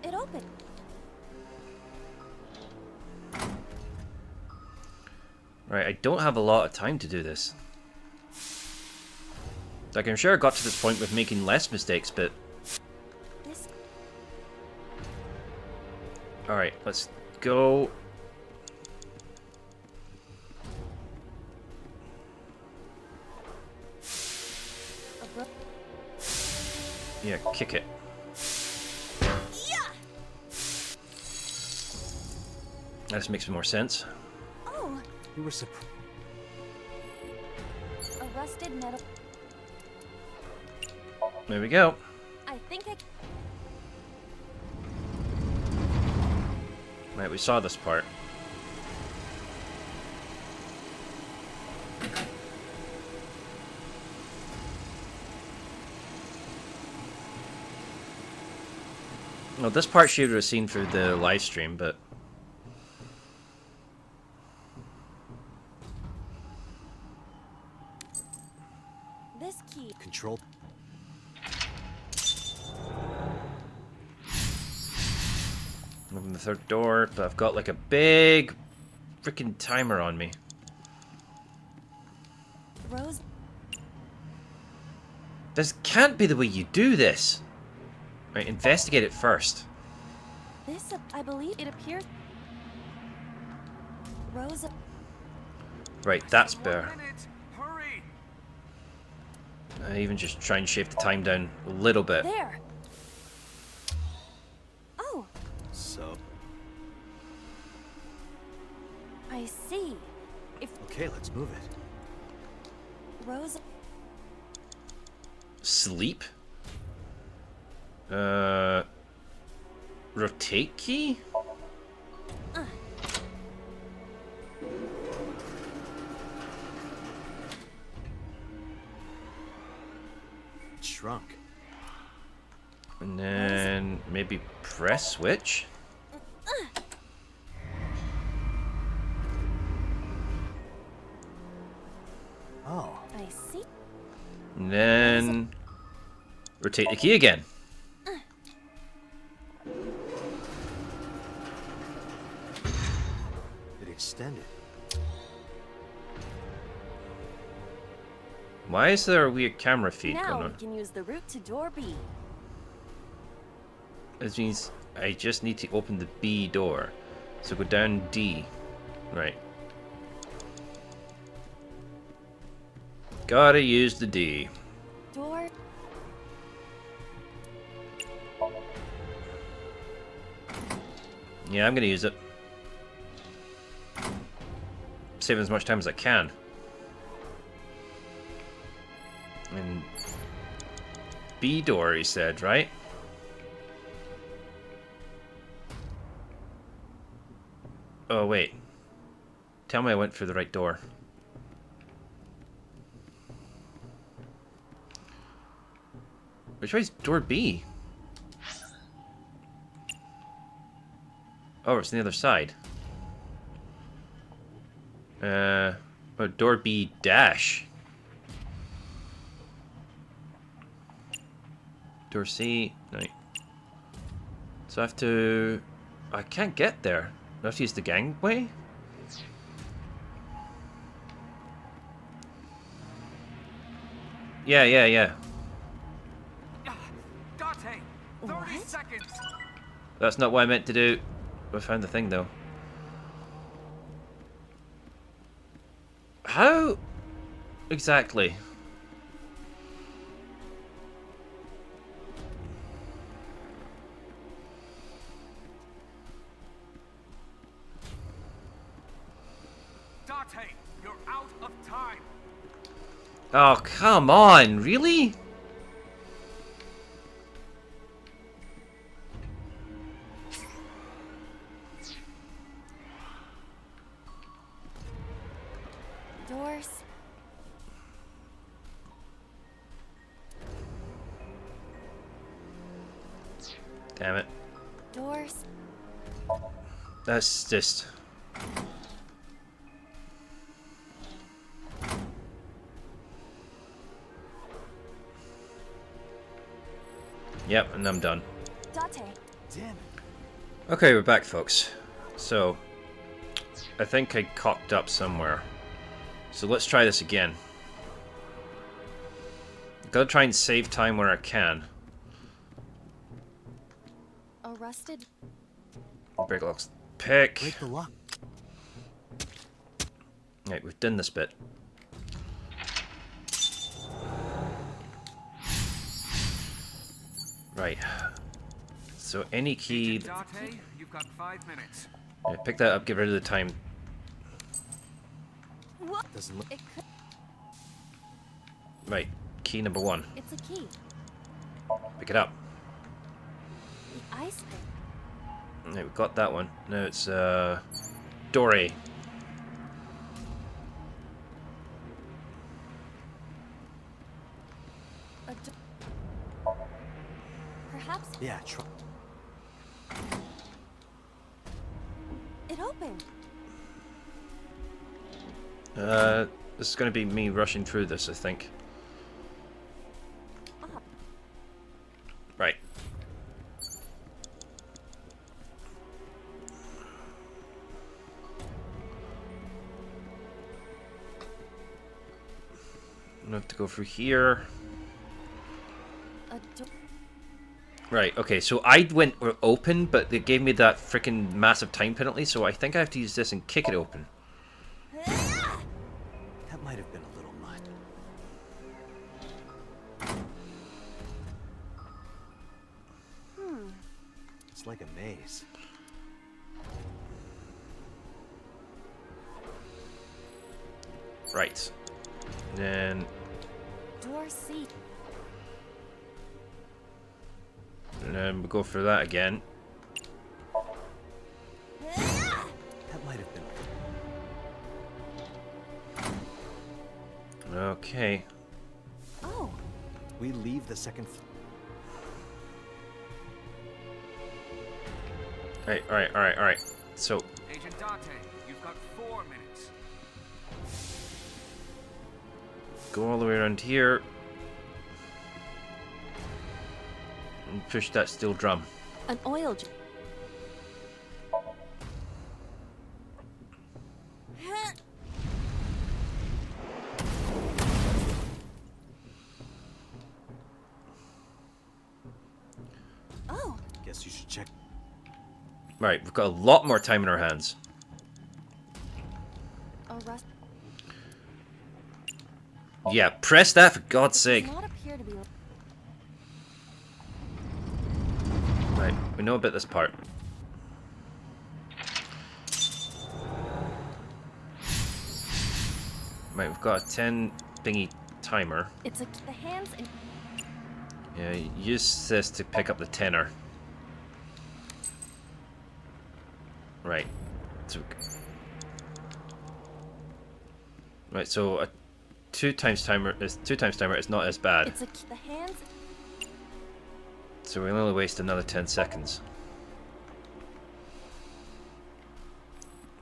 It opened. Right, I don't have a lot of time to do this. Like, I'm sure I got to this point with making less mistakes, but... This. Alright, let's go. Yeah, kick it. Yeah. That makes more sense. Oh, You were surprised. a rusted metal. There we go. I think I. Right, we saw this part. Well, this part she would have seen through the live stream, but... This key. Control. Open the third door, but I've got like a big freaking timer on me. Rose. This can't be the way you do this. Right, investigate it first. This, I believe, it appears. Rose. Right, that's better. 1 minute. Hurry. I even just try and shave the time down a little bit. There. Oh, So. I see. If Okay, let's move it. Rose. Sleep? Rotate key? Shrunk. And then maybe press switch? Oh. I see. And then rotate the key again. It extended. Why is there a weird camera feed Now going we on? can use the route to door B. This means I just need to open the B door. So go down D. Right. Gotta use the D. Door. Yeah, I'm gonna use it. Save as much time as I can. And B door, he said, right? Oh, wait. Tell me I went through the right door. Which way is door B? Oh, it's on the other side. Oh, door B dash. Door C. No. So I have to... I can't get there. I have to use the gangway? Yeah. Date. 30 What? seconds. That's not what I meant to do. I found the thing, though. How... exactly? You're out of time. Oh, come on, really? Doors. Damn it. Doors. That's just... Yep, and I'm done. Date. Damn it. Okay, we're back, folks. So, I think I cocked up somewhere. So let's try this again. Gotta try and save time where I can. Arrested. Break locks. Pick. Break the lock. Right, we've done this bit. Right. So any key... Agent Date, you've got 5 minutes. Yeah, pick that up, get rid of the time. What? Doesn't look. It could. Right, key number 1. It's a key. Pick it up. The ice pick. Right, we've got that one. Now it's, door A. A door. Perhaps Yeah, try. it opened. This is gonna be me rushing through this, I think. Up. Right. I'm gonna have to go through here. A door. Right, okay, so I went open, but they gave me that freaking massive time penalty, so I think I have to use this and kick it open. That might have been a little much. It's like a maze. Right. Then... Door C. And then we go for that again. That might have been. Okay. Oh. We leave the second floor. Alright. So, Agent Date, you've got 4 minutes. go all the way around here. And push that steel drum. An oil. Oh. Guess you should check. Right, we've got a lot more time in our hands. Arrest. Yeah, press that for God's sake. Does not appear to be. Right, we know about this part. Right, we've got a 10 thingy timer. It's the hands and. Yeah, use this to pick up the tenor. Right. So, right, so a 2 times timer is not as bad. It's the hands. So we only waste another 10 seconds.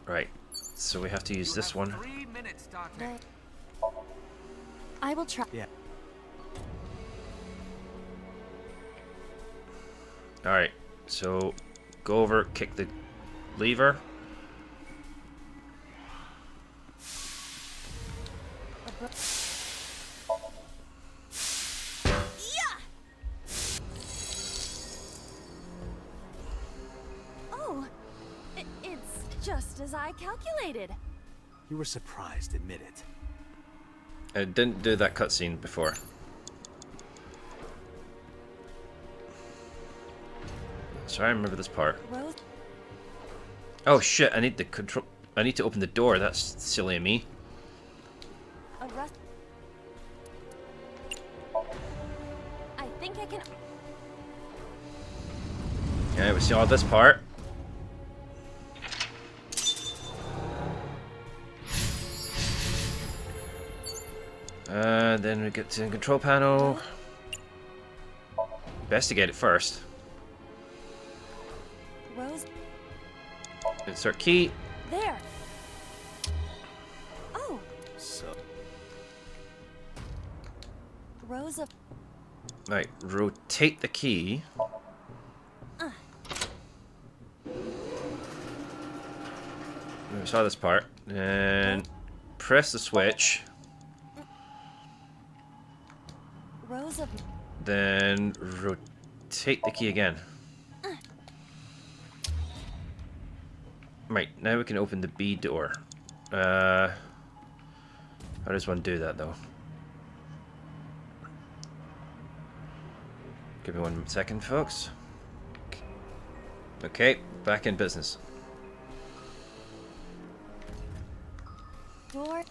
Right. So we have to use this one. 3 minutes, Date. I will try. Yeah. Alright. So go over, kick the lever. Oh, it's just as I calculated. You were surprised, admit it. I didn't do that cutscene before. So I remember this part. Rose. Oh shit, I need to open the door. That's silly of me. I think I can. Okay, we see all this part. Then we get to the control panel. Investigate it first. Rose. Insert key. There. Oh. So, Rows of. Right, rotate the key. We saw this part. And press the switch. Rows of. Then rotate the key again. Right, now we can open the B door. How does one do that though? Give me 1 second, folks. Okay, back in business. Door.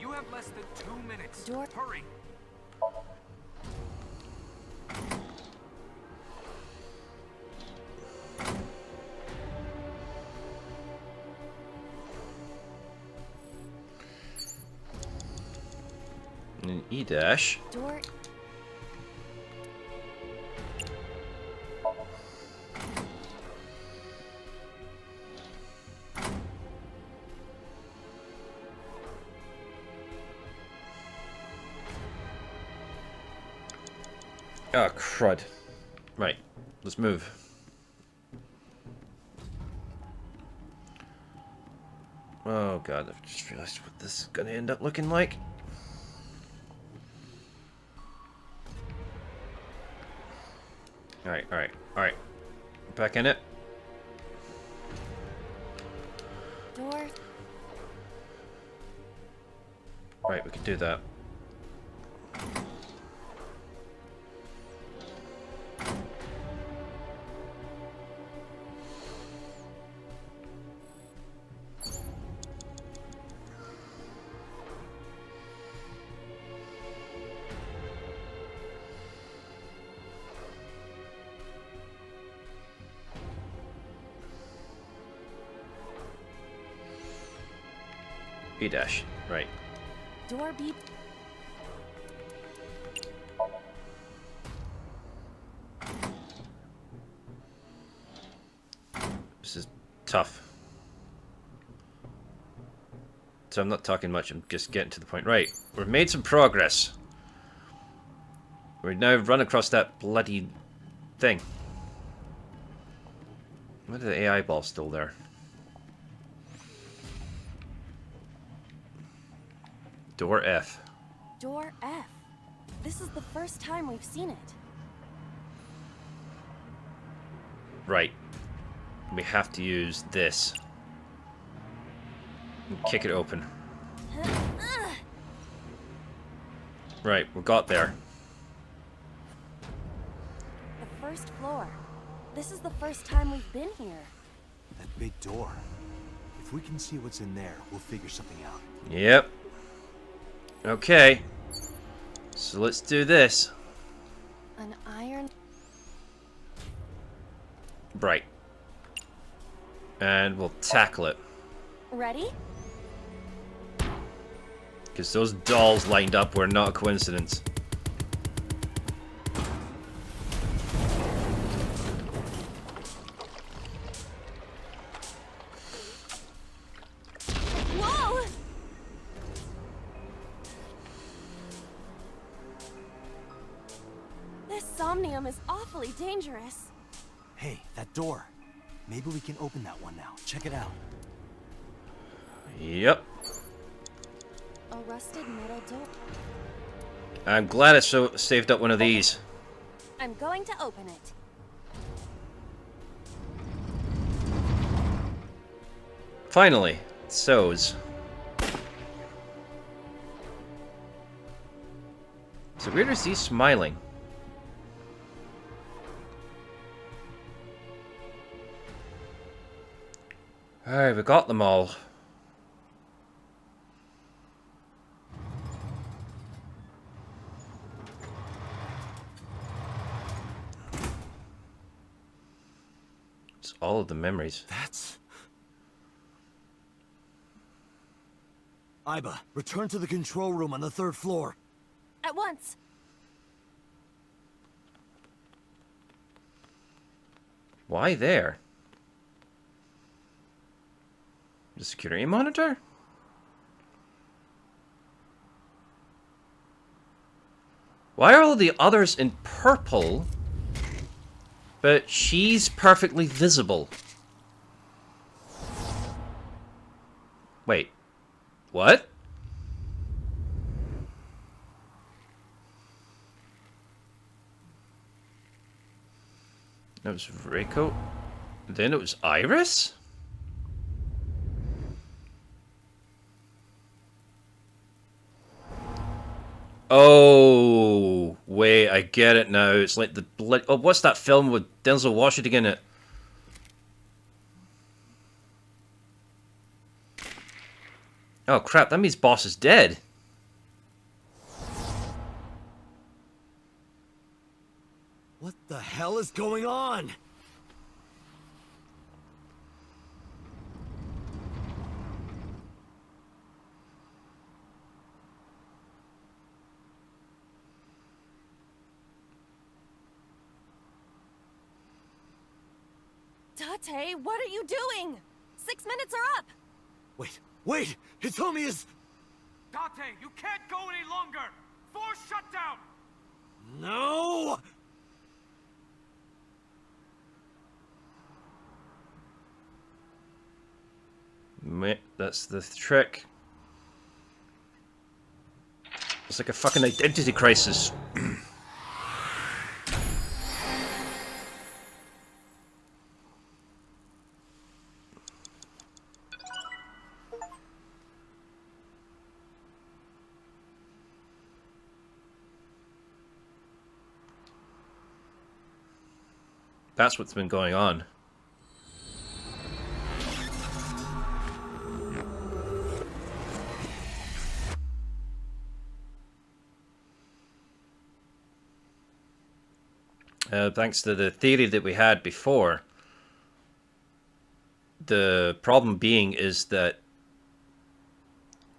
You have less than 2 minutes. Door. Hurry. And an E dash. Door. Oh, crud. Right, let's move. Oh god, I've just realized what this is gonna end up looking like. Alright, alright, alright. Back in it. Door. Right, we can do that. E dash, right. Door beep. This is tough. So I'm not talking much, I'm just getting to the point. Right, we've made some progress. We've now run across that bloody thing. Why are the AI balls still there? Door F. Door F. This is the first time we've seen it. Right. We have to use this. And kick it open. Right, we got there. The first floor. This is the first time we've been here. that big door. If we can see what's in there, we'll figure something out. Yep. Okay. So let's do this. An iron... Right. And we'll tackle it. Ready? Because those dolls lined up were not a coincidence. Whoa! This Somnium is awfully dangerous. Hey, that door. Maybe we can open that one now. Check it out. Yep. A rusted metal door. I'm glad I saved up one of these. I'm going to open it. Finally. So weird to see smiling. Alright, we got them all. It's all of the memories. That's... Iba, return to the control room on the 3rd floor. At once. Why there? The security monitor? Why are all the others in purple, but she's perfectly visible? Wait. What? That was Rico. Then it was Iris? Oh, wait, I get it now. It's like the blood. Oh, what's that film with Denzel Washington in it? Oh crap, that means Boss is dead. What the hell is going on? Date, what are you doing? 6 minutes are up. Wait! Hitomi is... Date, you can't go any longer! Force shutdown! No! Meh, that's the trick. It's like a fucking identity crisis. That's what's been going on. Thanks to the theory that we had before, the problem being is that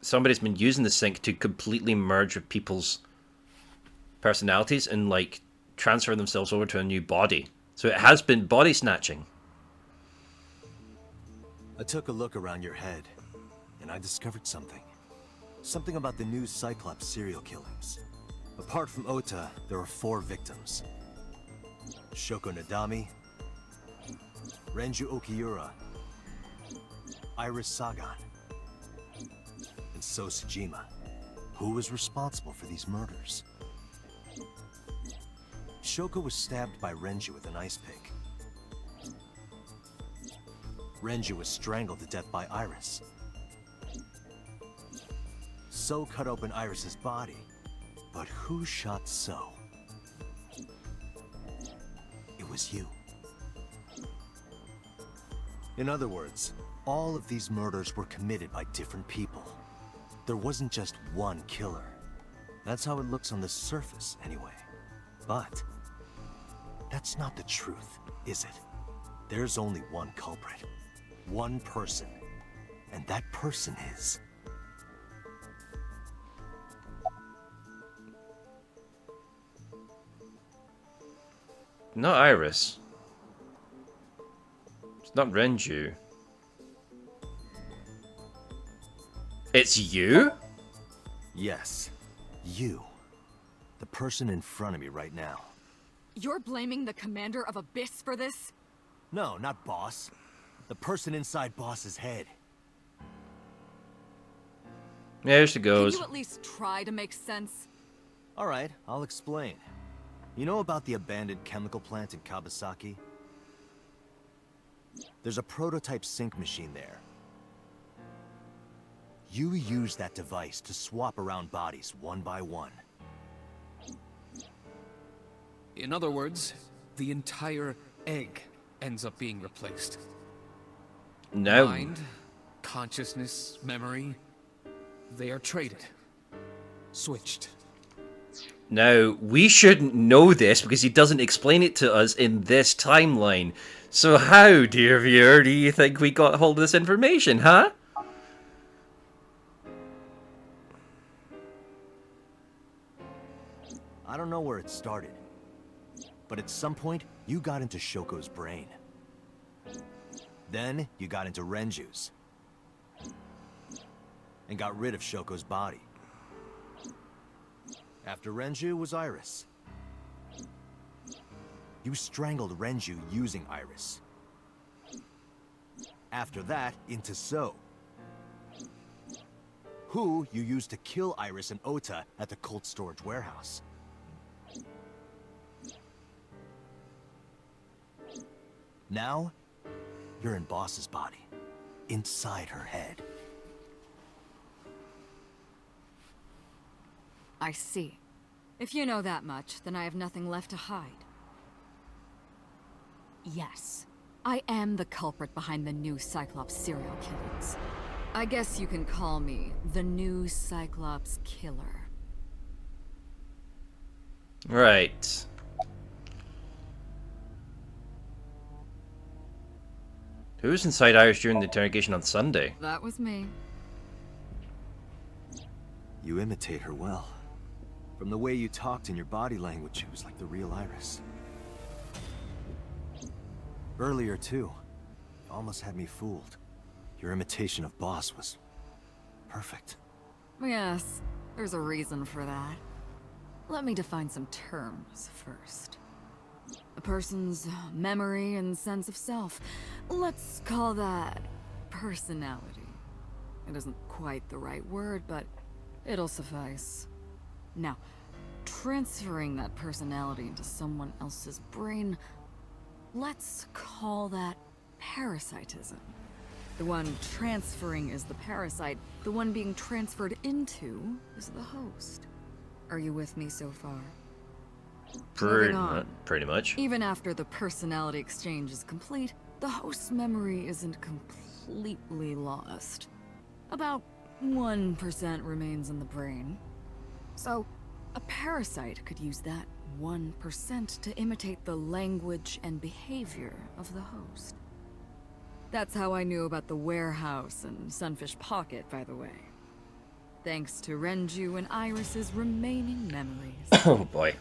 somebody's been using the sync to completely merge with people's personalities and like transfer themselves over to a new body. So it has been body snatching. I took a look around your head, and I discovered something. Something about the new Cyclops serial killings. Apart from Ota, there are 4 victims. Shoko Nadami, Renju Okiura, Iris Sagan, and So Sejima. Who was responsible for these murders? Shoko was stabbed by Renju with an ice pick. Renju was strangled to death by Iris. So cut open Iris's body. But who shot So? It was you. In other words, all of these murders were committed by different people. There wasn't just one killer. That's how it looks on the surface, anyway. But that's not the truth, is it? There's only one culprit. One person. And that person is... Not Iris. It's not Renju. It's you? Yes. You. The person in front of me right now. You're blaming the commander of Abyss for this? No, not Boss. The person inside Boss's head. Yeah, here she goes. Can you at least try to make sense? Alright, I'll explain. You know about the abandoned chemical plant in Kawasaki? There's a prototype sync machine there. You use that device to swap around bodies one by one. In other words, the entire egg ends up being replaced. No. Mind, consciousness, memory, they are traded. Switched. Now, we shouldn't know this because he doesn't explain it to us in this timeline. So how, dear viewer, do you think we got hold of this information, huh? I don't know where it started, but at some point, you got into Shoko's brain. Then, you got into Renju's. And got rid of Shoko's body. After Renju was Iris. You strangled Renju using Iris. After that, into So. Who you used to kill Iris and Ota at the cold storage warehouse. Now, you're in Boss's body, inside her head. I see. If you know that much, then I have nothing left to hide. Yes, I am the culprit behind the new Cyclops serial killings. I guess you can call me the new Cyclops killer. Right. Who was inside Iris during the interrogation on Sunday? That was me. You imitate her well. From the way you talked in your body language, it was like the real Iris. Earlier, too. You almost had me fooled. Your imitation of Boss was perfect. Yes, there's a reason for that. Let me define some terms first. A person's memory and sense of self. Let's call that personality. It isn't quite the right word, but it'll suffice. Now, transferring that personality into someone else's brain, let's call that parasitism. The one transferring is the parasite. The one being transferred into is the host. Are you with me so far? Pretty much. Even after the personality exchange is complete, the host's memory isn't completely lost. About 1% remains in the brain. So, a parasite could use that 1% to imitate the language and behavior of the host. That's how I knew about the warehouse and Sunfish Pocket, by the way. Thanks to Renju and Iris's remaining memories. Oh boy.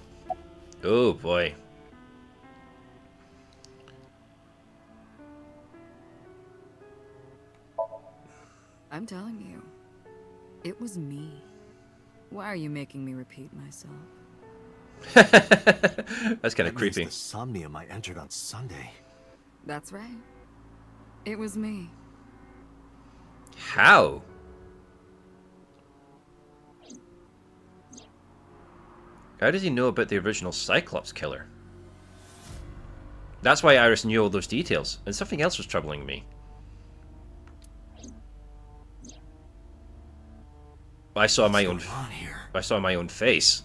Oh boy. I'm telling you, it was me. Why are you making me repeat myself? That's kind of creepy. The Somnium I entered on Sunday. That's right. It was me. How? How does he know about the original Cyclops killer? That's why Iris knew all those details, and something else was troubling me. I saw my own face.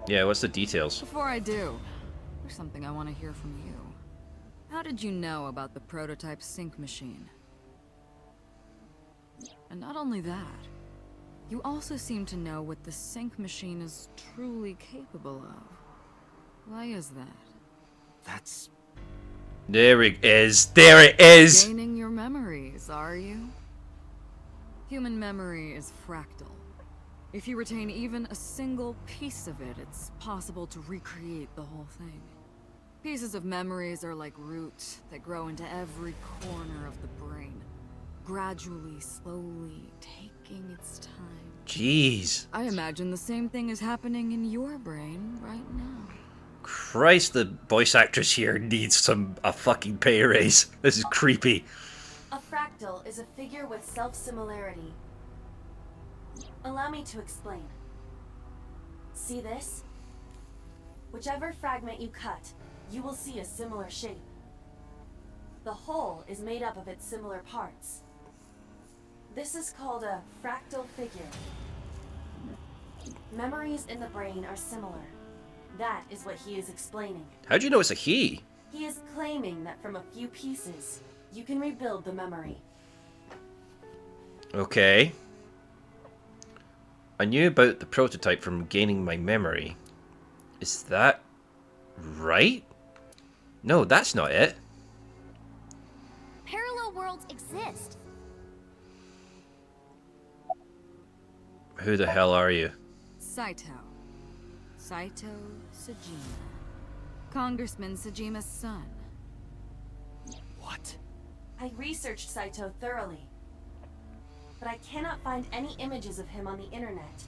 Yeah, what's the details? Before I do, there's something I want to hear from you. How did you know about the prototype sync machine? And not only that, you also seem to know what the sync machine is truly capable of. Why is that? That's... There it is! There it is! Gaining your memories, are you? Human memory is fractal. If you retain even a single piece of it, it's possible to recreate the whole thing. Pieces of memories are like roots that grow into every corner of the brain, gradually, slowly, taking its time. Jeez. I imagine the same thing is happening in your brain right now. Christ, the voice actress here needs a fucking pay raise. This is creepy. A fractal is a figure with self-similarity. Allow me to explain. See this? Whichever fragment you cut, you will see a similar shape. The whole is made up of its similar parts. This is called a fractal figure. Memories in the brain are similar. That is what he is explaining. How'd you know it's a he? He is claiming that from a few pieces, you can rebuild the memory. Okay. I knew about the prototype from gaining my memory. Is that right? No, that's not it. Parallel worlds exist. Who the hell are you? Saito. Saito Sajima. Congressman Sajima's son. What? I researched Saito thoroughly, but I cannot find any images of him on the internet.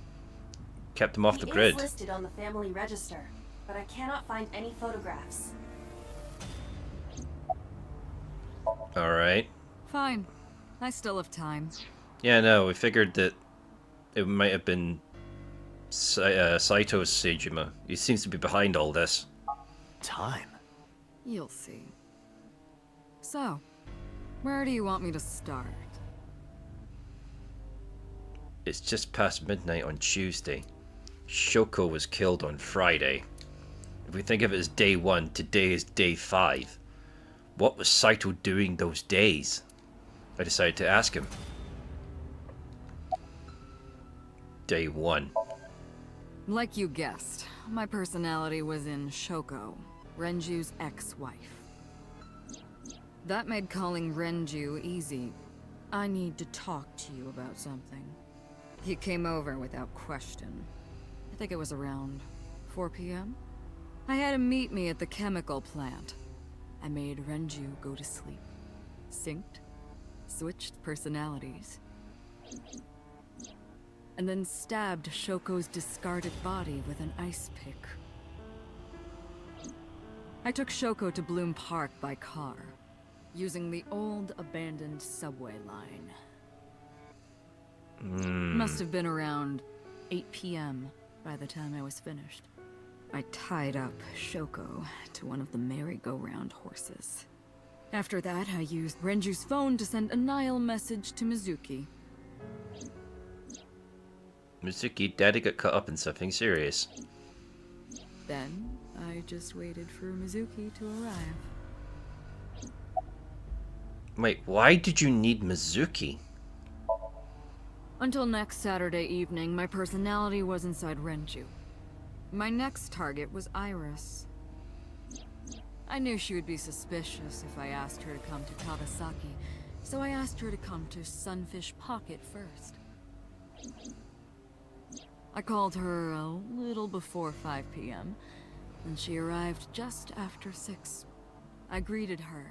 Kept him off the grid. He is listed on the family register, but I cannot find any photographs. Alright. Fine. I still have time. Yeah, no, we figured that it might have been Saito Sajima. He seems to be behind all this. Time? You'll see. So, where do you want me to start? It's just past midnight on Tuesday. Shoko was killed on Friday. If we think of it as day 1, today is day 5. What was Saito doing those days? I decided to ask him. Day 1. Like you guessed, my personality was in Shoko, Renju's ex-wife. That made calling Renju easy. I need to talk to you about something. He came over without question. I think it was around 4 p.m. I had him meet me at the chemical plant. I made Renju go to sleep. Synced, switched personalities, and then stabbed Shoko's discarded body with an ice pick. I took Shoko to Bloom Park by car, using the old abandoned subway line. Must have been around 8 p.m. by the time I was finished. I tied up Shoko to one of the merry-go-round horses. After that, I used Renju's phone to send a Nile message to Mizuki. Mizuki, Daddy got caught up in something serious. Then, I just waited for Mizuki to arrive. Wait, why did you need Mizuki? Until next Saturday evening, my personality was inside Renju. My next target was Iris. I knew she would be suspicious if I asked her to come to Kawasaki, so I asked her to come to Sunfish Pocket first. I called her a little before 5 p.m., and she arrived just after 6. I greeted her,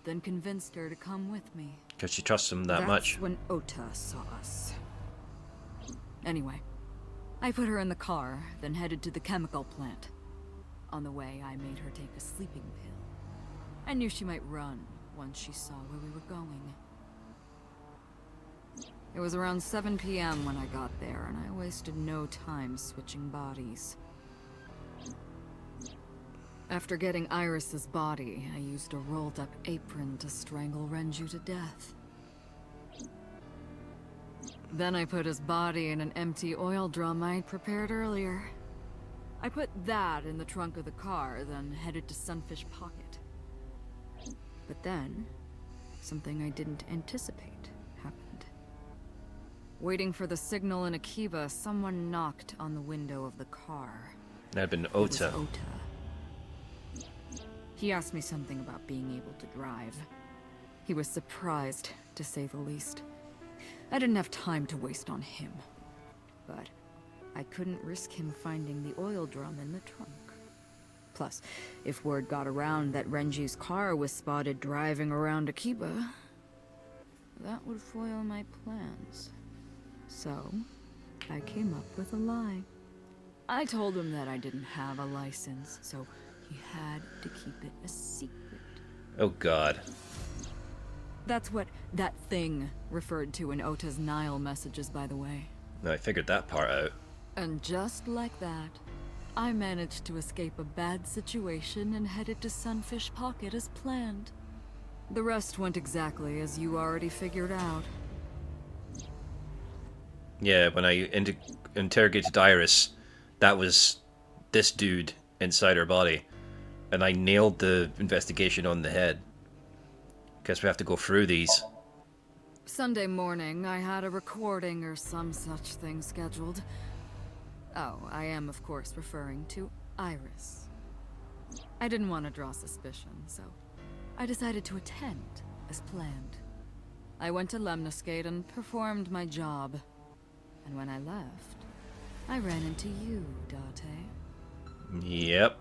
then convinced her to come with me. Because she trusts him that much. That's when Ota saw us. Anyway, I put her in the car, then headed to the chemical plant. On the way, I made her take a sleeping pill. I knew she might run once she saw where we were going. It was around 7 p.m. when I got there, and I wasted no time switching bodies. After getting Iris's body, I used a rolled-up apron to strangle Renju to death. Then I put his body in an empty oil drum I'd prepared earlier. I put that in the trunk of the car, then headed to Sunfish Pocket. But then, something I didn't anticipate happened. Waiting for the signal in Akiba, someone knocked on the window of the car. That had been It was Ota. Ota. He asked me something about being able to drive. He was surprised, to say the least. I didn't have time to waste on him. But I couldn't risk him finding the oil drum in the trunk. Plus, if word got around that Renji's car was spotted driving around Akiba, that would foil my plans. So, I came up with a lie. I told him that I didn't have a license, so he had to keep it a secret. Oh god. That's what that thing referred to in Ota's Nile messages, by the way. No, I figured that part out. And just like that, I managed to escape a bad situation and headed to Sunfish Pocket as planned. The rest went exactly as you already figured out. Yeah, when I interrogated Iris, that was this dude inside her body. and I nailed the investigation on the head. Guess we have to go through these. Sunday morning, I had a recording or some such thing scheduled. Oh, I am, of course, referring to Iris. I didn't want to draw suspicion, so I decided to attend, as planned. I went to Lemniscate and performed my job. And when I left, I ran into you, Date. Yep.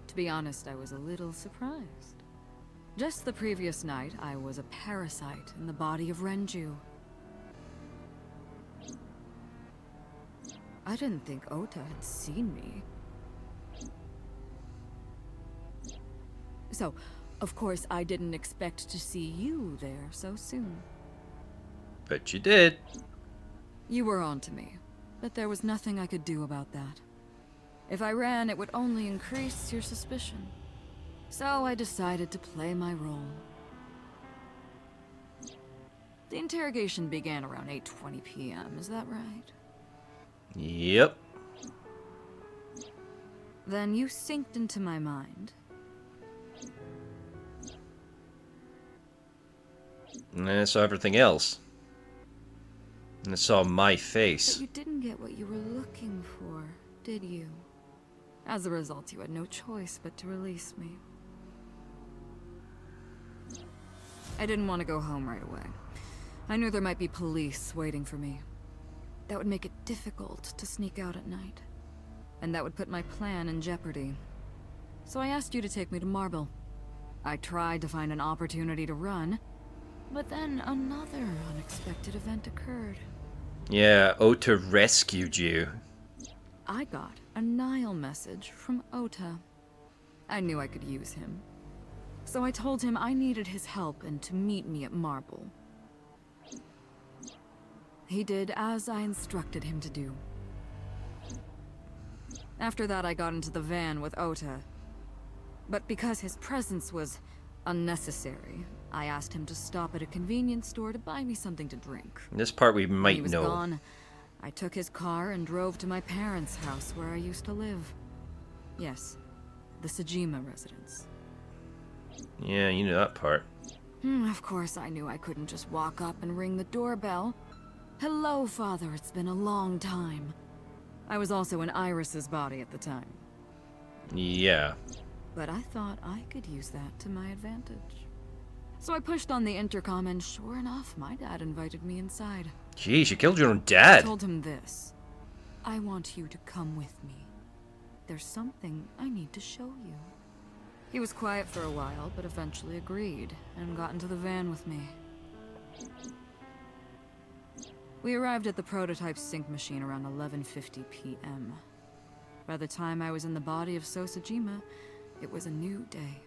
To be honest, I was a little surprised. Just the previous night, I was a parasite in the body of Renju. I didn't think Ota had seen me. So, of course, I didn't expect to see you there so soon. But you did. You were onto me, but there was nothing I could do about that. If I ran, it would only increase your suspicion. So I decided to play my role. The interrogation began around 8:20 p.m., is that right? Yep. Then you synced into my mind. And I saw everything else. And I saw my But face. you didn't get what you were looking for, did you? As a result, you had no choice but to release me. I didn't want to go home right away. I knew there might be police waiting for me. That would make it difficult to sneak out at night. And that would put my plan in jeopardy. So I asked you to take me to Marble. I tried to find an opportunity to run, but then another unexpected event occurred. Yeah, Ota rescued you. I got a Nile message from Ota. I knew I could use him. So I told him I needed his help and to meet me at Marble. He did as I instructed him to do. After that, I got into the van with Ota. But because his presence was unnecessary, I asked him to stop at a convenience store to buy me something to drink. This part we When might he was know. gone, I took his car and drove to my parents' house where I used to live. Yes, the Sejima residence. Yeah, you know that part. Of course, I knew I couldn't just walk up and ring the doorbell. Hello, Father, it's been a long time. I was also in Iris's body at the time. Yeah. But I thought I could use that to my advantage. So I pushed on the intercom and sure enough, my dad invited me inside. Jeez, you killed your own I dad. told him this. I want you to come with me. There's something I need to show you. He was quiet for a while, but eventually agreed and got into the van with me. We arrived at the prototype sync machine around 11:50 p.m. By the time I was in the body of Sosajima, it was a new day.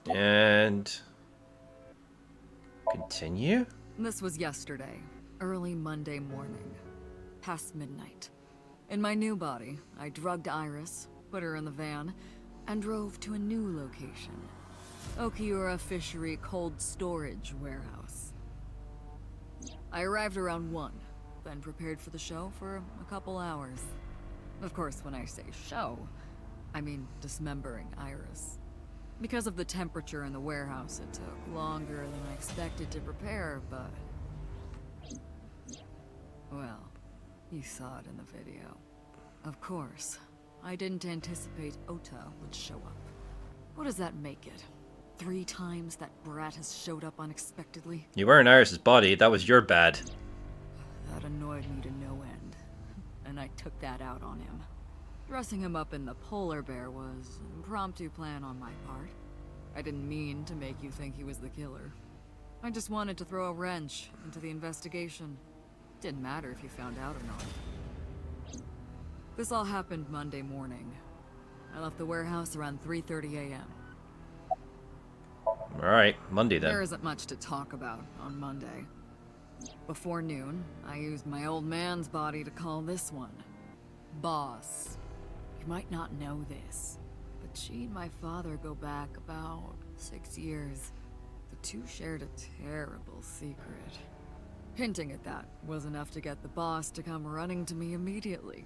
And continue? This was yesterday, early Monday morning, past midnight. In my new body, I drugged Iris, put her in the van, and drove to a new location. Okiura Fishery Cold Storage Warehouse. I arrived around 1, then prepared for the show for a couple hours. Of course, when I say show, I mean dismembering Iris. Because of the temperature in the warehouse, it took longer than I expected to prepare, but... well, you saw it in the video. Of course, I didn't anticipate Ota would show up. What does that make it? 3 times that brat has showed up unexpectedly? You were in Iris's body, that was your bad. That annoyed me to no end, and I took that out on him. Dressing him up in the polar bear was an impromptu plan on my part. I didn't mean to make you think he was the killer. I just wanted to throw a wrench into the investigation. Didn't matter if you found out or not. This all happened Monday morning. I left the warehouse around 3:30 a.m. Alright, Monday then. There isn't much to talk about on Monday. Before noon, I used my old man's body to call this one Boss. You might not know this, but she and my father go back about 6 years. The two shared a terrible secret. Hinting at that was enough to get the boss to come running to me immediately.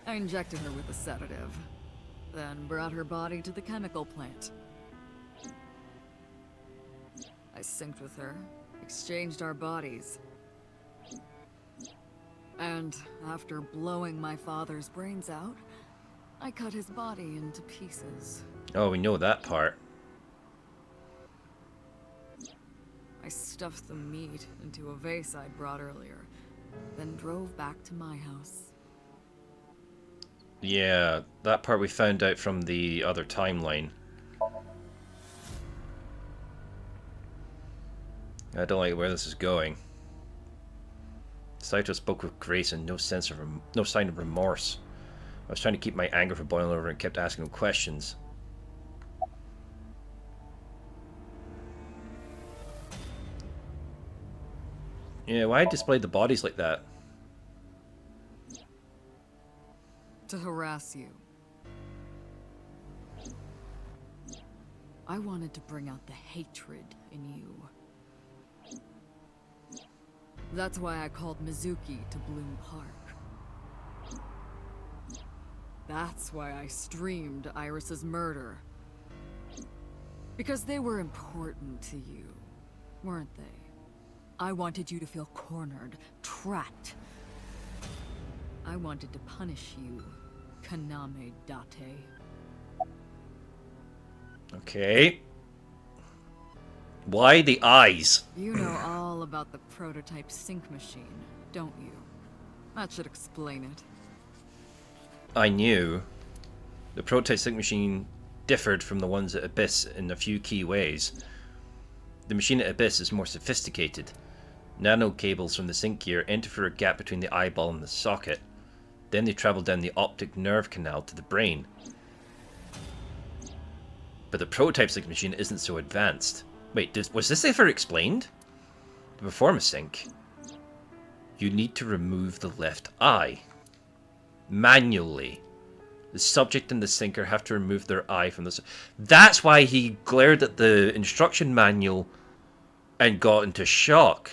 I injected her with a sedative, then brought her body to the chemical plant. I synced with her, exchanged our bodies. And after blowing my father's brains out, I cut his body into pieces. Oh, we know that part. I stuffed the meat into a vase I'd brought earlier, then drove back to my house. Yeah, that part we found out from the other timeline. I don't like where this is going. Saito spoke with grace and no sign of remorse. I was trying to keep my anger from boiling over and kept asking him questions. Yeah, why display the bodies like that? To harass you. I wanted to bring out the hatred in you. That's why I called Mizuki to Bloom Park. That's why I streamed Iris's murder. Because they were important to you, weren't they? I wanted you to feel cornered, trapped. I wanted to punish you, Kaname Date. Okay. Why the eyes? You know all about the prototype sync machine, don't you? That should explain it. I knew. The prototype sync machine differed from the ones at Abyss in a few key ways. The machine at Abyss is more sophisticated. Nano cables from the sync gear enter through a gap between the eyeball and the socket. Then they travel down the optic nerve canal to the brain. But the prototype sync machine isn't so advanced. Wait, was this ever explained? To perform a sync, you need to remove the left eye. Manually. The subject and the syncer have to remove their eye from the... That's why he glared at the instruction manual and got into shock.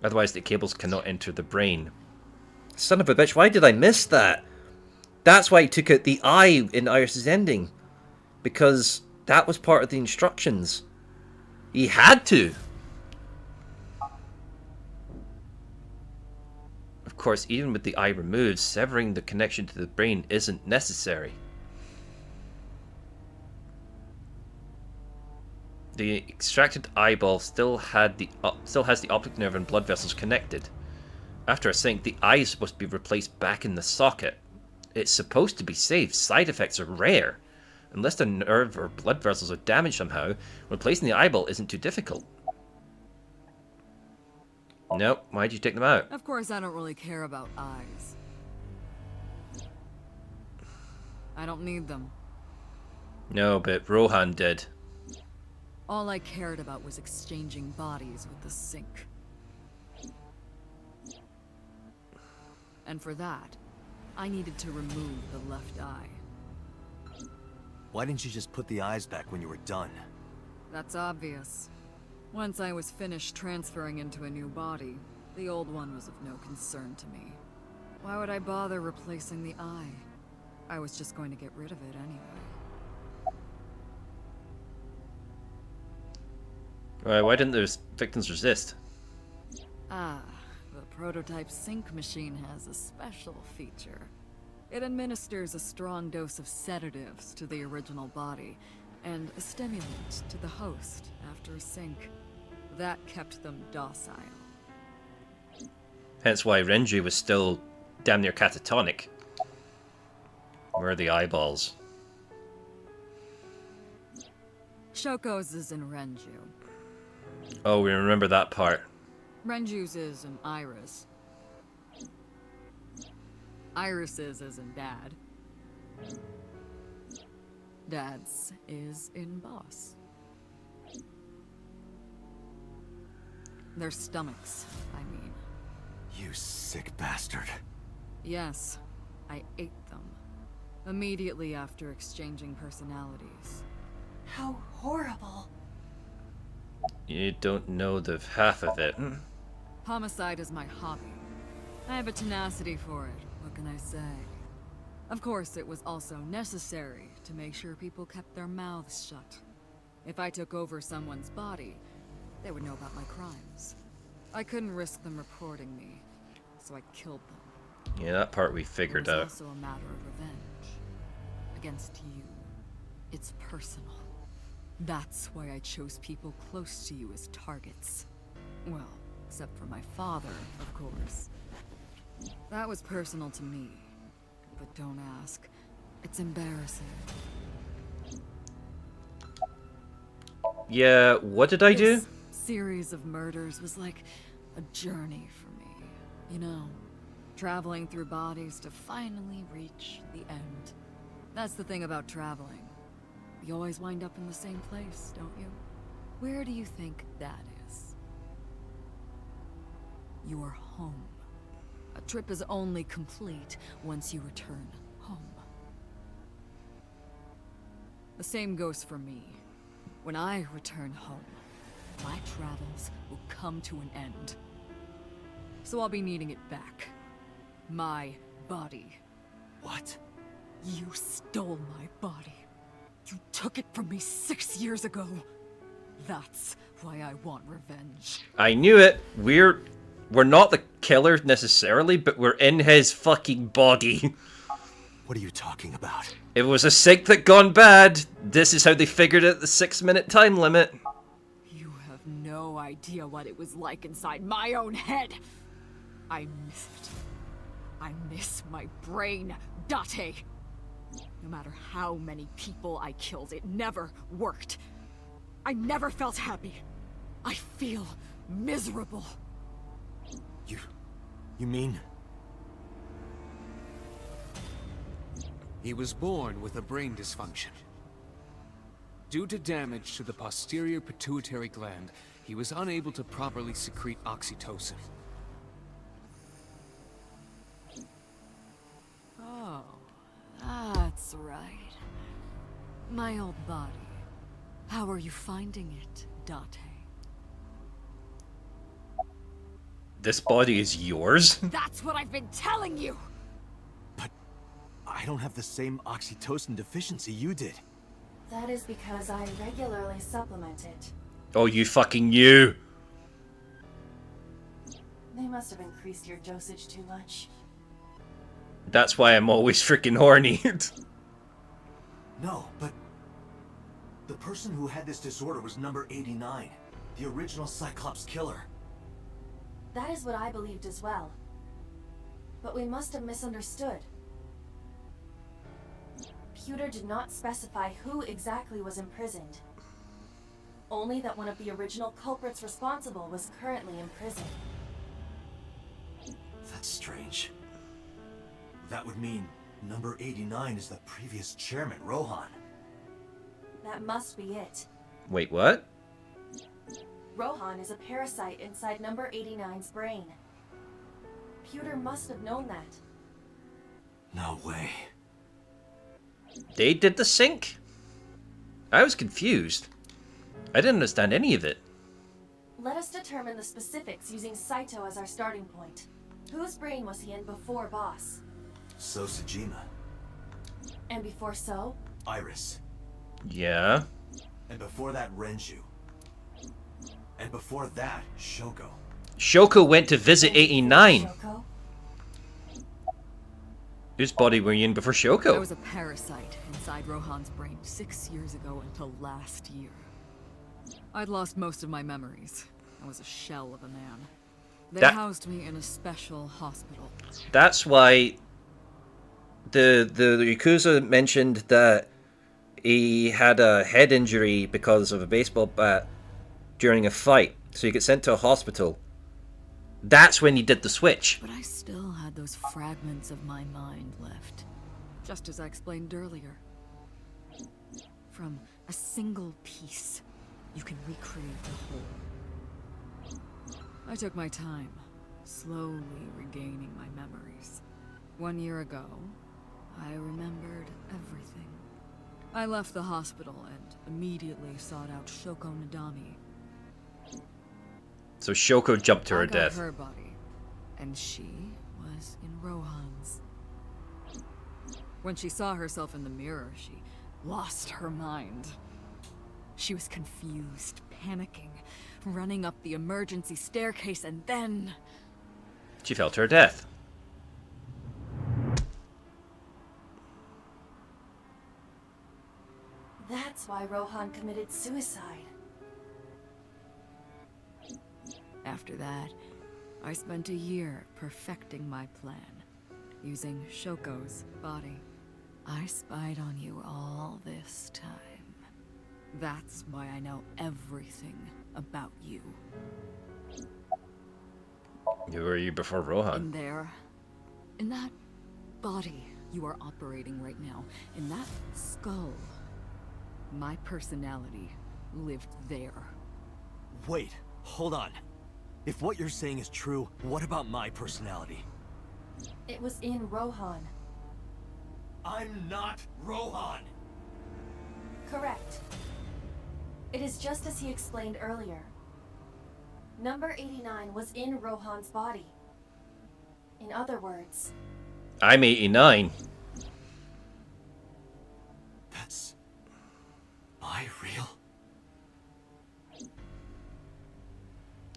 Otherwise the cables cannot enter the brain. Son of a bitch, why did I miss that? That's why he took out the eye in Iris's ending. Because that was part of the instructions. He had to. Of course, even with the eye removed, severing the connection to the brain isn't necessary. The extracted eyeball still has the optic nerve and blood vessels connected. After a sync, the eye is supposed to be replaced back in the socket. It's supposed to be safe. Side effects are rare. Unless the nerve or blood vessels are damaged somehow, replacing the eyeball isn't too difficult. Nope, why'd you take them out? Of course, I don't really care about eyes. I don't need them. No, but Rohan did. All I cared about was exchanging bodies with the sync. And for that, I needed to remove the left eye. Why didn't you just put the eyes back when you were done? That's obvious. Once I was finished transferring into a new body, the old one was of no concern to me. Why would I bother replacing the eye? I was just going to get rid of it anyway. Why didn't those victims resist? Ah, the prototype sync machine has a special feature. It administers a strong dose of sedatives to the original body, and a stimulant to the host after a sync. That kept them docile. Hence why Renji was still damn near catatonic. Where are the eyeballs? Shoko's is in Renju. Oh, we remember that part. Renju's is in Iris. Iris's is in Dad. Dad's is in Boss. Their stomachs, I mean. You sick bastard. Yes, I ate them. Immediately after exchanging personalities. How horrible. You don't know the half of it. Homicide is my hobby. I have a tenacity for it. What can I say? Of course, it was also necessary to make sure people kept their mouths shut. If I took over someone's body, they would know about my crimes. I couldn't risk them reporting me, so I killed them. Yeah, that part we figured out. It's also a matter of revenge. Against you. It's personal. That's why I chose people close to you as targets. Well, except for my father, of course. That was personal to me. But don't ask. It's embarrassing. Yeah, what did I do? This series of murders was like a journey for me. You know, traveling through bodies to finally reach the end. That's the thing about traveling. You always wind up in the same place, don't you? Where do you think that is? Your home. A trip is only complete once you return home. The same goes for me. When I return home, my travels will come to an end. So I'll be needing it back. My body. What? You stole my body. You took it from me 6 years ago. That's why I want revenge. I knew it. We're not the killer necessarily, but we're in his fucking body. What are you talking about? It was a sync that gone bad. This is how they figured out the 6-minute time limit. You have no idea what it was like inside my own head. I miss it. I miss my brain, Date. No matter how many people I killed, it never worked. I never felt happy. I feel miserable. You mean? He was born with a brain dysfunction. Due to damage to the posterior pituitary gland, he was unable to properly secrete oxytocin. Oh, that's right. My old body. How are you finding it, Date? This body is yours? That's what I've been telling you! But I don't have the same oxytocin deficiency you did. That is because I regularly supplement it. Oh, you fucking knew. They must have increased your dosage too much. That's why I'm always freaking horny. No, but the person who had this disorder was number 89, the original Cyclops killer. That is what I believed as well. But we must have misunderstood. Pewter did not specify who exactly was imprisoned. Only that one of the original culprits responsible was currently in prison. That's strange. That would mean number 89 is the previous chairman, Rohan. That must be it. Wait, what? Rohan is a parasite inside number 89's brain. Pewter must have known that. No way. They did the sync? I was confused. I didn't understand any of it. Let us determine the specifics using Saito as our starting point. Whose brain was he in before Boss? So Sejima. And before So? Iris. Yeah. And before that, Renju. And before that, Shoko. Shoko went to visit 89. Shoko? Whose body were you in before I Shoko? was a parasite inside Rohan's brain 6 years ago until last year. I'd lost most of my memories. I was a shell of a man. They housed me in a special hospital. That's why the Yakuza mentioned that he had a head injury because of a baseball bat during a fight, so he got sent to a hospital. That's when he did the switch. But I still had those fragments of my mind left. Just as I explained earlier. From a single piece, you can recreate the whole. I took my time, slowly regaining my memories. 1 year ago, I remembered everything. I left the hospital and immediately sought out Shoko Nadami. So Shoko jumped to her I got death. her body, and she was in Rohan's. When she saw herself in the mirror, she lost her mind. She was confused, panicking, running up the emergency staircase, and then... She fell to her death. That's why Rohan committed suicide. After that, I spent a year perfecting my plan, using Shoko's body. I spied on you all this time. That's why I know everything about you. Who were you before Rohan? In there, in that body you are operating right now, in that skull, my personality lived there. Wait, hold on. If what you're saying is true, what about my personality? It was in Rohan. I'm not Rohan! Correct. It is just as he explained earlier. Number 89 was in Rohan's body. In other words... I'm 89. That's... my real...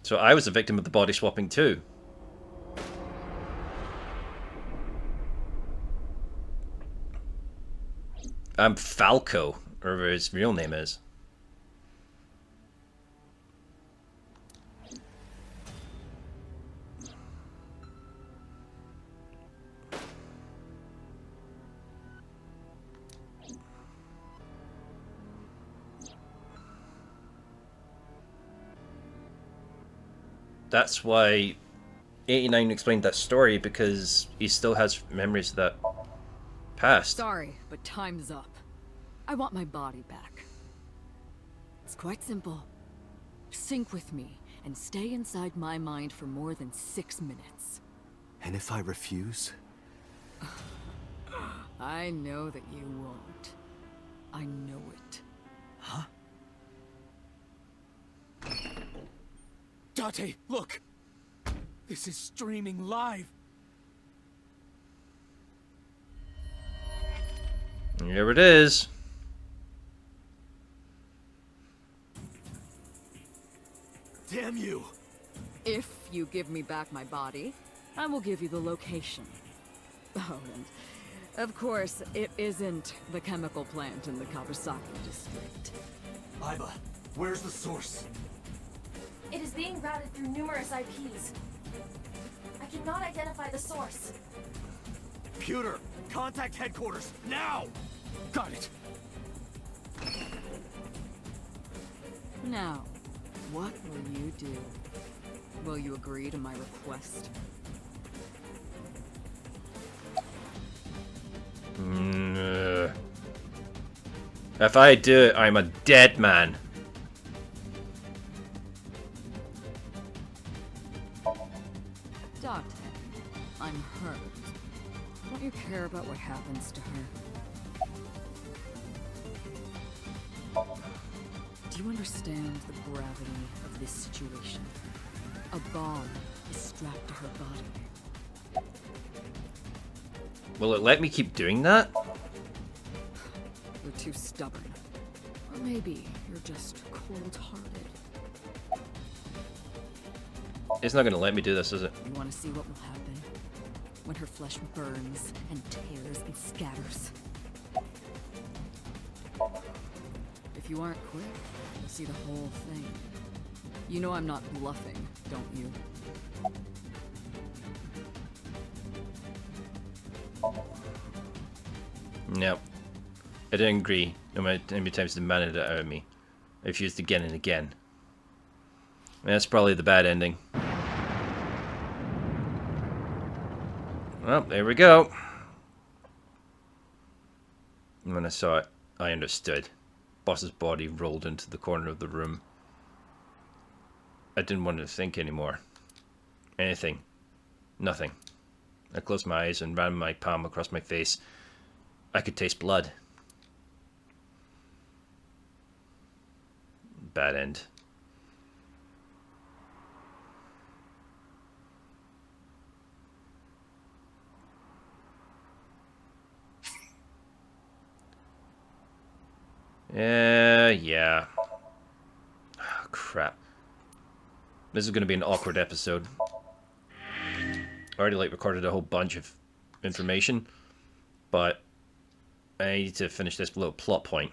So I was a victim of the body swapping too. I'm Falco, or whatever his real name is. That's why 89 explained that story, because he still has memories of that past. Sorry, but time's up. I want my body back. It's quite simple. Sync with me and stay inside my mind for more than 6 minutes. And if I refuse? I know that you won't. I know it. Huh? Date, look! This is streaming live! Here it is. Damn you! If you give me back my body, I will give you the location. Oh, and of course, it isn't the chemical plant in the Kawasaki district. Iva, where's the source? It is being routed through numerous IPs. I cannot identify the source. Computer, contact headquarters, now! Got it! Now, what will you do? Will you agree to my request? If I do it, I'm a dead man. Date, I'm hurt. Don't you care about what happens to her? Do you understand the gravity of this situation? A bomb is strapped to her body. Will it let me keep doing that? You're too stubborn. Or maybe you're just cold-hearted. It's not gonna let me do this, is it? You want to see what will happen when her flesh burns and tears and scatters? If you aren't quick, you'll see the whole thing. You know I'm not bluffing, don't you? No. I didn't agree. No matter how many times they demanded it out of me. I refused again and again. That's probably the bad ending. Well, there we go. And when I saw it, I understood. Boss's body rolled into the corner of the room. I didn't want to think anymore. Anything. Nothing. I closed my eyes and ran my palm across my face. I could taste blood. Bad end. Yeah. Oh, crap. This is going to be an awkward episode. I already, like, recorded a whole bunch of information, but I need to finish this little plot point.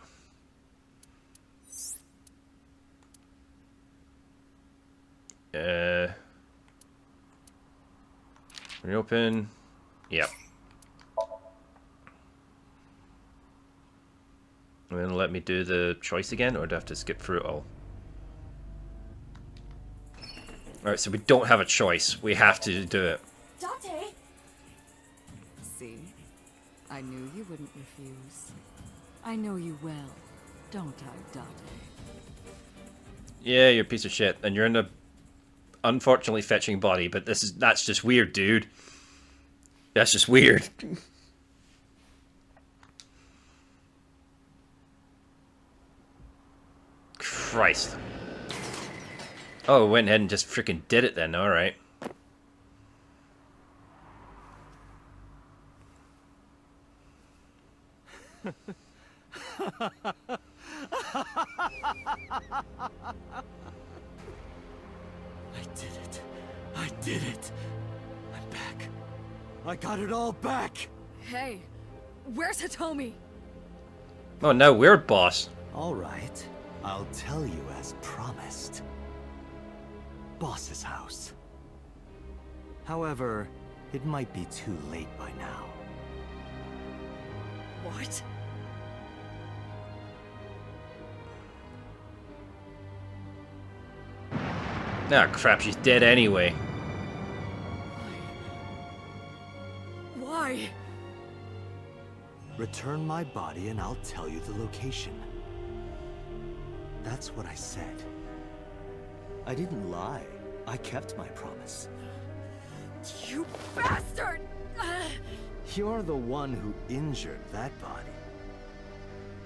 Reopen. Yep. And then let me do the choice again, or do I have to skip through it all? Alright, so we don't have a choice. We have to do it. Date! See? I knew you wouldn't refuse. I know you well, don't I, Date? Yeah, you're a piece of shit, and you're in a unfortunately fetching body, but that's just weird, dude. That's just weird. Christ. Oh, went ahead and just freaking did it then, alright. I did it. I did it. I'm back. I got it all back. Hey, where's Hitomi? Oh, now we're boss. All right. I'll tell you as promised. Boss's house. However, it might be too late by now. What? Ah, crap, she's dead anyway. Why? Return my body and I'll tell you the location. That's what I said. I didn't lie. I kept my promise. You bastard! You're the one who injured that body.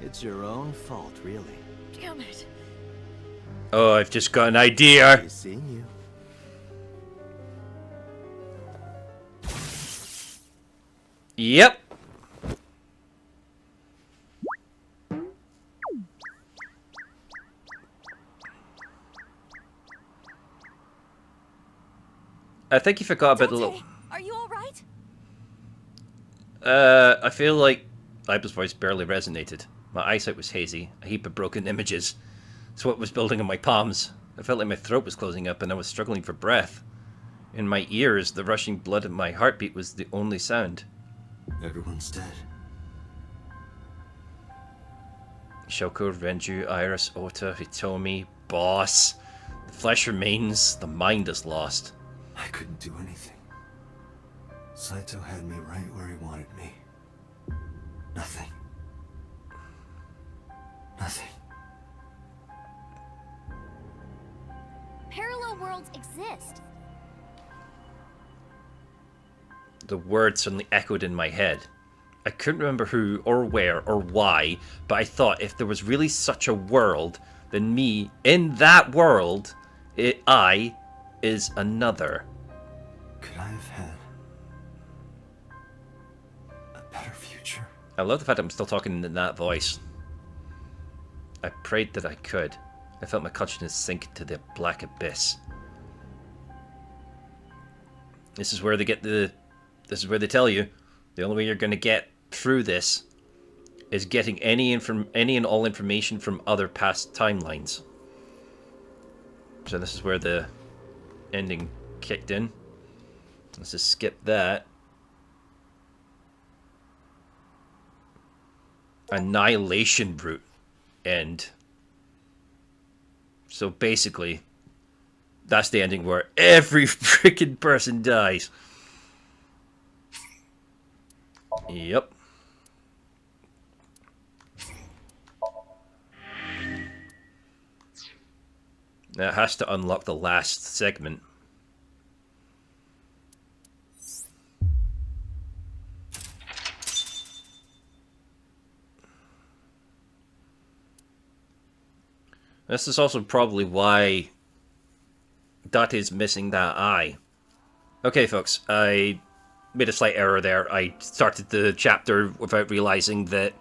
It's your own fault, really. Damn it. Oh, I've just got an idea. I've seen you. Yep. I think you forgot about the little... Are you alright? I feel like Iba's voice barely resonated. My eyesight was hazy, a heap of broken images. Sweat was building in my palms. I felt like my throat was closing up and I was struggling for breath. In my ears, the rushing blood of my heartbeat was the only sound. Everyone's dead. Shoko, Renju, Iris, Ota, Hitomi, boss. The flesh remains, the mind is lost. I couldn't do anything. Saito had me right where he wanted me. Nothing. Nothing. Parallel worlds exist. The words suddenly echoed in my head. I couldn't remember who or where or why, but I thought if there was really such a world, then me, in that world, I is another. Could I have had a better future? I love the fact I'm still talking in that voice. I prayed that I could. I felt my consciousness sink into the black abyss. This is where they get the... This is where they tell you the only way you're going to get through this is getting any and all information from other past timelines. So this is where the ending kicked in. Let's just skip that. Annihilation route end. So basically, that's the ending where every freaking person dies. Yep. That has to unlock the last segment. This is also probably why Date is missing that eye. Okay, folks, I made a slight error there. I started the chapter without realizing that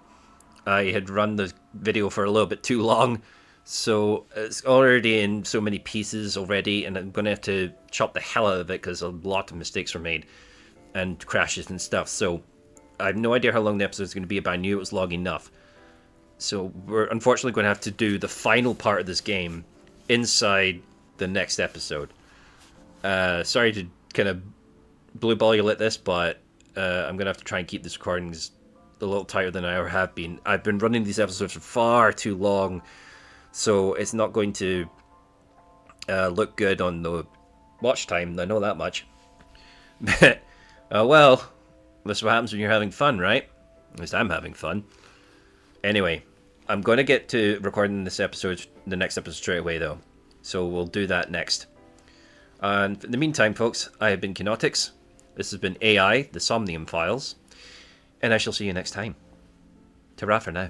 I had run the video for a little bit too long. So it's already in so many pieces already, and I'm going to have to chop the hell out of it because a lot of mistakes were made and crashes and stuff. So I have no idea how long the episode is going to be, but I knew it was long enough. So we're unfortunately going to have to do the final part of this game inside the next episode. Sorry to kind of blue ball you like this, but I'm going to have to try and keep these recordings a little tighter than I ever have been. I've been running these episodes for far too long, so it's not going to look good on the watch time. I know that much. But, well, this is what happens when you're having fun, right? At least I'm having fun. Anyway, I'm going to get to recording this episode, the next episode straight away, though. So we'll do that next. And in the meantime, folks, I have been Keanotix. This has been AI, the Somnium Files. And I shall see you next time. Ta-ra for now.